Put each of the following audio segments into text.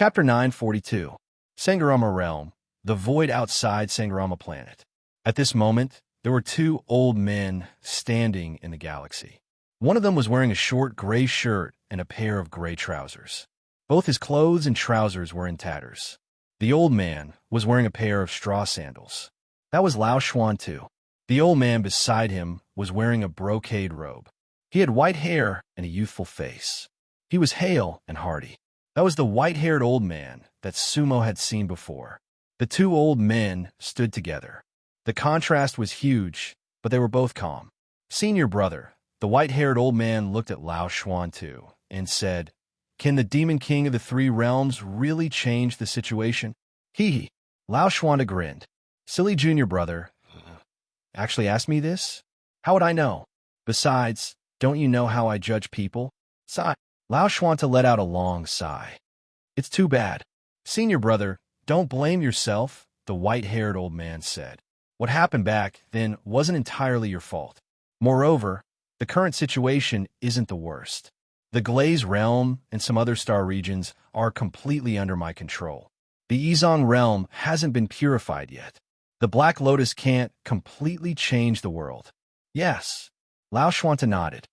Chapter 942. Sangharama Realm, the void outside Sangharama Planet. At this moment, there were two old men standing in the galaxy. One of them was wearing a short gray shirt and a pair of gray trousers. Both his clothes and trousers were in tatters. The old man was wearing a pair of straw sandals. That was Lao Xuan too. The old man beside him was wearing a brocade robe. He had white hair and a youthful face. He was hale and hearty. That was the white-haired old man that Sumo had seen before. The two old men stood together. The contrast was huge, but they were both calm. Senior brother, the white-haired old man looked at Lao Xuan too and said, "Can the Demon King of the Three Realms really change the situation?" Hee. Lao Xuan grinned. "Silly junior brother. Actually asked me this? How would I know? Besides, don't you know how I judge people?" Sigh. Lao Xuan let out a long sigh. "It's too bad. Senior brother, don't blame yourself," the white-haired old man said. "What happened back then wasn't entirely your fault. Moreover, the current situation isn't the worst. The Glaze Realm and some other star regions are completely under my control. The Izong Realm hasn't been purified yet. The Black Lotus can't completely change the world." "Yes," Lao Xuan nodded.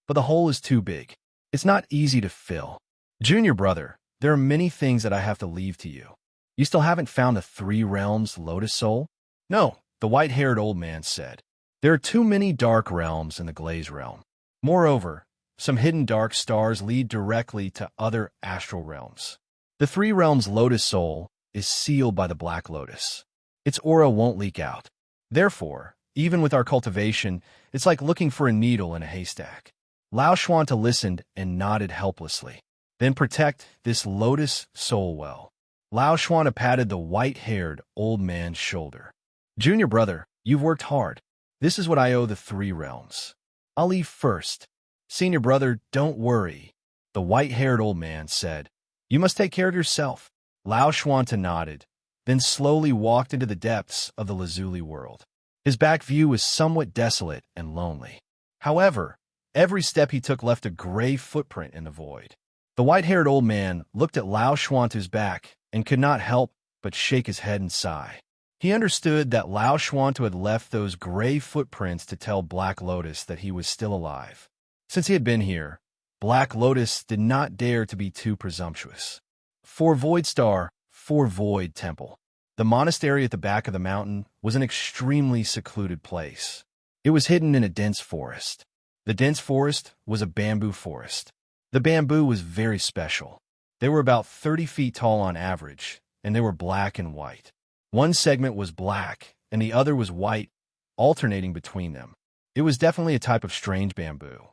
"But the hole is too big. It's not easy to fill. Junior brother, there are many things that I have to leave to you. You still haven't found the Three Realms Lotus Soul?" "No," the white-haired old man said. "There are too many dark realms in the Glaze Realm. Moreover, some hidden dark stars lead directly to other astral realms. The Three Realms Lotus Soul is sealed by the Black Lotus. Its aura won't leak out. Therefore, even with our cultivation, it's like looking for a needle in a haystack." Lao Xuan listened and nodded helplessly. "Then protect this Lotus Soul well." Lao Xuan patted the white-haired old man's shoulder. "Junior brother, you've worked hard. This is what I owe the Three Realms. I'll leave first." "Senior brother, don't worry," the white-haired old man said. "You must take care of yourself." Lao Xuan nodded, then slowly walked into the depths of the Lazuli world. His back view was somewhat desolate and lonely. However, every step he took left a gray footprint in the void. The white-haired old man looked at Lao Xuan's back and could not help but shake his head and sigh. He understood that Lao Xuan had left those gray footprints to tell Black Lotus that he was still alive. Since he had been here, Black Lotus did not dare to be too presumptuous. For Void Star, for Void Temple. The monastery at the back of the mountain was an extremely secluded place. It was hidden in a dense forest. The dense forest was a bamboo forest. The bamboo was very special. They were about 30 feet tall on average, and they were black and white. One segment was black, and the other was white, alternating between them. It was definitely a type of strange bamboo.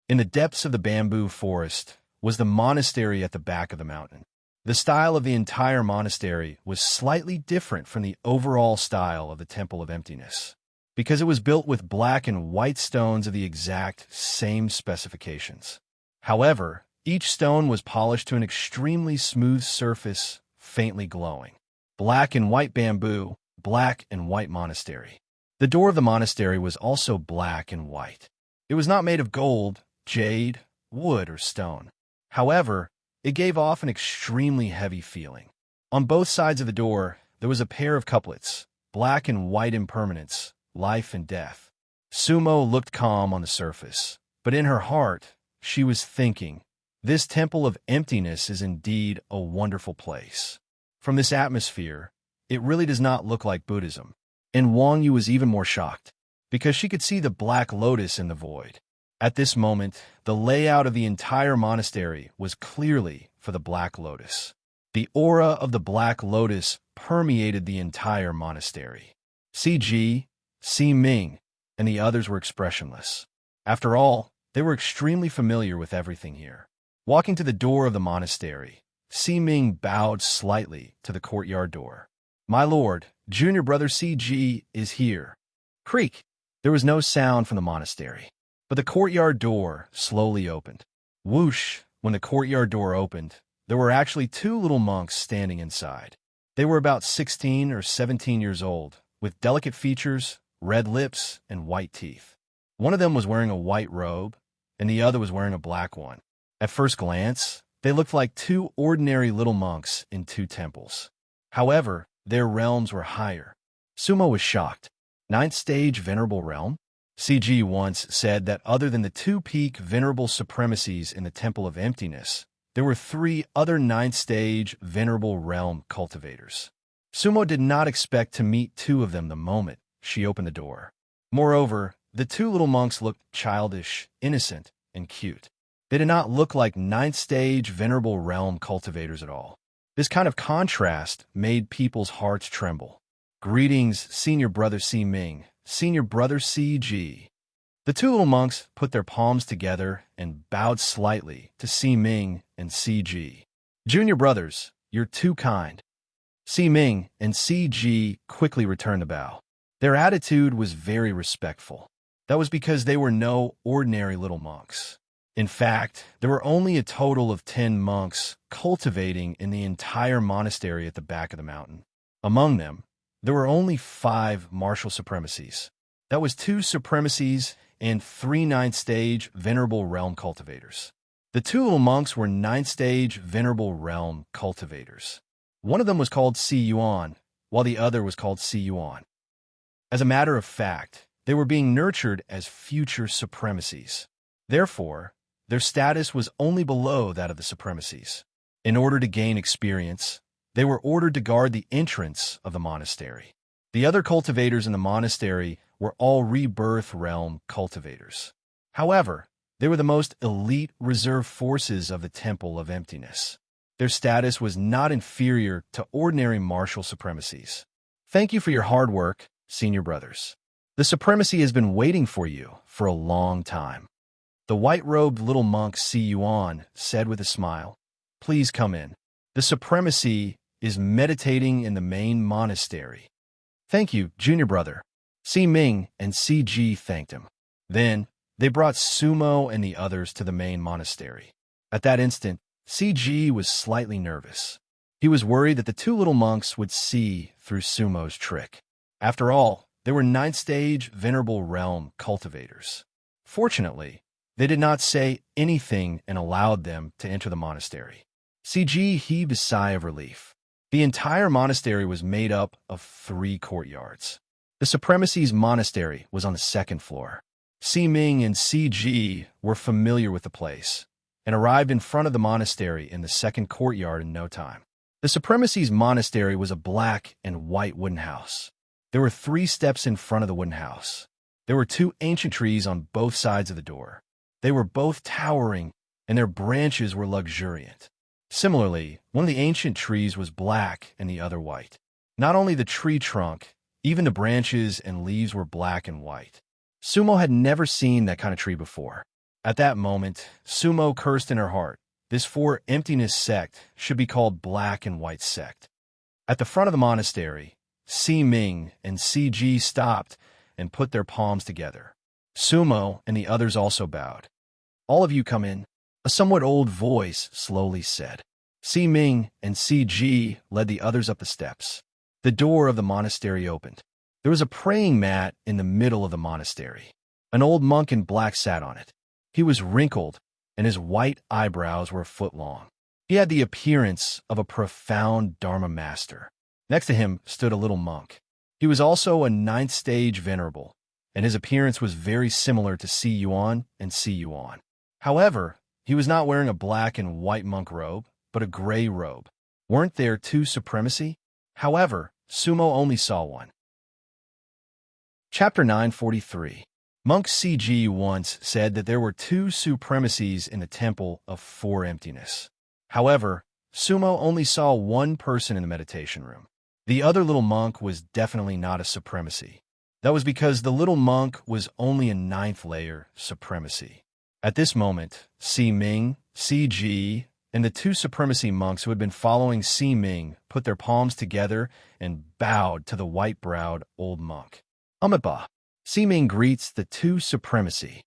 In the depths of the bamboo forest was the monastery at the back of the mountain. The style of the entire monastery was slightly different from the overall style of the Temple of Emptiness, because it was built with black and white stones of the exact same specifications. However, each stone was polished to an extremely smooth surface, faintly glowing. Black and white bamboo, black and white monastery. The door of the monastery was also black and white. It was not made of gold, jade, wood, or stone. However, it gave off an extremely heavy feeling. On both sides of the door, there was a pair of couplets, black and white impermanence, life and death. Sumo looked calm on the surface, but in her heart, she was thinking, this Temple of Emptiness is indeed a wonderful place. From this atmosphere, it really does not look like Buddhism. And Wang Yu was even more shocked, because she could see the Black Lotus in the void. At this moment, the layout of the entire monastery was clearly for the Black Lotus. The aura of the Black Lotus permeated the entire monastery. CG, Si Ming, and the others were expressionless. After all, they were extremely familiar with everything here. Walking to the door of the monastery, Si Ming bowed slightly to the courtyard door. "My lord, junior brother CG is here." Creak! There was no sound from the monastery, but the courtyard door slowly opened. Whoosh! When the courtyard door opened, there were actually two little monks standing inside. They were about 16 or 17 years old, with delicate features, red lips, and white teeth. One of them was wearing a white robe, and the other was wearing a black one. At first glance, They looked like two ordinary little monks in two temples. However, their realms were higher. Sumo was shocked. Ninth stage venerable realm? CG once said that other than the two peak venerable supremacies in the Temple of Emptiness, there were three other ninth stage venerable realm cultivators. Sumo did not expect to meet two of them the moment she opened the door. Moreover, the two little monks looked childish, innocent, and cute. They did not look like ninth stage venerable realm cultivators at all. This kind of contrast made people's hearts tremble. Greetings, Senior Brother C. Ming, Senior Brother C.G. The two little monks put their palms together and bowed slightly to C. Ming and C.G. Junior brothers, you're too kind. C. Ming and C.G. quickly returned the bow. Their attitude was very respectful. That was because they were no ordinary little monks. In fact, there were only a total of 10 monks cultivating in the entire monastery at the back of the mountain. Among them, there were only 5 martial supremacies. That was 2 supremacies and 3 ninth stage venerable realm cultivators. The 2 little monks were ninth stage venerable realm cultivators. One of them was called Si Yuan, while the other was called Si Yuan. As a matter of fact, they were being nurtured as future supremacies. Therefore, their status was only below that of the supremacies. In order to gain experience, they were ordered to guard the entrance of the monastery. The other cultivators in the monastery were all rebirth realm cultivators. However, they were the most elite reserve forces of the Temple of Emptiness. Their status was not inferior to ordinary martial supremacies. Thank you for your hard work, senior brothers. The supremacy has been waiting for you for a long time. The white-robed little monk Si Yuan said with a smile, "Please come in. The supremacy is meditating in the main monastery." "Thank you, junior brother." Si Ming and CG thanked him. Then, they brought Sumo and the others to the main monastery. At that instant, CG was slightly nervous. He was worried that the 2 little monks would see through Sumo's trick. After all, they were ninth stage venerable realm cultivators. Fortunately, they did not say anything and allowed them to enter the monastery. CG heaved a sigh of relief. The entire monastery was made up of 3 courtyards. The supremacy's monastery was on the 2nd floor. Si Ming and CG were familiar with the place and arrived in front of the monastery in the 2nd courtyard in no time. The supremacy's monastery was a black and white wooden house. There were 3 steps in front of the wooden house. There were 2 ancient trees on both sides of the door. They were both towering, and their branches were luxuriant. Similarly, one of the ancient trees was black and the other white. Not only the tree trunk, even the branches and leaves were black and white. Sumo had never seen that kind of tree before. At that moment, Sumo cursed in her heart. This 4 emptiness sect should be called Black and White Sect. At the front of the monastery, Si Ming and CG stopped and put their palms together. Sumo and the others also bowed. "All of you come in," a somewhat old voice slowly said. Si Ming and CG led the others up the steps. The door of the monastery opened. There was a praying mat in the middle of the monastery. An old monk in black sat on it. He was wrinkled, and his white eyebrows were a foot long. He had the appearance of a profound Dharma master. Next to him stood a little monk. He was also a ninth stage venerable, and his appearance was very similar to Si Yuan and Si Yuan. However, he was not wearing a black and white monk robe, but a gray robe. Weren't there 2 supremacy? However, Sumo only saw one. Chapter 943. Monk CG once said that there were 2 supremacies in the Temple of 4 Emptiness. However, Sumo only saw one person in the meditation room. The other little monk was definitely not a supremacy. That was because the little monk was only a 9th layer supremacy. At this moment, Si Ming, CG, and the 2 supremacy monks who had been following Si Ming put their palms together and bowed to the white-browed old monk. Amitabha. Si Ming greets the 2 supremacy.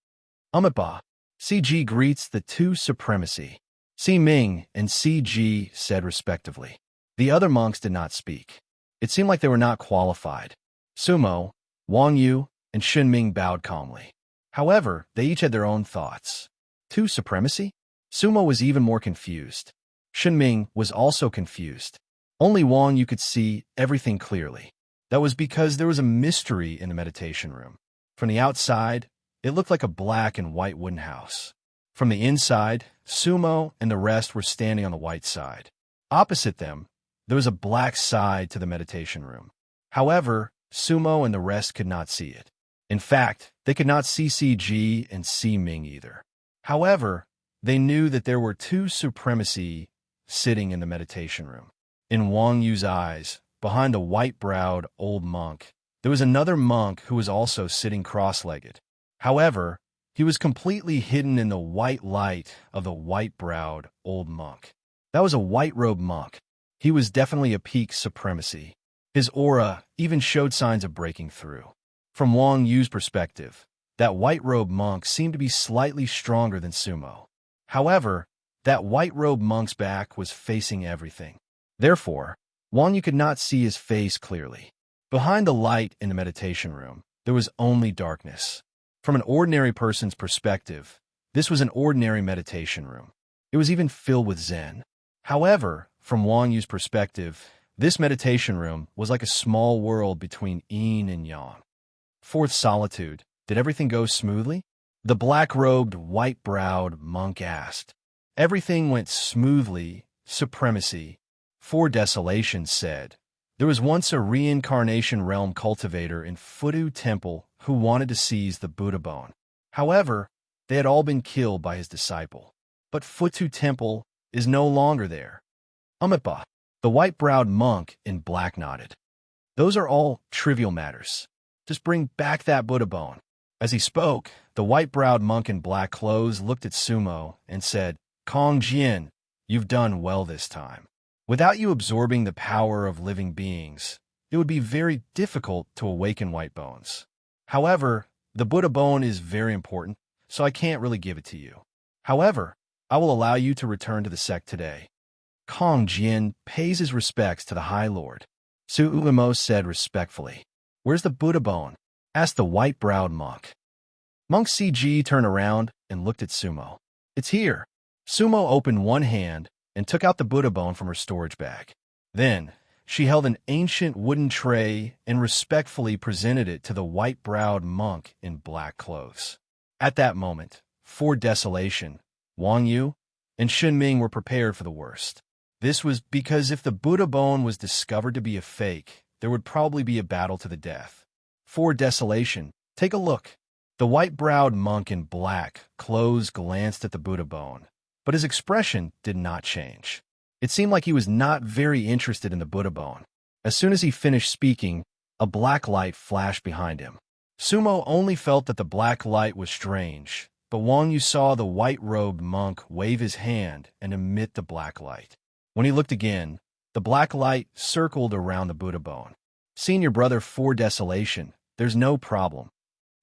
Amitabha. CG greets the 2 supremacy. Si Ming and CG said respectively. The other monks did not speak. It seemed like they were not qualified. Sumo, Wang Yu, and Xunming bowed calmly. However, they each had their own thoughts. 2 supremacy? Sumo was even more confused. Shunming was also confused. Only Wang Yu could see everything clearly. That was because there was a mystery in the meditation room. From the outside, it looked like a black and white wooden house. From the inside, Sumo and the rest were standing on the white side. Opposite them, there was a black side to the meditation room. However, Sumo and the rest could not see it. In fact, they could not see CG and see Ming either. However, they knew that there were two supremacy sitting in the meditation room. In Wang Yu's eyes, behind the white-browed old monk, there was another monk who was also sitting cross-legged. However, he was completely hidden in the white light of the white-browed old monk. That was a white-robed monk. He was definitely a peak supremacy. His aura even showed signs of breaking through. From Wang Yu's perspective, that white-robed monk seemed to be slightly stronger than Sumo. However, that white-robed monk's back was facing everything. Therefore, Wang Yu could not see his face clearly. Behind the light in the meditation room, there was only darkness. From an ordinary person's perspective, this was an ordinary meditation room. It was even filled with Zen. However, from Wang Yu's perspective, this meditation room was like a small world between yin and yang. Fourth solitude. Did everything go smoothly? The black-robed, white-browed monk asked. Everything went smoothly, supremacy. Four Desolations said. There was once a reincarnation realm cultivator in Futu Temple who wanted to seize the Buddha bone. However, they had all been killed by his disciple. But Futu Temple is no longer there. Umitba, the white-browed monk in black nodded. Those are all trivial matters. Just bring back that Buddha bone. As he spoke, the white-browed monk in black clothes looked at Sumo and said, Kong Jian, you've done well this time. Without you absorbing the power of living beings, it would be very difficult to awaken white bones. However, the Buddha bone is very important, so I can't really give it to you. However, I will allow you to return to the sect today. Kong Jian pays his respects to the High Lord. Su Uemo said respectfully. Where's the Buddha bone? Asked the white-browed monk. Monk CG turned around and looked at Sumo. It's here. Sumo opened one hand and took out the Buddha bone from her storage bag. Then, she held an ancient wooden tray and respectfully presented it to the white-browed monk in black clothes. At that moment, Four Desolation, Wang Yu, and Shunming were prepared for the worst. This was because if the Buddha bone was discovered to be a fake, there would probably be a battle to the death. Four Desolation, take a look. The white-browed monk in black clothes glanced at the Buddha bone, but his expression did not change. It seemed like he was not very interested in the Buddha bone. As soon as he finished speaking, a black light flashed behind him. Sumo only felt that the black light was strange, but Wang Yu saw the white-robed monk wave his hand and emit the black light. When he looked again, the black light circled around the Buddha bone. Seeing your brother Four Desolation, there's no problem.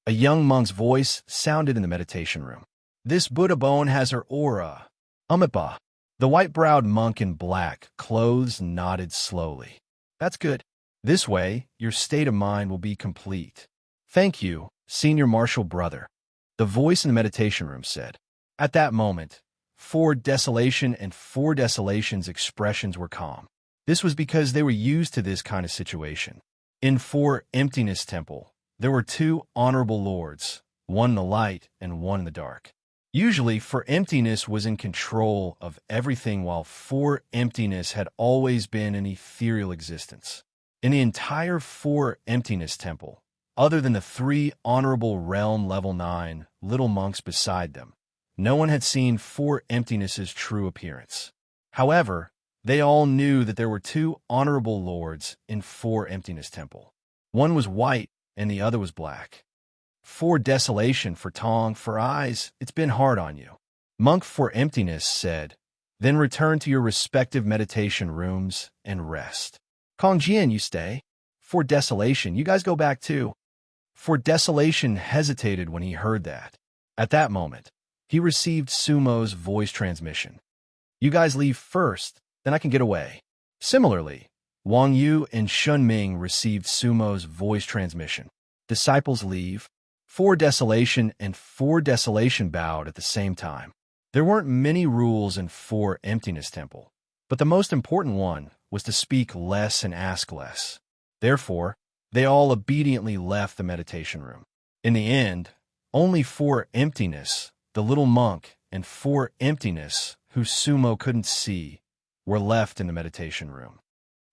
A young monk's voice sounded in the meditation room. This Buddha bone has her aura. Umitba. The white-browed monk in black clothes nodded slowly. That's good. This way, your state of mind will be complete. Thank you, senior martial brother. The voice in the meditation room said. At that moment, Four Desolation and Four Desolation's expressions were calm. This was because they were used to this kind of situation. In Four Emptiness Temple, there were two honorable lords, one in the light and one in the dark. Usually, Four Emptiness was in control of everything while Four Emptiness had always been an ethereal existence. In the entire Four Emptiness Temple, other than the three honorable realm level 9 little monks beside them, no one had seen Four Emptiness's true appearance. However, they all knew that there were two honorable lords in Four Emptiness Temple. One was white and the other was black. Four Desolation for Tong, for eyes, it's been hard on you. Monk Four Emptiness said, then return to your respective meditation rooms and rest. Kong Jian, you stay. Four Desolation, you guys go back too. Four Desolation hesitated when he heard that. At that moment, he received Sumo's voice transmission. You guys leave first, then I can get away. Similarly, Wang Yu and Shunming received Sumo's voice transmission. Disciples leave. Four Desolation and Four Desolation bowed at the same time. There weren't many rules in Four Emptiness Temple, but the most important one was to speak less and ask less. Therefore, they all obediently left the meditation room. In the end, only Four Emptiness, the little monk, and Four Emptiness, who Sumo couldn't see, were left in the meditation room.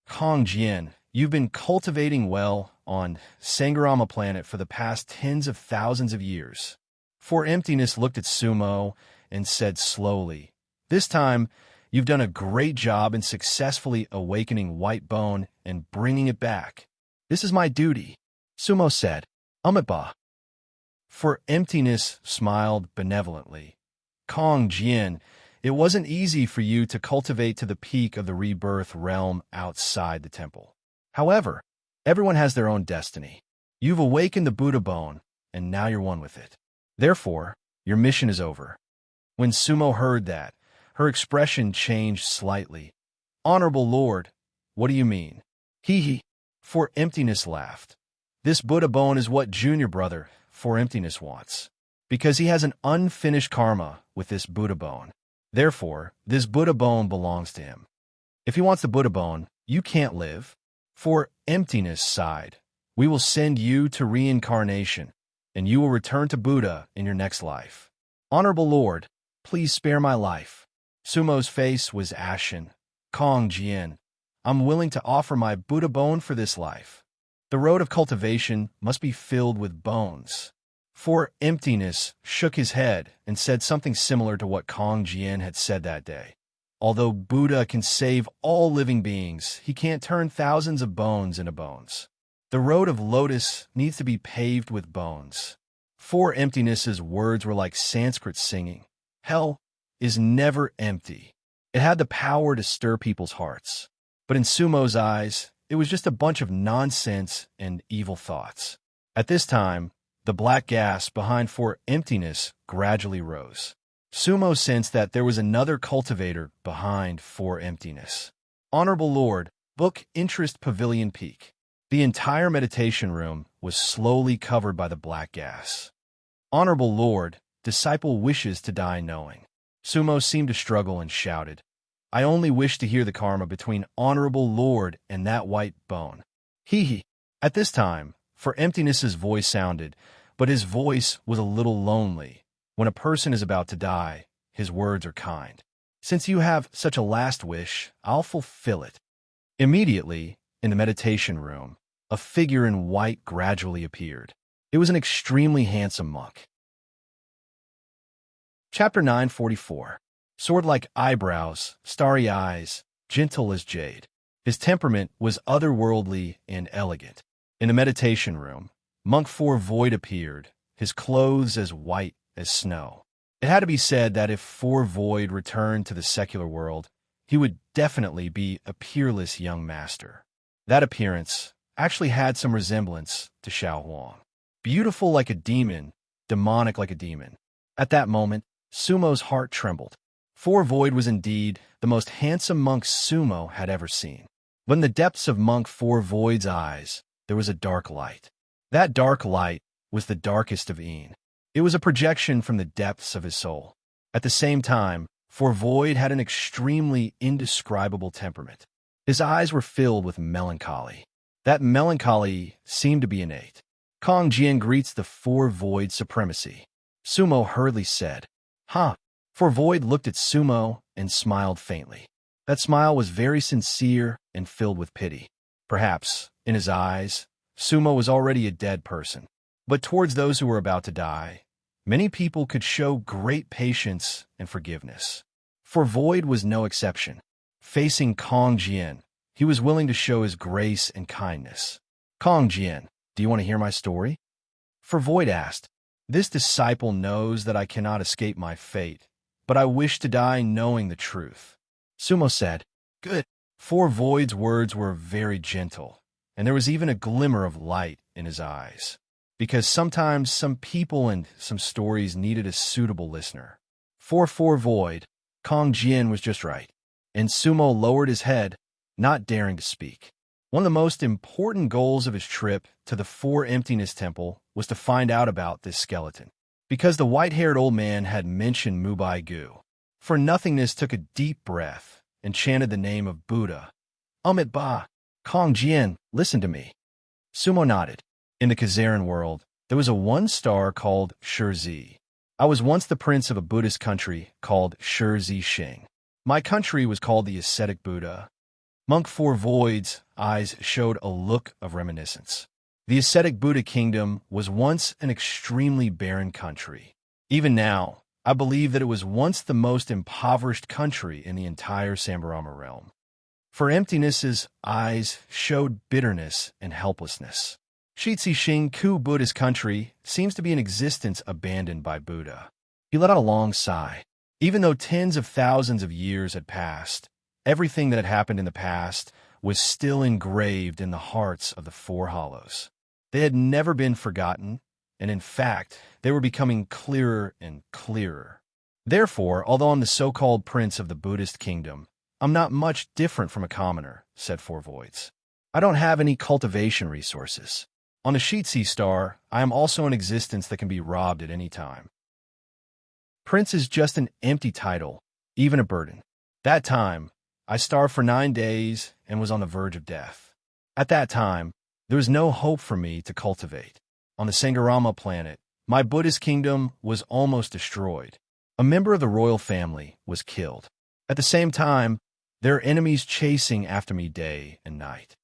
Kong Jian, you've been cultivating well on Sangarama planet for the past tens of thousands of years. Four Emptiness looked at Sumo and said slowly, "This time, you've done a great job in successfully awakening White Bone and bringing it back. This is my duty," Sumo said. "Umitba." For Emptiness smiled benevolently. "Kong Jian, it wasn't easy for you to cultivate to the peak of the rebirth realm outside the temple. However, everyone has their own destiny. You've awakened the Buddha bone, and now you're one with it. Therefore, your mission is over." When Sumo heard that, her expression changed slightly. "Honorable Lord, what do you mean?" "Hee." For Emptiness laughed. "This Buddha bone is what junior brother For Emptiness wants, because he has an unfinished karma with this Buddha bone. Therefore, this Buddha bone belongs to him. If he wants the Buddha bone, you can't live." For Emptiness sighed. "We will send you to reincarnation, and you will return to Buddha in your next life. Honorable Lord, please spare my life." Sumo's face was ashen. "Kong Jian, I'm willing to offer my Buddha bone for this life. The road of cultivation must be filled with bones." For Emptiness shook his head and said something similar to what Kong Jian had said that day. "Although Buddha can save all living beings, he can't turn thousands of bones into bones. The road of lotus needs to be paved with bones." For Emptiness's words were like Sanskrit singing. Hell is never empty. It had the power to stir people's hearts. But in Sumo's eyes, it was just a bunch of nonsense and evil thoughts. At this time, the black gas behind For Emptiness gradually rose. Sumo sensed that there was another cultivator behind For Emptiness. "Honorable Lord, book Interest Pavilion Peak." The entire meditation room was slowly covered by the black gas. "Honorable Lord, disciple wishes to die knowing." Sumo seemed to struggle and shouted, "I only wish to hear the karma between Honorable Lord and that White Bone." Hee. At this time, For Emptiness's voice sounded, but his voice was a little lonely. When a person is about to die, his words are kind. "Since you have such a last wish, I'll fulfill it." Immediately, in the meditation room, a figure in white gradually appeared. It was an extremely handsome monk. Chapter 944. Sword-like eyebrows, starry eyes, gentle as jade. His temperament was otherworldly and elegant. In the meditation room, Monk Four Void appeared, his clothes as white as snow. It had to be said that if Four Void returned to the secular world, he would definitely be a peerless young master. That appearance actually had some resemblance to Xiao Huang. Beautiful like a demon, demonic like a demon. At that moment, Sumo's heart trembled. Four Void was indeed the most handsome monk Sumo had ever seen. But in the depths of Monk Four Void's eyes, there was a dark light. That dark light was the darkest of Een. It was a projection from the depths of his soul. At the same time, Four Void had an extremely indescribable temperament. His eyes were filled with melancholy. That melancholy seemed to be innate. Kong Jian greets the Four Void supremacy. Sumo hurriedly said, "Huh." For Void looked at Sumo and smiled faintly. That smile was very sincere and filled with pity. Perhaps, in his eyes, Sumo was already a dead person. But towards those who were about to die, many people could show great patience and forgiveness. For Void was no exception. Facing Kong Jian, he was willing to show his grace and kindness. "Kong Jian, do you want to hear my story?" For Void asked. "This disciple knows that I cannot escape my fate, but I wish to die knowing the truth." Sumo said, "Good." For Void's words were very gentle, and there was even a glimmer of light in his eyes, because sometimes some people and some stories needed a suitable listener. For Void, Kong Jian was just right, and Sumo lowered his head, not daring to speak. One of the most important goals of his trip to the Four Emptiness Temple was to find out about this skeleton, because the white-haired old man had mentioned Mubai Gu. For nothingness took a deep breath and chanted the name of Buddha. Amit Ba, Kong Jian, listen to me. Sumo nodded. In the Kazarian world, there was a one-star called Shurzi. I was once the prince of a Buddhist country called Shurzi Shing. My country was called the ascetic Buddha. Monk Four Void's eyes showed a look of reminiscence. The ascetic Buddha kingdom was once an extremely barren country. Even now, I believe that it was once the most impoverished country in the entire Sambarama realm. For emptiness's eyes showed bitterness and helplessness. Shitsi Shing-ku Buddhist country seems to be in existence abandoned by Buddha. He let out a long sigh. Even though tens of thousands of years had passed, everything that had happened in the past was still engraved in the hearts of the Four Hollows. They had never been forgotten, and in fact, they were becoming clearer and clearer. Therefore, although I'm the so-called prince of the Buddhist kingdom, I'm not much different from a commoner, said Four Voids. I don't have any cultivation resources. On the Shitsi star, I am also an existence that can be robbed at any time. Prince is just an empty title, even a burden. That time, I starved for 9 days and was on the verge of death. At that time, there was no hope for me to cultivate. On the Sangarama planet, my Buddhist kingdom was almost destroyed. A member of the royal family was killed. At the same time, there are enemies chasing after me day and night.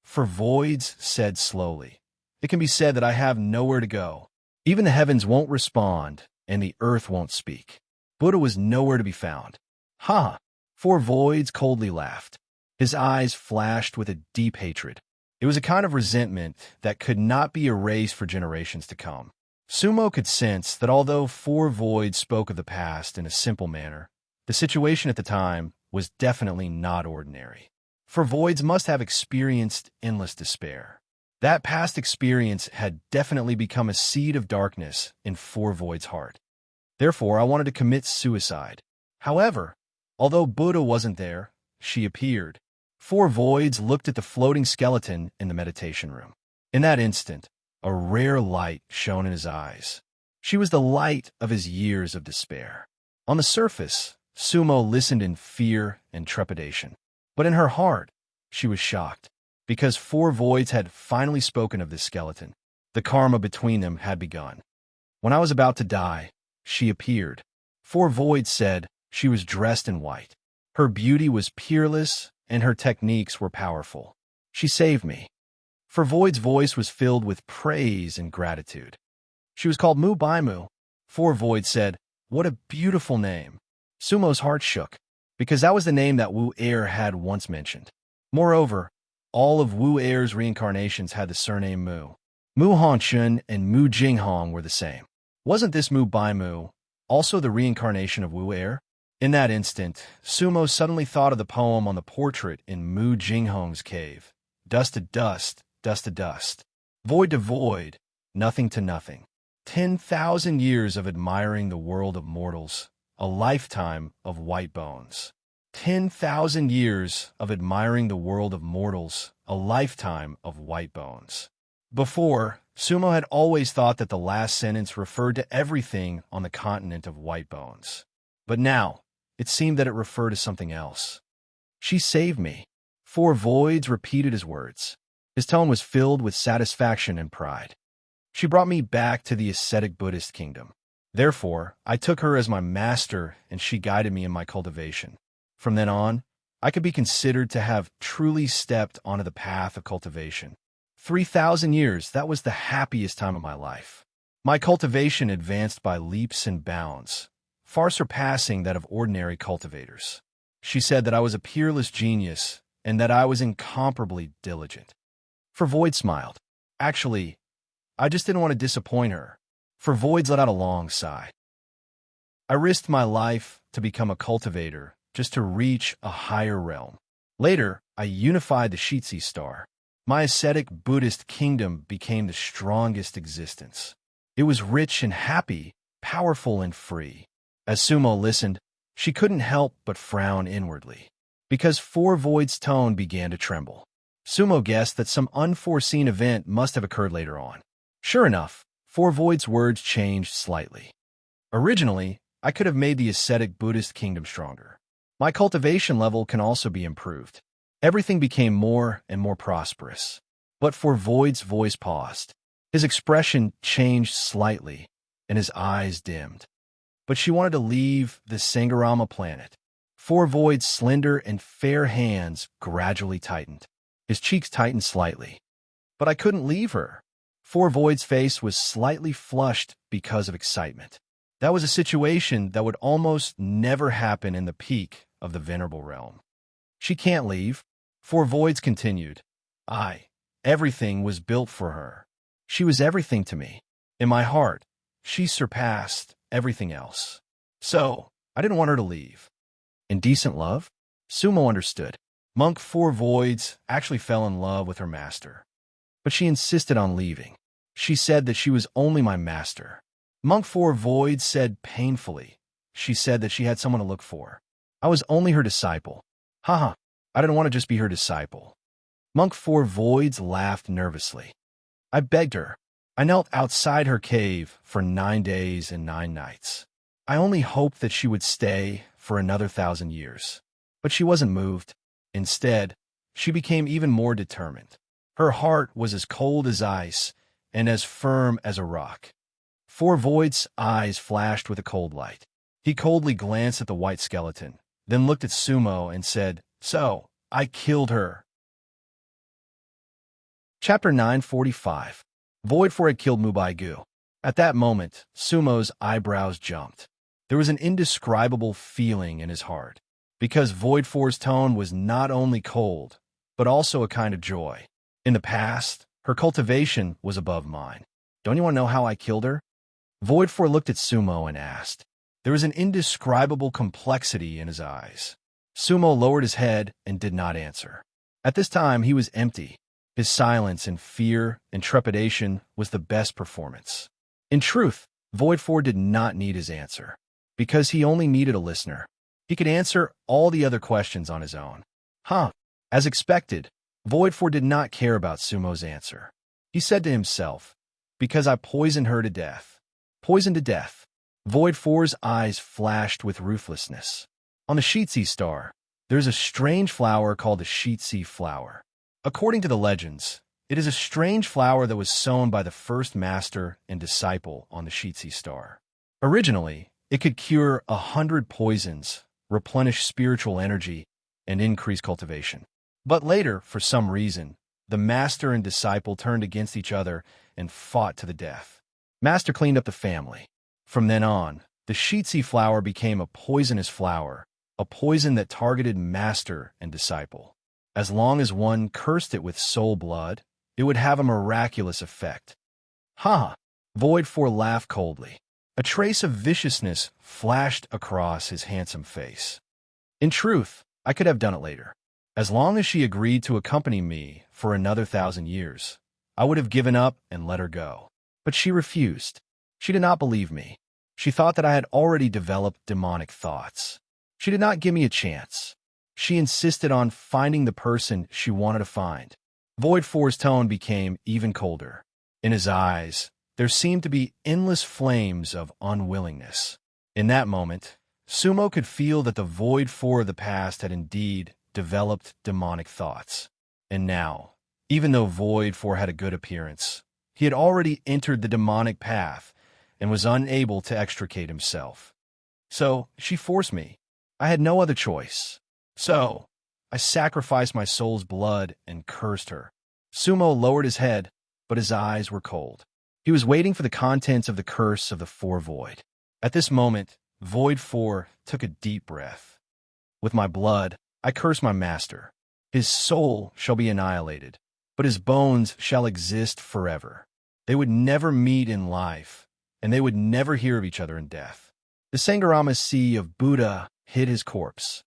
For Voids said slowly, it can be said that I have nowhere to go. Even the heavens won't respond, and the earth won't speak. Buddha was nowhere to be found. Ha! Four Voids coldly laughed. His eyes flashed with a deep hatred. It was a kind of resentment that could not be erased for generations to come. Sumo could sense that although Four Voids spoke of the past in a simple manner, the situation at the time was definitely not ordinary. For Voids must have experienced endless despair. That past experience had definitely become a seed of darkness in Four Void's heart. Therefore, I wanted to commit suicide. However, although Buddha wasn't there, she appeared. Four Voids looked at the floating skeleton in the meditation room. In that instant, a rare light shone in his eyes. She was the light of his years of despair. On the surface, Sumo listened in fear and trepidation. But in her heart, she was shocked. Because Four Voids had finally spoken of this skeleton, the karma between them had begun. When I was about to die, she appeared. Four Voids said she was dressed in white. Her beauty was peerless, and her techniques were powerful. She saved me. For Void's voice was filled with praise and gratitude. She was called Mu Baimu. Four Voids said, what a beautiful name. Sumo's heart shook, because that was the name that Wu Er had once mentioned. Moreover, all of Wu Er's reincarnations had the surname Mu. Mu Hongshun and Mu Jinghong were the same. Wasn't this Mu Baimu also the reincarnation of Wu Er? In that instant, Sumo suddenly thought of the poem on the portrait in Mu Jinghong's cave. Dust to dust, dust to dust. Void to void, nothing to nothing. 10,000 years of admiring the world of mortals, a lifetime of white bones. 10,000 years of admiring the world of mortals, a lifetime of white bones. Before, Sumo had always thought that the last sentence referred to everything on the continent of white bones. But now, it seemed that it referred to something else. She saved me. Four Voids repeated his words. His tone was filled with satisfaction and pride. She brought me back to the ascetic Buddhist kingdom. Therefore, I took her as my master, and she guided me in my cultivation. From then on, I could be considered to have truly stepped onto the path of cultivation. 3,000 years, that was the happiest time of my life. My cultivation advanced by leaps and bounds, far surpassing that of ordinary cultivators. She said that I was a peerless genius and that I was incomparably diligent. For Void smiled. Actually, I just didn't want to disappoint her. For Voids let out a long sigh. I risked my life to become a cultivator just to reach a higher realm. Later, I unified the Shitsi star. My ascetic Buddhist kingdom became the strongest existence. It was rich and happy, powerful and free. As Sumo listened, she couldn't help but frown inwardly, because Four Void's tone began to tremble. Sumo guessed that some unforeseen event must have occurred later on. Sure enough, Four Void's words changed slightly. Originally, I could have made the ascetic Buddhist kingdom stronger. My cultivation level can also be improved. Everything became more and more prosperous. But for Void's voice paused. His expression changed slightly, and his eyes dimmed. But she wanted to leave the Sangharama planet. For Void's slender and fair hands gradually tightened. His cheeks tightened slightly. But I couldn't leave her. For Void's face was slightly flushed because of excitement. That was a situation that would almost never happen in the peak of the Venerable Realm. She can't leave. For Voids continued. Everything was built for her. She was everything to me. In my heart, she surpassed everything else. So, I didn't want her to leave. Indecent love? Sumo understood. Monk Four Voids actually fell in love with her master. But she insisted on leaving. She said that she was only my master. Monk Four Voids said painfully. She said that she had someone to look for. I was only her disciple. Haha, I didn't want to just be her disciple. Monk Four Voids laughed nervously. I begged her. I knelt outside her cave for 9 days and 9 nights. I only hoped that she would stay for another 1,000 years. But she wasn't moved. Instead, she became even more determined. Her heart was as cold as ice and as firm as a rock. Four Void's eyes flashed with a cold light. He coldly glanced at the white skeleton, then looked at Sumo and said, "So, I killed her." Chapter 945. Void Four had killed Mubaigu. At that moment, Sumo's eyebrows jumped. There was an indescribable feeling in his heart, because Void Four's tone was not only cold, but also a kind of joy. In the past, her cultivation was above mine. Don't you want to know how I killed her? Void Four looked at Sumo and asked. There was an indescribable complexity in his eyes. Sumo lowered his head and did not answer. At this time, he was empty. His silence and fear and trepidation was the best performance. In truth, Void Four did not need his answer, because he only needed a listener. He could answer all the other questions on his own. As expected, Void Four did not care about Sumo's answer. He said to himself, because I poisoned her to death. Poisoned to death. Void Four's eyes flashed with ruthlessness. On the Sheetsi star, there's a strange flower called the Sheetsi flower. According to the legends, it is a strange flower that was sown by the first master and disciple on the Sheetsi star. Originally, it could cure 100 poisons, replenish spiritual energy, and increase cultivation. But later, for some reason, the master and disciple turned against each other and fought to the death. Master cleaned up the family. From then on, the Sheetsi flower became a poisonous flower, a poison that targeted master and disciple. As long as one cursed it with soul blood, it would have a miraculous effect. Void Four laughed coldly. A trace of viciousness flashed across his handsome face. In truth, I could have done it later. As long as she agreed to accompany me for another 1,000 years, I would have given up and let her go. But she refused. She did not believe me. She thought that I had already developed demonic thoughts. She did not give me a chance. She insisted on finding the person she wanted to find. Void Four's tone became even colder. In his eyes, there seemed to be endless flames of unwillingness. In that moment, Sumo could feel that the Void Four of the past had indeed developed demonic thoughts. And now, even though Void Four had a good appearance, he had already entered the demonic path and was unable to extricate himself. So, she forced me. I had no other choice. So, I sacrificed my soul's blood and cursed her. Sumo lowered his head, but his eyes were cold. He was waiting for the contents of the curse of the Four Void. At this moment, Void Four took a deep breath. With my blood, I curse my master. His soul shall be annihilated, but his bones shall exist forever. They would never meet in life, and they would never hear of each other in death. The Sangharama sea of Buddha hid his corpse.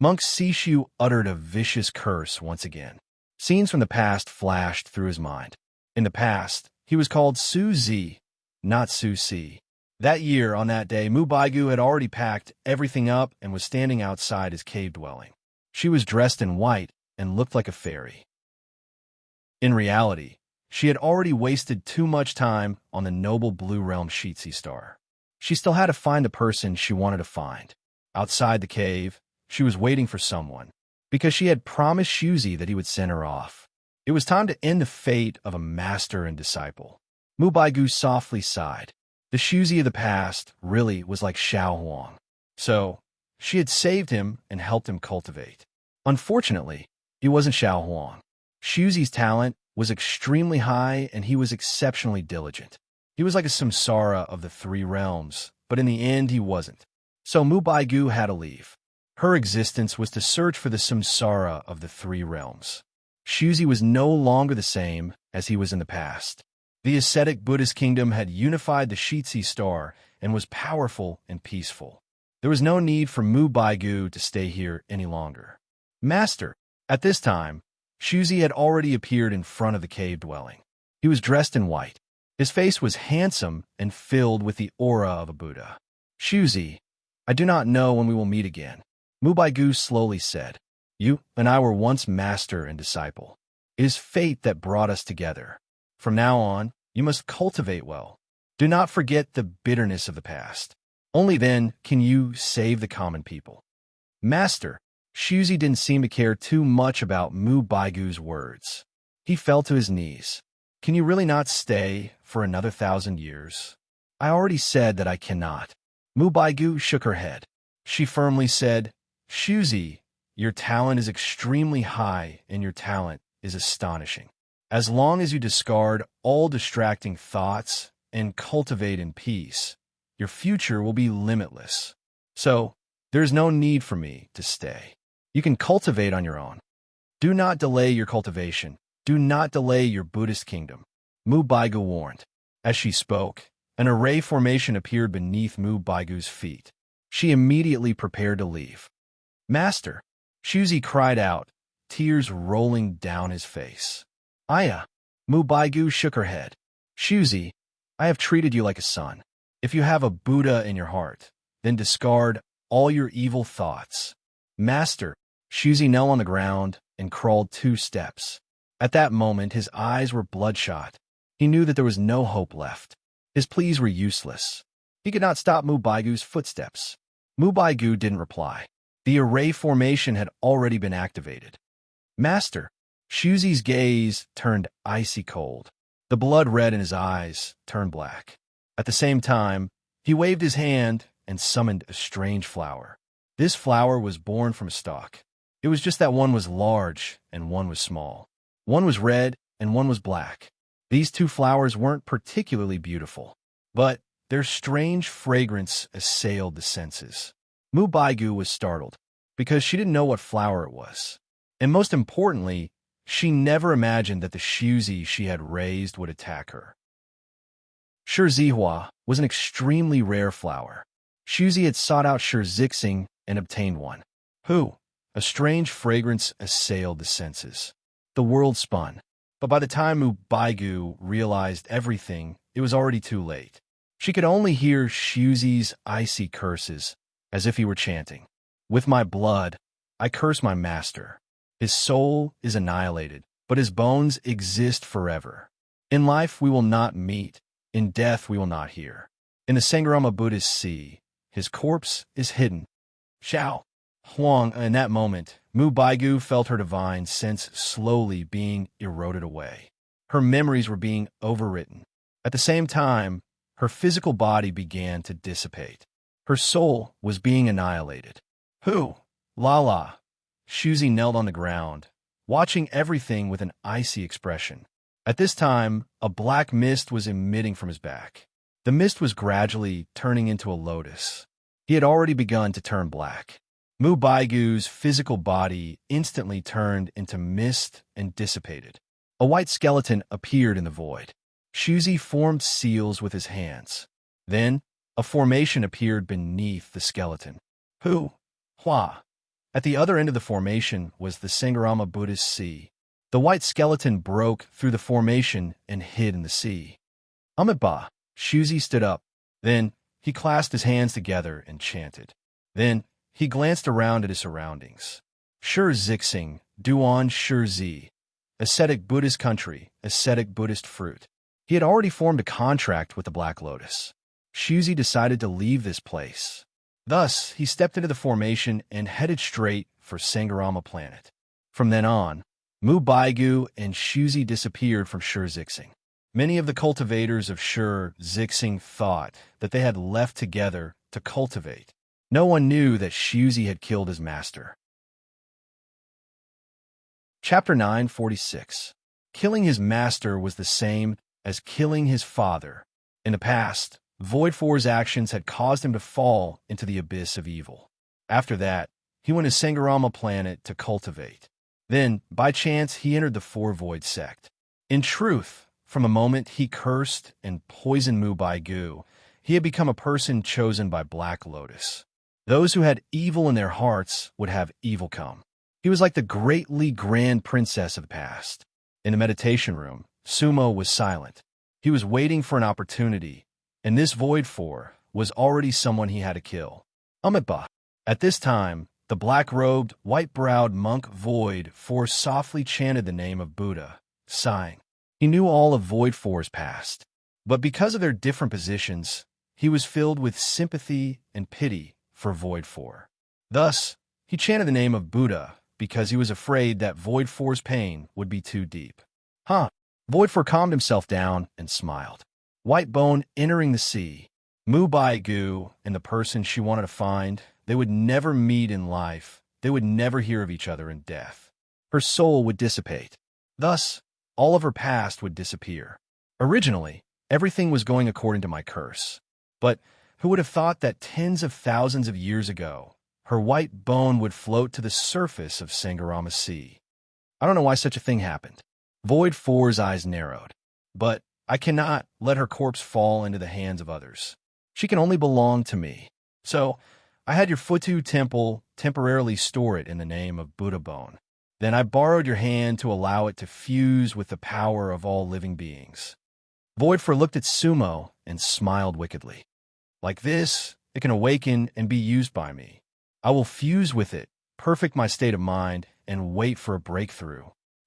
Monk Sishu uttered a vicious curse once again. Scenes from the past flashed through his mind. In the past, he was called Su-Zi, not Su-Si. That year, on that day, Mubaigu had already packed everything up and was standing outside his cave dwelling. She was dressed in white and looked like a fairy. In reality, she had already wasted too much time on the noble Blue Realm Sheetsi star. She still had to find the person she wanted to find. Outside the cave, she was waiting for someone, because she had promised Shuzi that he would send her off. It was time to end the fate of a master and disciple. Mu Baigu softly sighed. The Shuzi of the past really was like Xiao Huang. So, she had saved him and helped him cultivate. Unfortunately, he wasn't Xiao Huang. Shuzi's talent was extremely high and he was exceptionally diligent. He was like a samsara of the three realms, but in the end he wasn't. So Mu Baigu had to leave. Her existence was to search for the samsara of the three realms. Shuzi was no longer the same as he was in the past. The ascetic Buddhist kingdom had unified the Shitsi star and was powerful and peaceful. There was no need for Mu Baigu to stay here any longer. Master, at this time, Shuzi had already appeared in front of the cave dwelling. He was dressed in white. His face was handsome and filled with the aura of a Buddha. Shuzi, I do not know when we will meet again. Mu Baigu slowly said, You and I were once master and disciple. It is fate that brought us together. From now on, you must cultivate well. Do not forget the bitterness of the past. Only then can you save the common people. Master, Shuzi didn't seem to care too much about Mu Baigu's words. He fell to his knees. Can you really not stay for another 1,000 years? I already said that I cannot. Mu Baigu shook her head. She firmly said, Shuzi, your talent is extremely high and your talent is astonishing. As long as you discard all distracting thoughts and cultivate in peace, your future will be limitless. So, there is no need for me to stay. You can cultivate on your own. Do not delay your cultivation. Do not delay your Buddhist kingdom. Mu Baigu warned. As she spoke, an array formation appeared beneath Mu Baigu's feet. She immediately prepared to leave. Master, Shuzi cried out, tears rolling down his face. Aya, Mu Baigu shook her head. Shuzi, I have treated you like a son. If you have a Buddha in your heart, then discard all your evil thoughts. Master, Shuzi knelt on the ground and crawled 2 steps. At that moment, his eyes were bloodshot. He knew that there was no hope left. His pleas were useless. He could not stop Mu Baigu's footsteps. Mu Baigu didn't reply. The array formation had already been activated. Master, Shuzi's gaze turned icy cold. The blood red in his eyes turned black. At the same time, he waved his hand and summoned a strange flower. This flower was born from a stalk. It was just that one was large and one was small. One was red and one was black. These 2 flowers weren't particularly beautiful, but their strange fragrance assailed the senses. Mu Baigu was startled, because she didn't know what flower it was. And most importantly, she never imagined that the Shuzi she had raised would attack her. Shizihua was an extremely rare flower. Shuzi had sought out Shizixing and obtained one. A strange fragrance assailed the senses. The world spun, but by the time Mu Baigu realized everything, it was already too late. She could only hear Shuzi's icy curses, as if he were chanting. With my blood, I curse my master. His soul is annihilated, but his bones exist forever. In life we will not meet, in death we will not hear. In the Sangarama Buddhist sea, his corpse is hidden. Xiao Huang, in that moment, Mu Baigu felt her divine sense slowly being eroded away. Her memories were being overwritten. At the same time, her physical body began to dissipate. Her soul was being annihilated. Lala. Shuzi knelt on the ground, watching everything with an icy expression. At this time, a black mist was emitting from his back. The mist was gradually turning into a lotus. He had already begun to turn black. Mu Baigu's physical body instantly turned into mist and dissipated. A white skeleton appeared in the void. Shuzi formed seals with his hands. Then, a formation appeared beneath the skeleton. Hua. At the other end of the formation was the Sangarama Buddhist sea. The white skeleton broke through the formation and hid in the sea. Amitabha. Shuzi stood up. Then, he clasped his hands together and chanted. Then, he glanced around at his surroundings. Shizixing, Duan Shizi. Ascetic Buddhist country, ascetic Buddhist fruit. He had already formed a contract with the Black Lotus. Shuzi decided to leave this place. Thus, he stepped into the formation and headed straight for Sangorama Planet. From then on, Mu Baigu and Shuzi disappeared from Shur Zixing. Many of the cultivators of Shur Zixing thought that they had left together to cultivate. No one knew that Shuzi had killed his master. Chapter 946. Killing his master was the same as killing his father. In the past, Void Four's actions had caused him to fall into the abyss of evil. After that, he went to Sangorama Planet to cultivate. Then, by chance, he entered the Four Void sect. In truth, from the moment he cursed and poisoned Mu Baigu, he had become a person chosen by Black Lotus. Those who had evil in their hearts would have evil come. He was like the greatly grand princess of the past. In the meditation room, Sumo was silent. He was waiting for an opportunity, and this Void Four was already someone he had to kill. Amitba. At this time, the black-robed, white-browed monk Void Four softly chanted the name of Buddha, sighing. He knew all of Void Four's past, but because of their different positions, he was filled with sympathy and pity for Void Four. Thus, he chanted the name of Buddha because he was afraid that Void Four's pain would be too deep. Void Four calmed himself down and smiled. White Bone entering the sea. Mu Baigu and the person she wanted to find, they would never meet in life. They would never hear of each other in death. Her soul would dissipate. Thus, all of her past would disappear. Originally, everything was going according to my curse. But who would have thought that tens of thousands of years ago, her white bone would float to the surface of Sangorama Sea? I don't know why such a thing happened. Void Four's eyes narrowed. But I cannot let her corpse fall into the hands of others. She can only belong to me. So, I had your Futu temple temporarily store it in the name of Buddha Bone. Then I borrowed your hand to allow it to fuse with the power of all living beings. Void Four looked at Sumo and smiled wickedly. Like this, it can awaken and be used by me. I will fuse with it, perfect my state of mind, and wait for a breakthrough.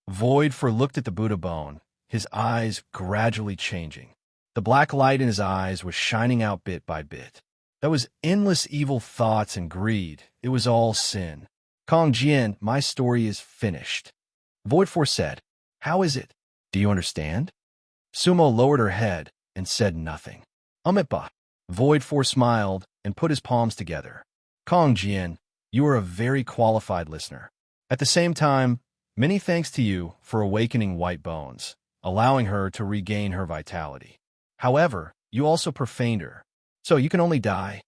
Void Four looked at the Buddha Bone, his eyes gradually changing. The black light in his eyes was shining out bit by bit. That was endless evil thoughts and greed. It was all sin. Kong Jian, my story is finished. Void Four said, How is it? Do you understand? Sumo lowered her head and said nothing. Amitba. Void Four smiled and put his palms together. Kong Jian, you are a very qualified listener. At the same time, many thanks to you for awakening White Bones, allowing her to regain her vitality. However, you also profaned her, so you can only die.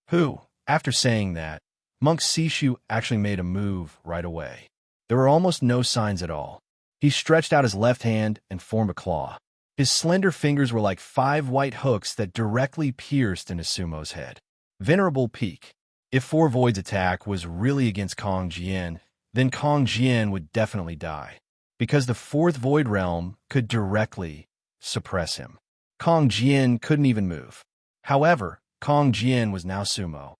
Who? After saying that, Monk Sishu actually made a move right away. There were almost no signs at all. He stretched out his left hand and formed a claw. His slender fingers were like 5 white hooks that directly pierced into Sumo's head. Venerable Peak. If Four Void's attack was really against Kong Jian, then Kong Jian would definitely die, because the 4th Void Realm could directly suppress him. Kong Jian couldn't even move. However, Kong Jian was now Sumo.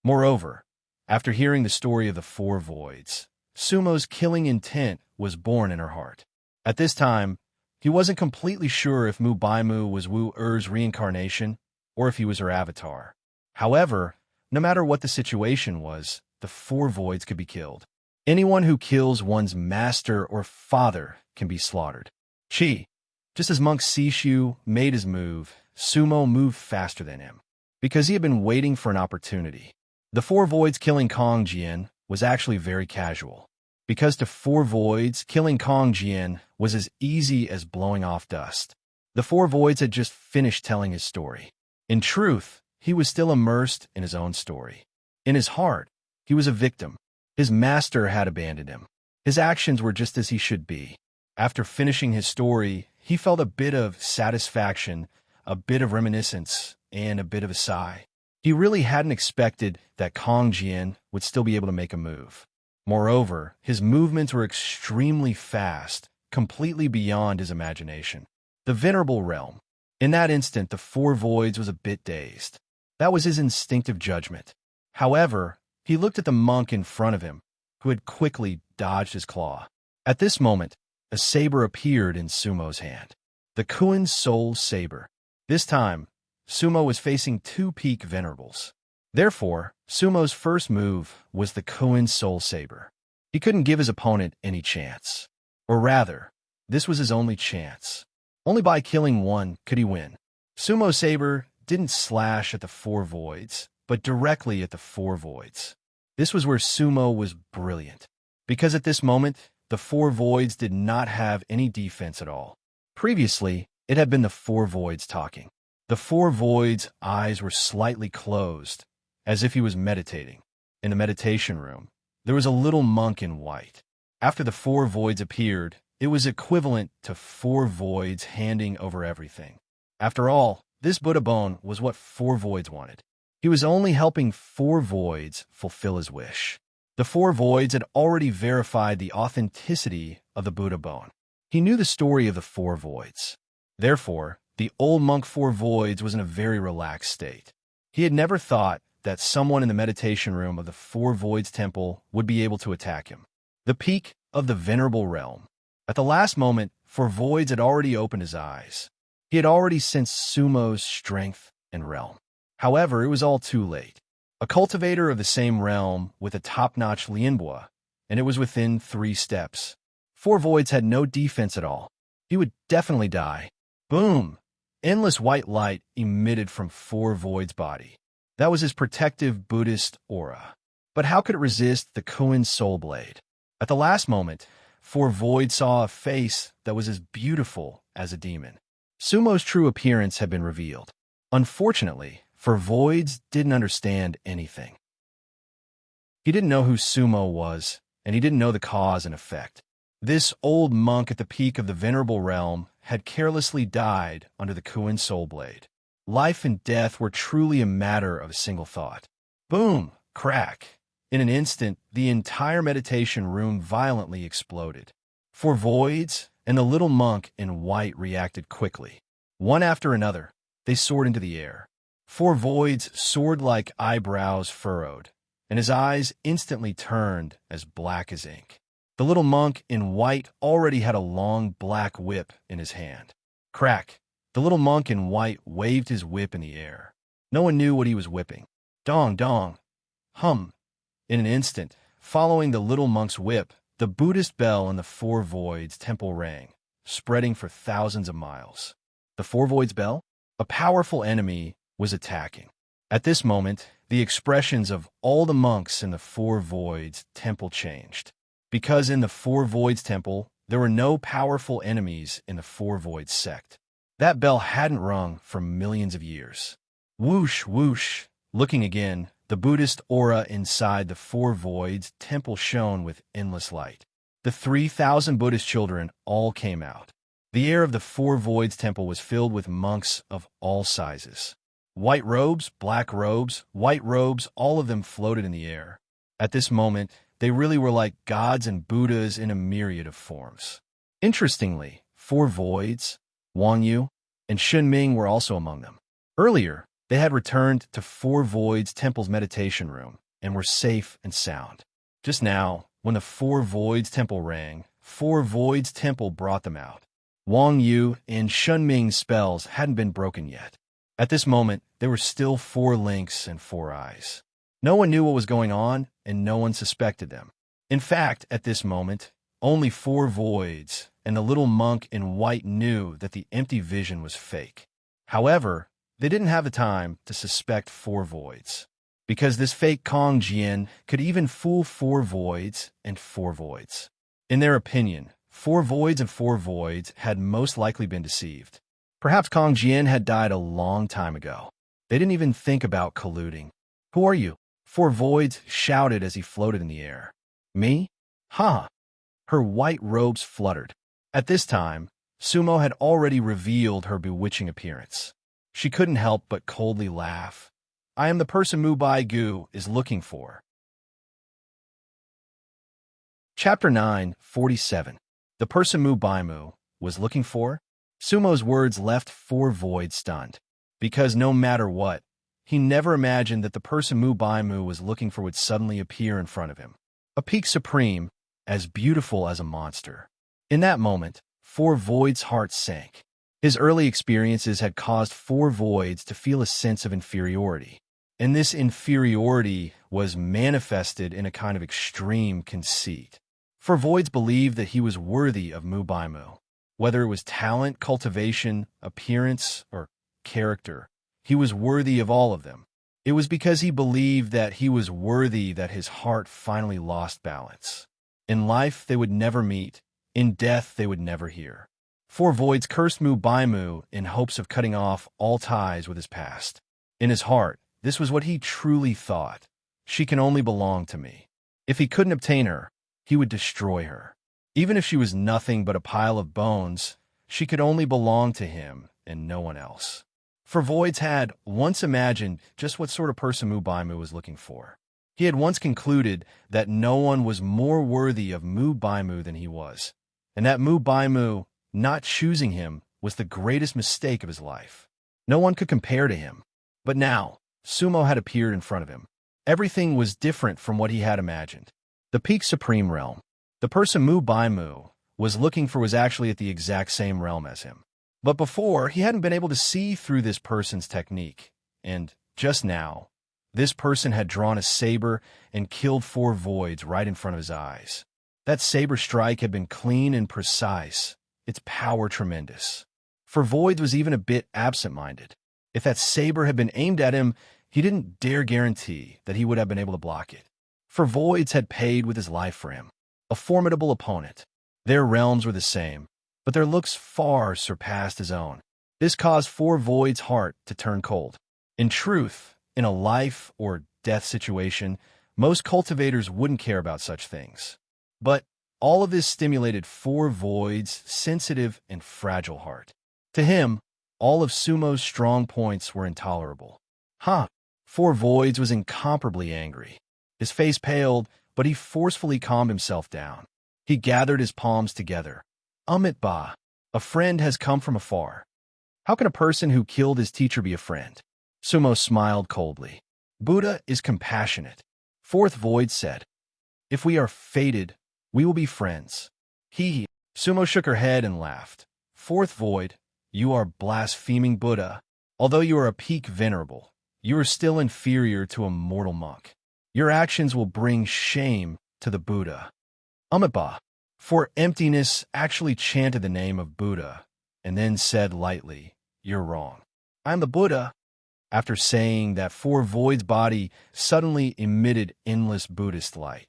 Moreover, after hearing the story of the 4 Voids, Sumo's killing intent was born in her heart. At this time, he wasn't completely sure if Mu Baimu was Wu Er's reincarnation or if he was her avatar. However, no matter what the situation was, the 4 Voids could be killed. Anyone who kills one's master or father can be slaughtered. Just as Monk Sishu made his move, Sumo moved faster than him, because he had been waiting for an opportunity. The 4 Voids killing Kong Jian was actually very casual, because to 4 Voids, killing Kong Jian was as easy as blowing off dust. The 4 Voids had just finished telling his story. In truth, he was still immersed in his own story. In his heart, he was a victim. His master had abandoned him. His actions were just as he should be. After finishing his story, he felt a bit of satisfaction, a bit of reminiscence, and a bit of a sigh. He really hadn't expected that Kong Jian would still be able to make a move. Moreover, his movements were extremely fast, completely beyond his imagination. The Venerable Realm. In that instant, the 4 Voids was a bit dazed. That was his instinctive judgment. However, he looked at the monk in front of him, who had quickly dodged his claw. At this moment, a saber appeared in Sumo's hand. The Kuan Soul Saber. This time, Sumo was facing two peak venerables. Therefore, Sumo's first move was the Koin Soul Saber. He couldn't give his opponent any chance. Or rather, this was his only chance. Only by killing one could he win. Sumo Saber didn't slash at the four voids, but directly at the four voids. This was where Sumo was brilliant, because at this moment, the four voids did not have any defense at all. Previously, it had been the four voids talking. The four voids' eyes were slightly closed, as if he was meditating. In the meditation room, there was a little monk in white. After the four voids appeared, it was equivalent to four voids handing over everything. After all, this Buddha bone was what four voids wanted. He was only helping four voids fulfill his wish. The four voids had already verified the authenticity of the Buddha bone. He knew the story of the four voids. Therefore, the old monk four voids was in a very relaxed state. He had never thought that someone in the meditation room of the four voids temple would be able to attack him. The peak of the venerable realm. At the last moment, four voids had already opened his eyes. He had already sensed Sumo's strength and realm. However, it was all too late. A cultivator of the same realm with a top-notch Lianbua, and it was within 3 steps. Four voids had no defense at all. He would definitely die. Boom! Endless white light emitted from four voids' body. That was his protective Buddhist aura. But how could it resist the Koin Soul Blade? At the last moment, four voids saw a face that was as beautiful as a demon. Sumo's true appearance had been revealed. Unfortunately, for voids didn't understand anything. He didn't know who Sumo was, and he didn't know the cause and effect. This old monk at the peak of the venerable realm had carelessly died under the Koin Soul Blade. Life and death were truly a matter of a single thought. Boom! Crack! In an instant, the entire meditation room violently exploded. Four voids and the little monk in white reacted quickly. One after another, they soared into the air. Four voids soared like eyebrows furrowed, and his eyes instantly turned as black as ink. The little monk in white already had a long black whip in his hand. Crack! The little monk in white waved his whip in the air. No one knew what he was whipping. Dong, dong. Hum. In an instant, following the little monk's whip, the Buddhist bell in the four voids temple rang, spreading for thousands of miles. The four voids bell? A powerful enemy was attacking. At this moment, the expressions of all the monks in the four voids temple changed. Because in the four voids temple, there were no powerful enemies in the four voids sect. That bell hadn't rung for millions of years. Whoosh, whoosh. Looking again, the Buddhist aura inside the four voids temple shone with endless light. The 3,000 Buddhist children all came out. The air of the four voids temple was filled with monks of all sizes. White robes, black robes, white robes, all of them floated in the air. At this moment, they really were like gods and Buddhas in a myriad of forms. Interestingly, four voids, Wang Yu, and Shun Ming were also among them. Earlier, they had returned to Four Voids Temple's meditation room and were safe and sound. Just now, when the Four Voids Temple rang, Four Voids Temple brought them out. Wang Yu and Shun Ming's spells hadn't been broken yet. At this moment, there were still four links and four eyes. No one knew what was going on, and no one suspected them. In fact, at this moment, only four voids and the little monk in white knew that the empty vision was fake. However, they didn't have the time to suspect four voids, because this fake Kong Jian could even fool four voids and four voids. In their opinion, four voids and four voids had most likely been deceived. Perhaps Kong Jian had died a long time ago. They didn't even think about colluding. Who are you? Four voids shouted as he floated in the air. Me? Ha! Her white robes fluttered. At this time, Sumo had already revealed her bewitching appearance. She couldn't help but coldly laugh. I am the person Mu Bai Gu is looking for. Chapter 9:47. The person Mu Bai Mu was looking for? Sumo's words left four voids stunned. Because no matter what, he never imagined that the person Mu Bai Mu was looking for would suddenly appear in front of him. A peak supreme, as beautiful as a monster. In that moment, four voids' hearts sank. His early experiences had caused four voids to feel a sense of inferiority, and this inferiority was manifested in a kind of extreme conceit. For voids believed that he was worthy of Mubaimu. Whether it was talent, cultivation, appearance, or character, he was worthy of all of them. It was because he believed that he was worthy that his heart finally lost balance. In life, they would never meet. In death, they would never hear. Four voids cursed Mubaimu in hopes of cutting off all ties with his past. In his heart, this was what he truly thought. She can only belong to me. If he couldn't obtain her, he would destroy her. Even if she was nothing but a pile of bones, she could only belong to him and no one else. For voids had once imagined just what sort of person Mubaimu was looking for. He had once concluded that no one was more worthy of Mubaimu than he was, and that Mubaimu not choosing him was the greatest mistake of his life. No one could compare to him. But now, Sumo had appeared in front of him. Everything was different from what he had imagined. The peak supreme realm. The person Mubaimu was looking for was actually at the exact same realm as him. But before, he hadn't been able to see through this person's technique. And just now, this person had drawn a saber and killed four voids right in front of his eyes. That saber strike had been clean and precise, its power tremendous. For voids was even a bit absent-minded. If that saber had been aimed at him, he didn't dare guarantee that he would have been able to block it. For voids had paid with his life for him, a formidable opponent. Their realms were the same, but their looks far surpassed his own. This caused four voids' heart to turn cold. In truth, in a life or death situation, most cultivators wouldn't care about such things. But all of this stimulated four voids' sensitive and fragile heart. To him, all of Sumo's strong points were intolerable. Four voids was incomparably angry. His face paled, but he forcefully calmed himself down. He gathered his palms together. Ba, a friend has come from afar. How can a person who killed his teacher be a friend? Sumo smiled coldly. Buddha is compassionate. Fourth void said, if we are fated, we will be friends. Sumo shook her head and laughed. Fourth void, you are blaspheming Buddha. Although you are a peak venerable, you are still inferior to a mortal monk. Your actions will bring shame to the Buddha. Ba, for emptiness actually chanted the name of Buddha and then said lightly, you're wrong. I'm the Buddha. After saying that, four voids' body suddenly emitted endless Buddhist light.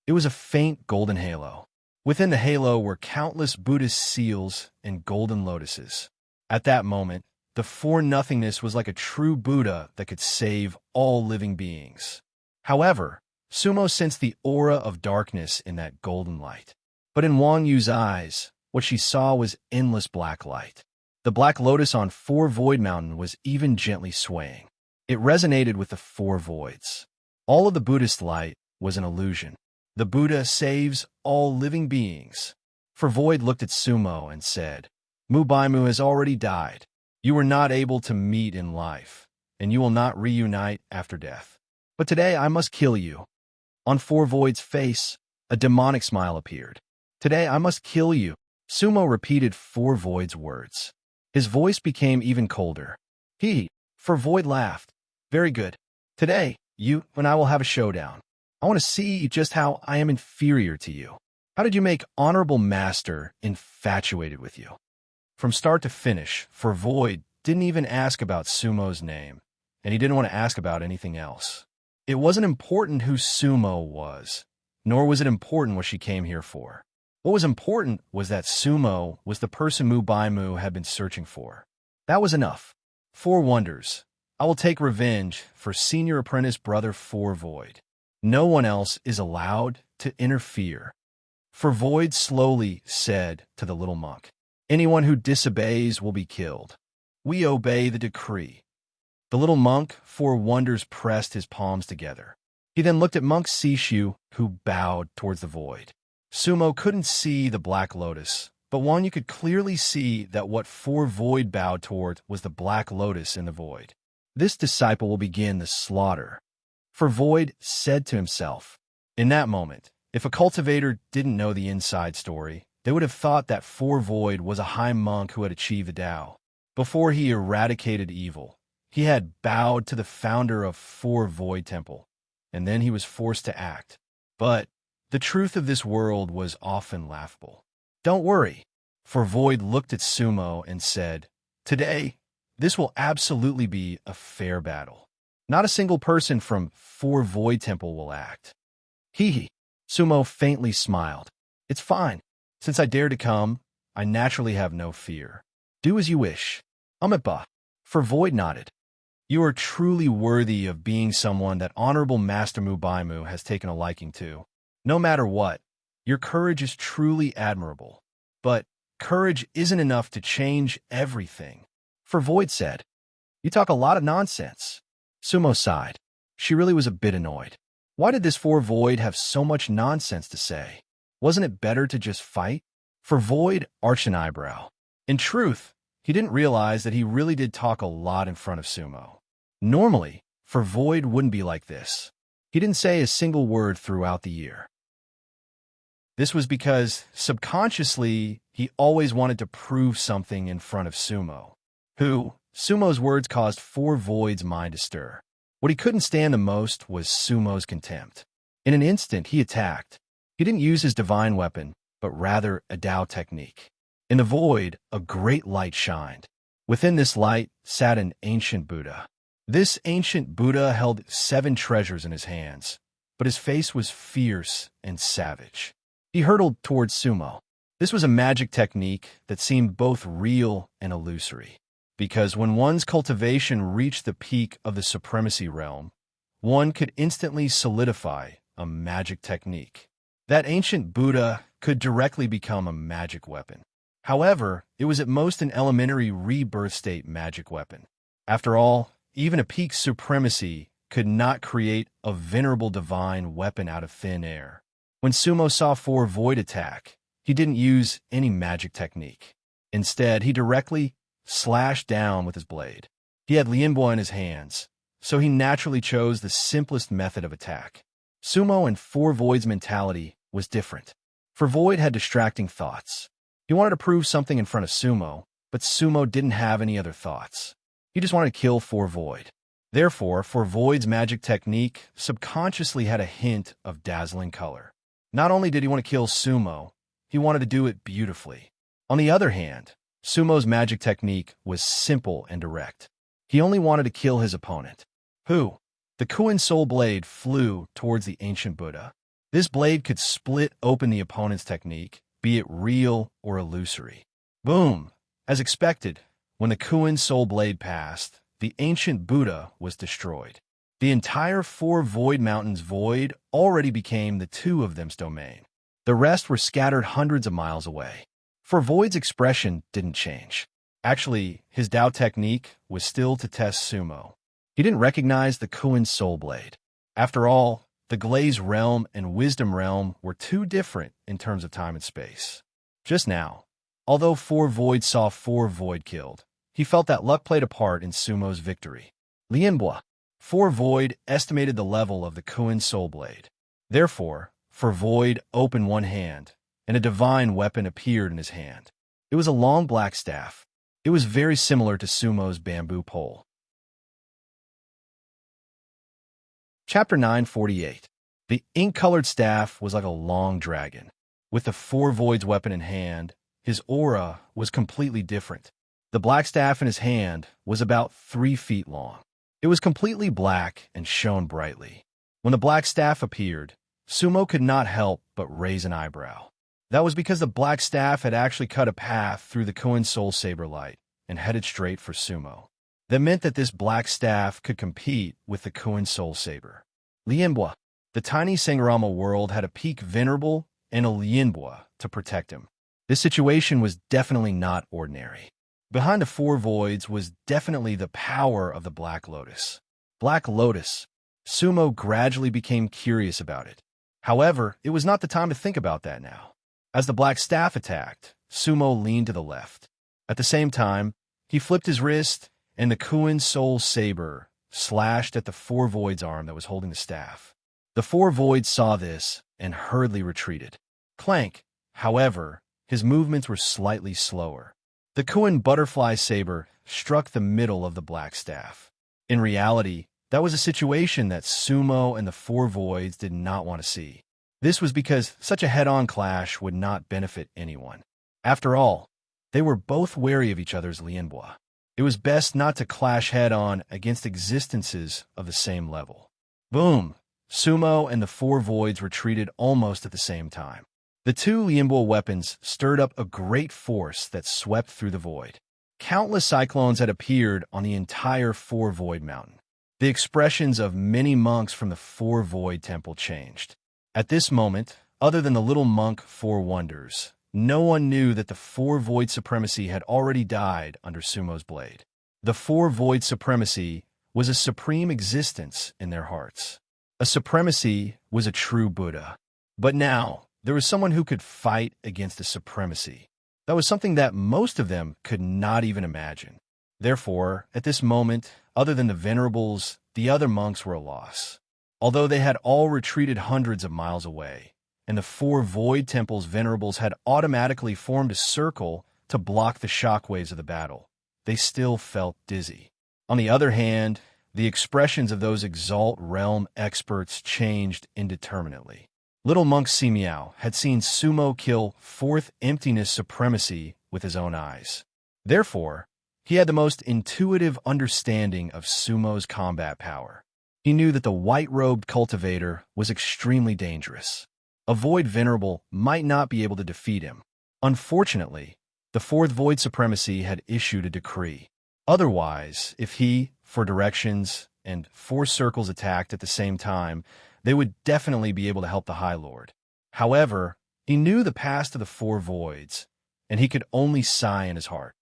It was a faint golden halo. Within the halo were countless Buddhist seals and golden lotuses. At that moment, the four-nothingness was like a true Buddha that could save all living beings. However, Sumo sensed the aura of darkness in that golden light. But in Wang Yu's eyes, what she saw was endless black light. The black lotus on Four Void Mountain was even gently swaying. It resonated with the four voids. All of the Buddhist light was an illusion. The Buddha saves all living beings. For Void looked at Sumo and said, Mubaimu has already died. You were not able to meet in life, and you will not reunite after death. But today I must kill you. On Four Void's face, a demonic smile appeared. Today I must kill you. Sumo repeated Four Void's words. His voice became even colder. For Void laughed. Very good. Today, you and I will have a showdown. I want to see just how I am inferior to you. How did you make Honorable Master infatuated with you? From start to finish, For Void didn't even ask about Sumo's name, and he didn't want to ask about anything else. It wasn't important who Sumo was, nor was it important what she came here for. What was important was that Sumo was the person Mubaimu had been searching for. That was enough. Four wonders. I will take revenge for senior apprentice brother Four Void. No one else is allowed to interfere. For Void slowly said to the little monk, anyone who disobeys will be killed. We obey the decree. The little monk, Four Wonders, pressed his palms together. He then looked at Monk Sishu, who bowed towards the void. Sumo couldn't see the black lotus, but Wang Yu could clearly see that what Four Void bowed toward was the black lotus in the void. This disciple will begin the slaughter. For Void said to himself. In that moment, if a cultivator didn't know the inside story, they would have thought that Four Void was a high monk who had achieved the Tao. Before he eradicated evil, he had bowed to the founder of Four Void Temple, and then he was forced to act. But the truth of this world was often laughable. Don't worry, for Void looked at Sumo and said, "Today, this will absolutely be a fair battle. Not a single person from Four Void Temple will act." Hee hee. Sumo faintly smiled. "It's fine. Since I dare to come, I naturally have no fear. Do as you wish." Amipa. For Void nodded. "You are truly worthy of being someone that Honorable Master Mubaimu has taken a liking to. No matter what, your courage is truly admirable. But courage isn't enough to change everything." For Void said, "You talk a lot of nonsense." Sumo sighed. She really was a bit annoyed. Why did this For Void have so much nonsense to say? Wasn't it better to just fight? For Void arched an eyebrow. In truth, he didn't realize that he really did talk a lot in front of Sumo. Normally, For Void wouldn't be like this. He didn't say a single word throughout the year. This was because, subconsciously, he always wanted to prove something in front of Sumo. Sumo's words caused For Void's mind to stir. What he couldn't stand the most was Sumo's contempt. In an instant, he attacked. He didn't use his divine weapon, but rather a Tao technique. In the void, a great light shined. Within this light sat an ancient Buddha. This ancient Buddha held 7 treasures in his hands, but his face was fierce and savage. He hurtled towards Sumo. This was a magic technique that seemed both real and illusory, because when one's cultivation reached the peak of the supremacy realm, one could instantly solidify a magic technique. That ancient Buddha could directly become a magic weapon. However, it was at most an elementary rebirth state magic weapon. After all, even a peak supremacy could not create a venerable divine weapon out of thin air. When Sumo saw For Void attack, he didn't use any magic technique. Instead, he directly slashed down with his blade. He had Lianbua in his hands, so he naturally chose the simplest method of attack. Sumo and For Void's mentality was different. For Void had distracting thoughts. He wanted to prove something in front of Sumo, but Sumo didn't have any other thoughts. He just wanted to kill For Void. Therefore, For Void's magic technique subconsciously had a hint of dazzling color. Not only did he want to kill Sumo, he wanted to do it beautifully. On the other hand, Sumo's magic technique was simple and direct. He only wanted to kill his opponent. The Kuan Soul Blade flew towards the ancient Buddha. This blade could split open the opponent's technique, be it real or illusory. Boom! As expected, when the Kuan Soul Blade passed, the ancient Buddha was destroyed. The entire For Void Mountains void already became the 2 of them's domain. The rest were scattered hundreds of miles away. For Void's expression didn't change. Actually, his Tao technique was still to test Sumo. He didn't recognize the Kuan Soul Blade. After all, the Glaze Realm and Wisdom Realm were too different in terms of time and space. Just now, although For Void saw For Void killed, he felt that luck played a part in Sumo's victory. Lianbua. For Void estimated the level of the Kuan Soul Blade. Therefore, For Void opened one hand, and a divine weapon appeared in his hand. It was a long black staff. It was very similar to Sumo's bamboo pole. Chapter 948. The ink-colored staff was like a long dragon. With the For Void's weapon in hand, his aura was completely different. The black staff in his hand was about 3 feet long. It was completely black and shone brightly. When the black staff appeared, Sumo could not help but raise an eyebrow. That was because the black staff had actually cut a path through the Kuan Soul Saber light and headed straight for Sumo. That meant that this black staff could compete with the Kuan Soul Saber. Lianbua. The tiny Sangarama world had a peak venerable and a Lianbua to protect him. This situation was definitely not ordinary. Behind the 4 voids was definitely the power of the Black Lotus. Black Lotus. Sumo gradually became curious about it. However, it was not the time to think about that now. As the black staff attacked, Sumo leaned to the left. At the same time, he flipped his wrist, and the Kuan Soul Saber slashed at the 4 voids arm that was holding the staff. The 4 voids saw this and hurriedly retreated. Clank, however, his movements were slightly slower. The Kuan butterfly saber struck the middle of the black staff. In reality, that was a situation that Sumo and the Four Voids did not want to see. This was because such a head-on clash would not benefit anyone. After all, they were both wary of each other's lianbua. It was best not to clash head-on against existences of the same level. Boom! Sumo and the Four Voids retreated almost at the same time. The two lianbua weapons stirred up a great force that swept through the void. Countless cyclones had appeared on the entire Four Void Mountain. The expressions of many monks from the Four Void Temple changed. At this moment, other than the little monk Four Wonders, no one knew that the Four Void Supremacy had already died under Sumo's blade. The Four Void Supremacy was a supreme existence in their hearts. A supremacy was a true Buddha. But now, there was someone who could fight against the supremacy. That was something that most of them could not even imagine. Therefore, at this moment, other than the venerables, the other monks were a loss. Although they had all retreated hundreds of miles away, and the Four Void Temple's venerables had automatically formed a circle to block the shockwaves of the battle, they still felt dizzy. On the other hand, the expressions of those Exalt Realm experts changed indeterminately. Little Monk Simiao had seen Sumo kill Fourth Emptiness Supremacy with his own eyes. Therefore, he had the most intuitive understanding of Sumo's combat power. He knew that the white-robed cultivator was extremely dangerous. A Void Venerable might not be able to defeat him. Unfortunately, the Fourth Void Supremacy had issued a decree. Otherwise, if he, Four Directions, and Four Circles attacked at the same time, they would definitely be able to help the High Lord. However, he knew the past of the Four Voids, and he could only sigh in his heart.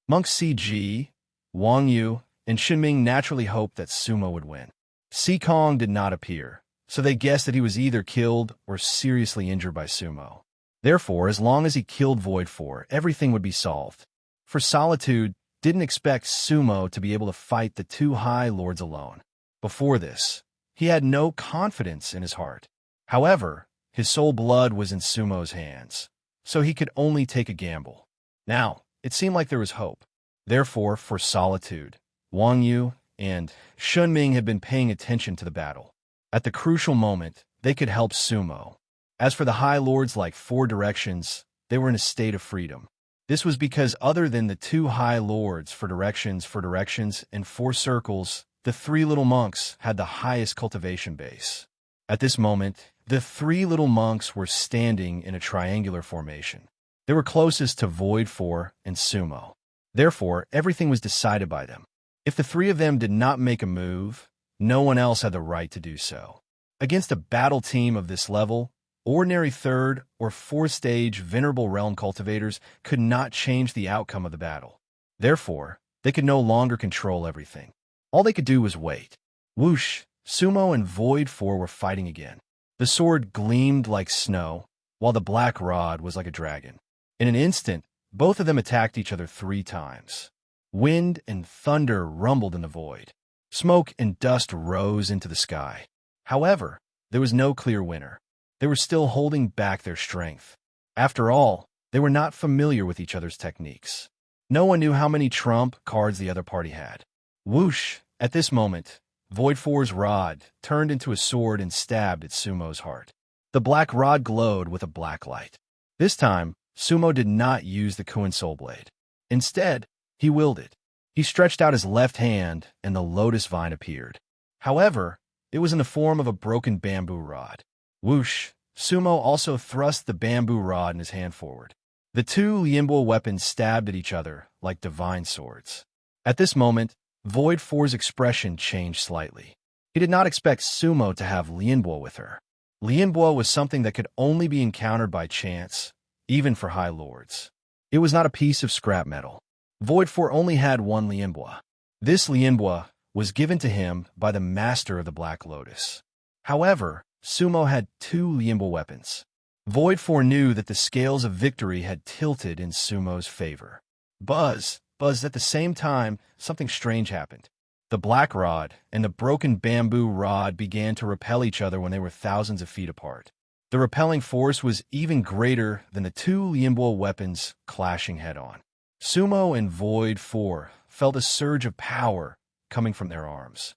Monk CG, Wang Yu, and Shinming naturally hoped that Sumo would win. Sikong did not appear, so they guessed that he was either killed or seriously injured by Sumo. Therefore, as long as he killed Void 4, everything would be solved. For Solitude didn't expect Sumo to be able to fight the two High Lords alone. Before this, he had no confidence in his heart. However, his soul blood was in Sumo's hands, so he could only take a gamble. Now, it seemed like there was hope. Therefore, for Solitude, Wang Yu and Shunming had been paying attention to the battle. At the crucial moment, they could help Sumo. As for the High Lords like Four Directions, they were in a state of freedom. This was because other than the two High Lords, Four Directions, and Four Circles, the three little monks had the highest cultivation base. At this moment, the three little monks were standing in a triangular formation. They were closest to Void 4 and Sumo. Therefore, everything was decided by them. If the three of them did not make a move, no one else had the right to do so. Against a battle team of this level, ordinary third or fourth stage Venerable Realm cultivators could not change the outcome of the battle. Therefore, they could no longer control everything. All they could do was wait. Whoosh! Sumo and Void 4 were fighting again. The sword gleamed like snow, while the black rod was like a dragon. In an instant, both of them attacked each other 3 times. Wind and thunder rumbled in the void. Smoke and dust rose into the sky. However, there was no clear winner. They were still holding back their strength. After all, they were not familiar with each other's techniques. No one knew how many trump cards the other party had. Whoosh! At this moment, Void 4's rod turned into a sword and stabbed at Sumo's heart. The black rod glowed with a black light. This time, Sumo did not use the Kuan Soul Blade. Instead, he willed it. He stretched out his left hand, and the lotus vine appeared. However, it was in the form of a broken bamboo rod. Whoosh! Sumo also thrust the bamboo rod in his hand forward. The two lianbua weapons stabbed at each other like divine swords. At this moment, Void 4's expression changed slightly. He did not expect Sumo to have lianbua with her. Lianbua was something that could only be encountered by chance, even for High Lords. It was not a piece of scrap metal. Void 4 only had one lianbua. This lianbua was given to him by the Master of the Black Lotus. However, Sumo had 2 lianbua weapons. Void 4 knew that the scales of victory had tilted in Sumo's favor. Buzz, at the same time, something strange happened. The black rod and the broken bamboo rod began to repel each other when they were thousands of feet apart. The repelling force was even greater than the two Lianbo weapons clashing head-on. Sumo and Void 4 felt a surge of power coming from their arms.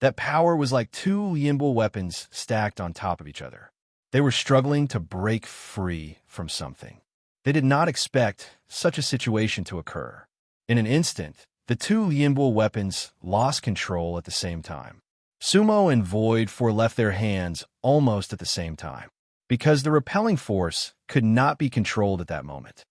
That power was like two Lianbo weapons stacked on top of each other. They were struggling to break free from something. They did not expect such a situation to occur. In an instant, the two Lianbo weapons lost control at the same time. Sumo and Void 4 left their hands almost at the same time, because the repelling force could not be controlled at that moment.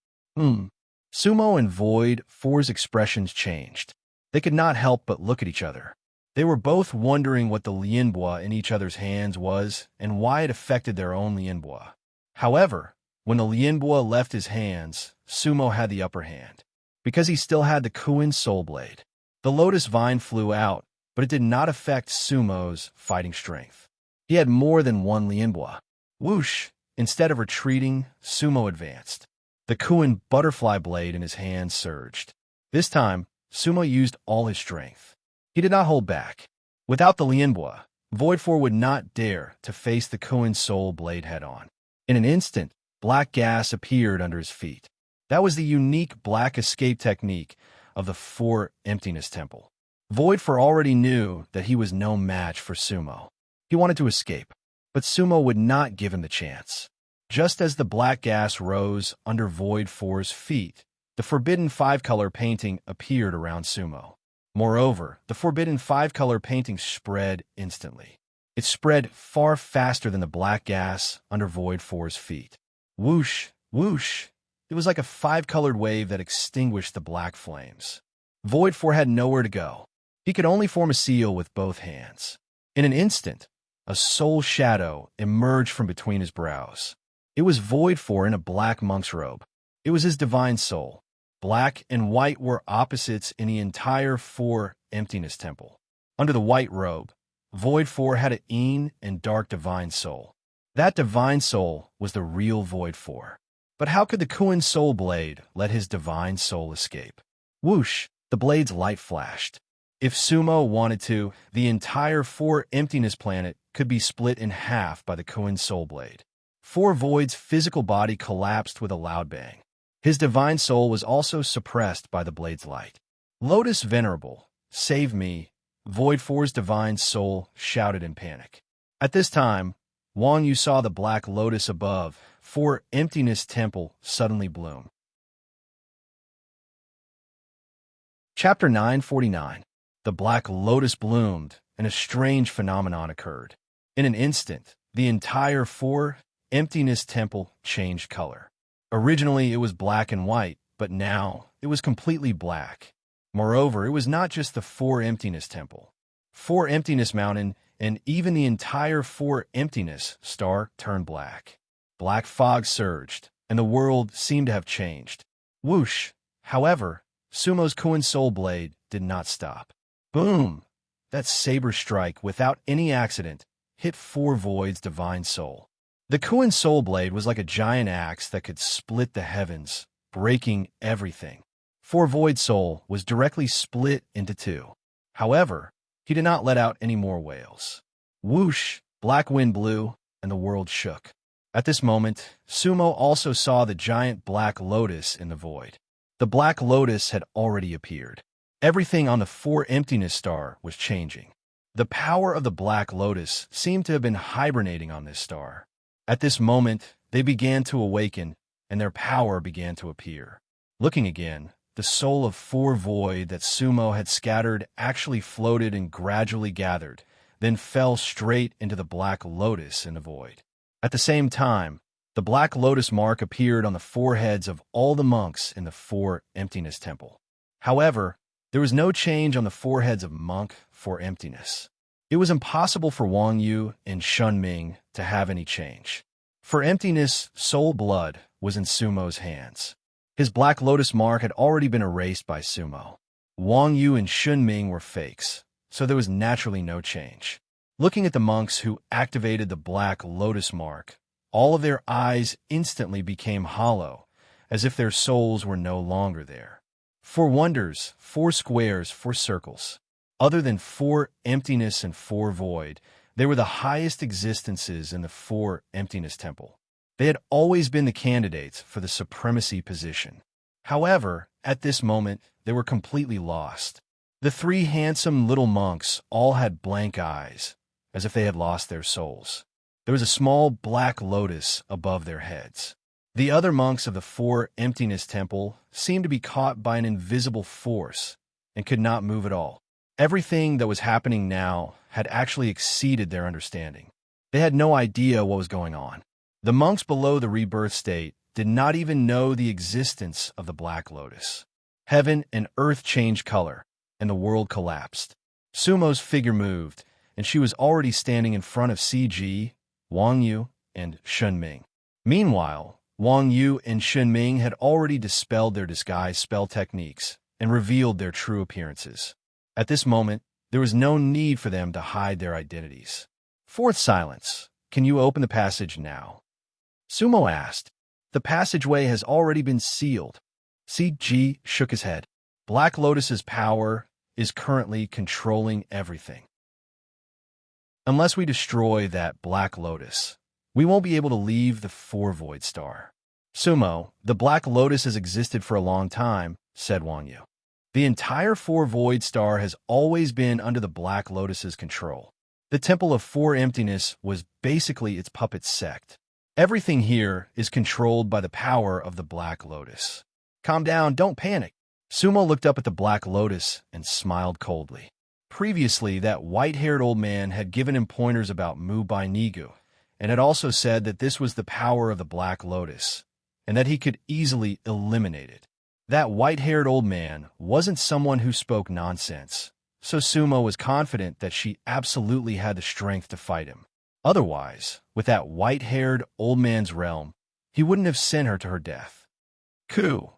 Sumo and Void 4's expressions changed. They could not help but look at each other. They were both wondering what the Lianbo in each other's hands was and why it affected their own Lianbo. However, when the Lianbo left his hands, Sumo had the upper hand, because he still had the Kuin Soul Blade. The lotus vine flew out, but it did not affect Sumo's fighting strength. He had more than one Lianbo. Whoosh! Instead of retreating, Sumo advanced. The Kuin butterfly blade in his hand surged. This time, Sumo used all his strength. He did not hold back. Without the Lianbo, Void 4 would not dare to face the Kuin Soul Blade head-on. In an instant, black gas appeared under his feet. That was the unique black escape technique of the Four Emptiness Temple. Void 4 already knew that he was no match for Sumo. He wanted to escape, but Sumo would not give him the chance. Just as the black gas rose under Void 4's feet, the forbidden five-color painting appeared around Sumo. Moreover, the forbidden five-color painting spread instantly. It spread far faster than the black gas under Void 4's feet. Whoosh, whoosh. It was like a five-colored wave that extinguished the black flames. Void 4 had nowhere to go. He could only form a seal with both hands. In an instant, a soul shadow emerged from between his brows. It was Void 4 in a black monk's robe. It was his divine soul. Black and white were opposites in the entire Four Emptiness Temple. Under the white robe, Void 4 had an Een and dark divine soul. That divine soul was the real Void 4. But how could the Kuin Soul Blade let his divine soul escape? Whoosh! The blade's light flashed. If Sumo wanted to, the entire Four Emptiness planet could be split in half by the Kuin Soul Blade. Four Void's physical body collapsed with a loud bang. His divine soul was also suppressed by the blade's light. Lotus Venerable, save me, Void 4's divine soul shouted in panic. At this time, Wang Yu saw the black lotus above Four Emptiness Temple suddenly bloom. Chapter 949. The black lotus bloomed, and a strange phenomenon occurred. In an instant, the entire Four Emptiness Temple changed color. Originally, it was black and white, but now it was completely black. Moreover, it was not just the Four Emptiness Temple. Four Emptiness Mountain and even the entire Four Emptiness star turned black. Black fog surged, and the world seemed to have changed. Whoosh! However, Sumo's Kuin Soul Blade did not stop. Boom! That saber strike, without any accident, hit Four Void's divine soul. The Kuin Soul Blade was like a giant axe that could split the heavens, breaking everything. Four Void's soul was directly split into two. However, he did not let out any more wails. Whoosh! Black wind blew, and the world shook. At this moment, Sumo also saw the giant black lotus in the void. The black lotus had already appeared. Everything on the Four Emptiness star was changing. The power of the black lotus seemed to have been hibernating on this star. At this moment, they began to awaken, and their power began to appear. Looking again, the soul of Four Void that Sumo had scattered actually floated and gradually gathered, then fell straight into the black lotus in the void. At the same time, the black lotus mark appeared on the foreheads of all the monks in the Four Emptiness Temple. However, there was no change on the foreheads of monk for emptiness. It was impossible for Wang Yu and Shun Ming to have any change. For emptiness, soul blood was in Sumo's hands. His black lotus mark had already been erased by Sumo. Wang Yu and Shun Ming were fakes, so there was naturally no change. Looking at the monks who activated the black lotus mark, all of their eyes instantly became hollow, as if their souls were no longer there. Four wonders, four squares, four circles. Other than Four Emptiness and Four Void, They were the highest existences in the Four Emptiness Temple. They had always been the candidates for the supremacy position. However, at this moment, they were completely lost. The three handsome little monks all had blank eyes, as if they had lost their souls. There was a small black lotus above their heads. The other monks of the Four Emptiness Temple seemed to be caught by an invisible force and could not move at all. Everything that was happening now had actually exceeded their understanding. They had no idea what was going on. The monks below the rebirth state did not even know the existence of the Black Lotus. Heaven and earth changed color, and the world collapsed. Sumo's figure moved, and she was already standing in front of CG, Wang Yu, and Shun Ming. Meanwhile, Wang Yu and Shun Ming had already dispelled their disguise spell techniques and revealed their true appearances. At this moment, there was no need for them to hide their identities. Fourth silence. Can you open the passage now? Sumo asked. The passageway has already been sealed. CG shook his head. Black Lotus's power is currently controlling everything. Unless we destroy that Black Lotus, we won't be able to leave the Four Void Star. Sumo, the Black Lotus has existed for a long time, said Wang Yu. The entire Four Void Star has always been under the Black Lotus's control. The Temple of Four Emptiness was basically its puppet sect. Everything here is controlled by the power of the Black Lotus. Calm down, don't panic. Sumo looked up at the Black Lotus and smiled coldly. Previously, that white-haired old man had given him pointers about Mu Bai Nigu, and had also said that this was the power of the Black Lotus, and that he could easily eliminate it. That white-haired old man wasn't someone who spoke nonsense, so Sumo was confident that she absolutely had the strength to fight him. Otherwise, with that white-haired old man's realm, he wouldn't have sent her to her death. Ku.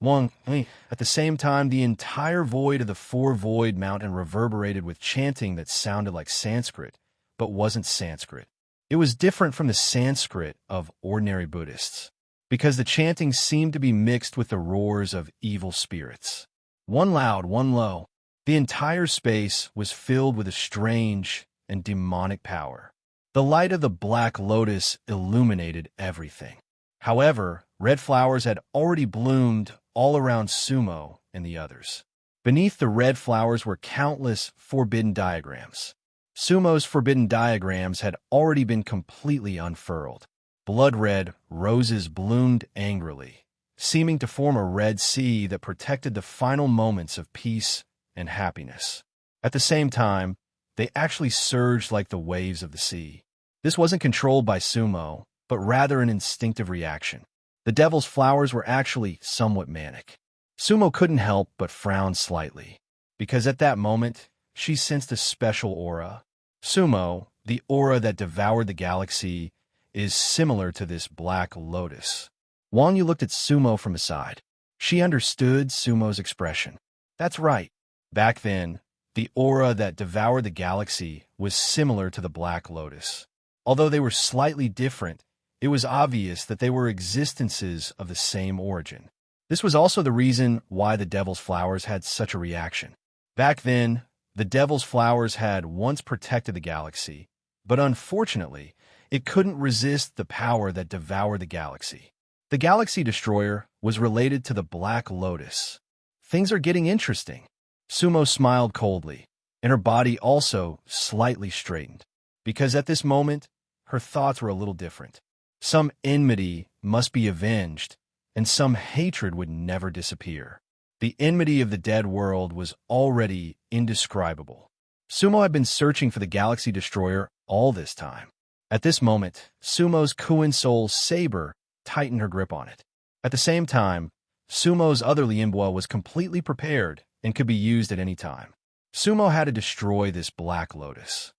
At the same time, the entire void of the Four Void Mountain reverberated with chanting that sounded like Sanskrit, but wasn't Sanskrit. It was different from the Sanskrit of ordinary Buddhists, because the chanting seemed to be mixed with the roars of evil spirits. One loud, one low. The entire space was filled with a strange and demonic power. The light of the Black Lotus illuminated everything. However, red flowers had already bloomed all around Sumo and the others. Beneath the red flowers were countless forbidden diagrams. Sumo's forbidden diagrams had already been completely unfurled. Blood-red roses bloomed angrily, seeming to form a red sea that protected the final moments of peace and happiness. At the same time, they actually surged like the waves of the sea. This wasn't controlled by Sumo, but rather an instinctive reaction. The devil's flowers were actually somewhat manic. Sumo couldn't help but frown slightly, because at that moment, she sensed a special aura. Sumo, the aura that devoured the galaxy, is similar to this Black Lotus. Wang Yu looked at Sumo from aside. She understood Sumo's expression. That's right. Back then, the aura that devoured the galaxy was similar to the Black Lotus. Although they were slightly different, it was obvious that they were existences of the same origin. This was also the reason why the devil's flowers had such a reaction. Back then, the devil's flowers had once protected the galaxy, but unfortunately, it couldn't resist the power that devoured the galaxy. The Galaxy Destroyer was related to the Black Lotus. Things are getting interesting. Sumo smiled coldly, and her body also slightly straightened, because at this moment, her thoughts were a little different. Some enmity must be avenged, and some hatred would never disappear. The enmity of the dead world was already indescribable. Sumo had been searching for the Galaxy Destroyer all this time. At this moment, Sumo's Kuin Soul saber tightened her grip on it. At the same time, Sumo's other Lianbua was completely prepared and could be used at any time. Sumo had to destroy this Black Lotus.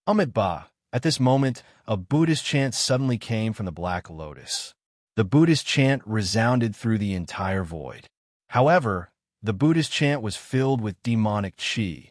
Ba. At this moment, a Buddhist chant suddenly came from the Black Lotus. The Buddhist chant resounded through the entire void. However, the Buddhist chant was filled with demonic qi,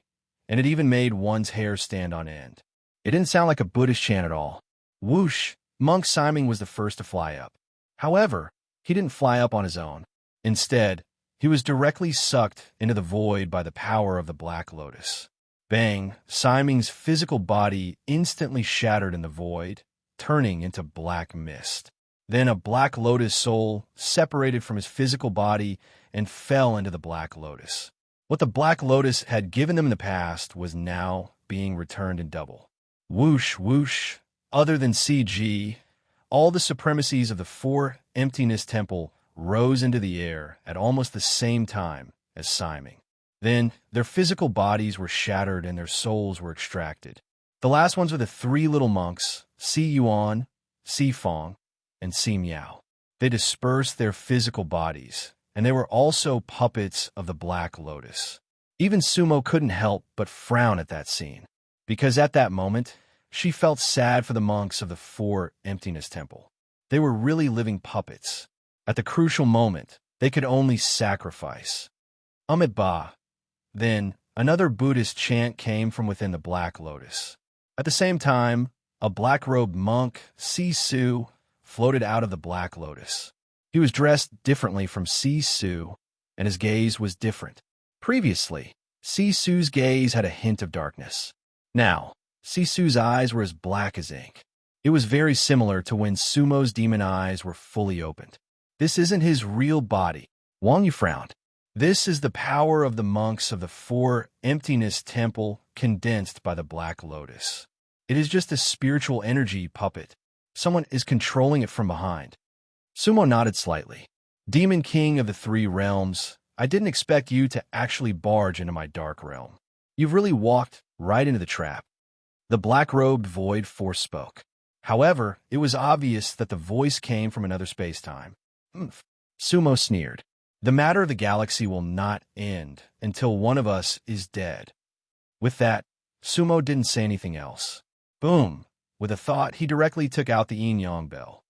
and it even made one's hair stand on end. It didn't sound like a Buddhist chant at all. Whoosh! Monk Simon was the first to fly up. However, he didn't fly up on his own. Instead, he was directly sucked into the void by the power of the Black Lotus. Bang! Siming's physical body instantly shattered in the void, turning into black mist. Then a black lotus soul separated from his physical body and fell into the black lotus. What the black lotus had given them in the past was now being returned in double. Whoosh, whoosh. Other than CG, all the supremacies of the four emptiness temple rose into the air at almost the same time as Siming. Then their physical bodies were shattered and their souls were extracted. The last ones were the three little monks, Si Yuan, Si Fong, and Si Miao. They dispersed their physical bodies, and they were also puppets of the Black Lotus. Even Sumo couldn't help but frown at that scene, because at that moment, she felt sad for the monks of the Four Emptiness Temple. They were really living puppets. At the crucial moment, they could only sacrifice. Amit Ba. Then, another Buddhist chant came from within the Black Lotus. At the same time, a black-robed monk, Si Su, floated out of the Black Lotus. He was dressed differently from Si Su, and his gaze was different. Previously, Si Su's gaze had a hint of darkness. Now, Si Su's eyes were as black as ink. It was very similar to when Sumo's demon eyes were fully opened. This isn't his real body. Wang Yu frowned. This is the power of the monks of the Four Emptiness Temple condensed by the Black Lotus. It is just a spiritual energy puppet. Someone is controlling it from behind. Sumo nodded slightly. Demon King of the Three Realms, I didn't expect you to actually barge into my dark realm. You've really walked right into the trap. The black-robed void force spoke. However, it was obvious that the voice came from another space-time. Sumo sneered. The matter of the galaxy will not end until one of us is dead. With that, Sumo didn't say anything else. Boom! With a thought, he directly took out the yin-yang bell.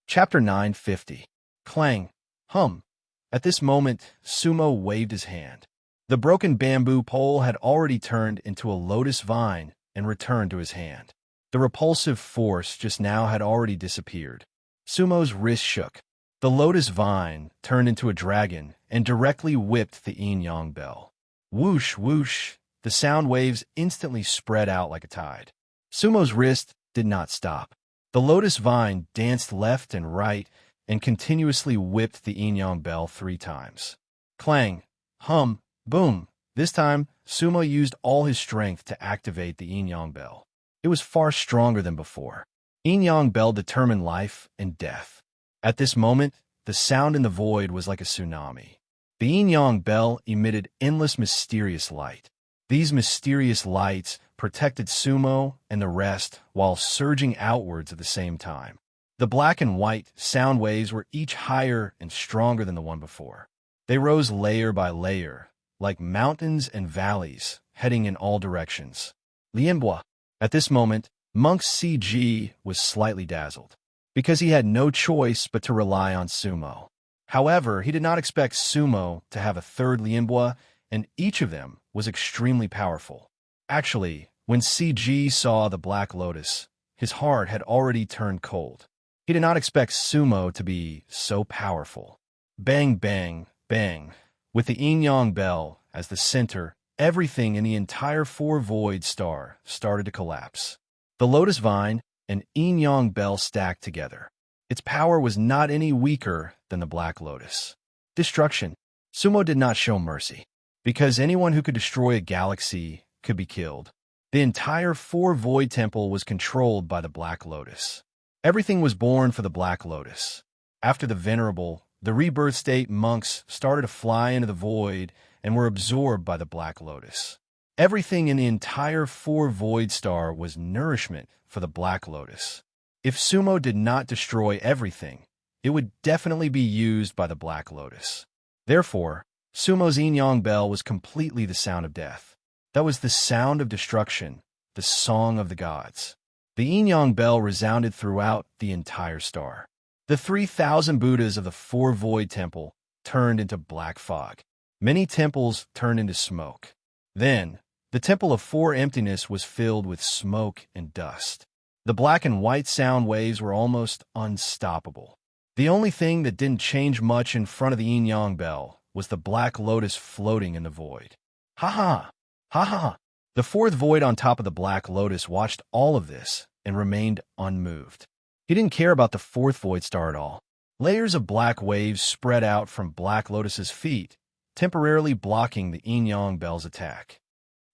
Chapter 950. Clang. Hum. At this moment, Sumo waved his hand. The broken bamboo pole had already turned into a lotus vine and returned to his hand. The repulsive force just now had already disappeared. Sumo's wrist shook. The lotus vine turned into a dragon and directly whipped the yin-yang bell. Whoosh, whoosh. The sound waves instantly spread out like a tide. Sumo's wrist did not stop. The lotus vine danced left and right and continuously whipped the yin-yang bell 3 times. Clang, hum, boom. This time, Sumo used all his strength to activate the yin-yang bell. It was far stronger than before. Yin-yang bell determined life and death. At this moment, the sound in the void was like a tsunami. The yin-yang bell emitted endless mysterious light. These mysterious lights protected Sumo and the rest while surging outwards at the same time. The black and white sound waves were each higher and stronger than the one before. They rose layer by layer, like mountains and valleys, heading in all directions. Lianbua. At this moment, Monk CG was slightly dazzled, because he had no choice but to rely on Sumo. However, he did not expect Sumo to have a third Lianbua, and each of them was extremely powerful. Actually, when CG saw the Black Lotus, his heart had already turned cold. He did not expect Sumo to be so powerful. Bang, bang, bang. With the yin-yang bell as the center, everything in the entire Four Void Star started to collapse. The lotus vine and yin-yang bell stacked together. Its power was not any weaker than the Black Lotus. Destruction. Sumo did not show mercy, because anyone who could destroy a galaxy could be killed. The entire Four Void Temple was controlled by the Black Lotus. Everything was born for the Black Lotus. After the Venerable, the Rebirth State monks started to fly into the void and were absorbed by the Black Lotus. Everything in the entire Four Void Star was nourishment for the Black Lotus. If Sumo did not destroy everything, it would definitely be used by the Black Lotus. Therefore, Sumo's yin-yang bell was completely the sound of death. That was the sound of destruction, the song of the gods. The yin-yang bell resounded throughout the entire star. The 3,000 Buddhas of the Four Void Temple turned into black fog. Many temples turned into smoke. Then, the Temple of Four Emptiness was filled with smoke and dust. The black and white sound waves were almost unstoppable. The only thing that didn't change much in front of the yin-yang bell was the black lotus floating in the void. Ha ha! Ha ha! The fourth void on top of the black lotus watched all of this and remained unmoved. He didn't care about the fourth void star at all. Layers of black waves spread out from Black Lotus's feet, temporarily blocking the Yin-Yang Bell's attack.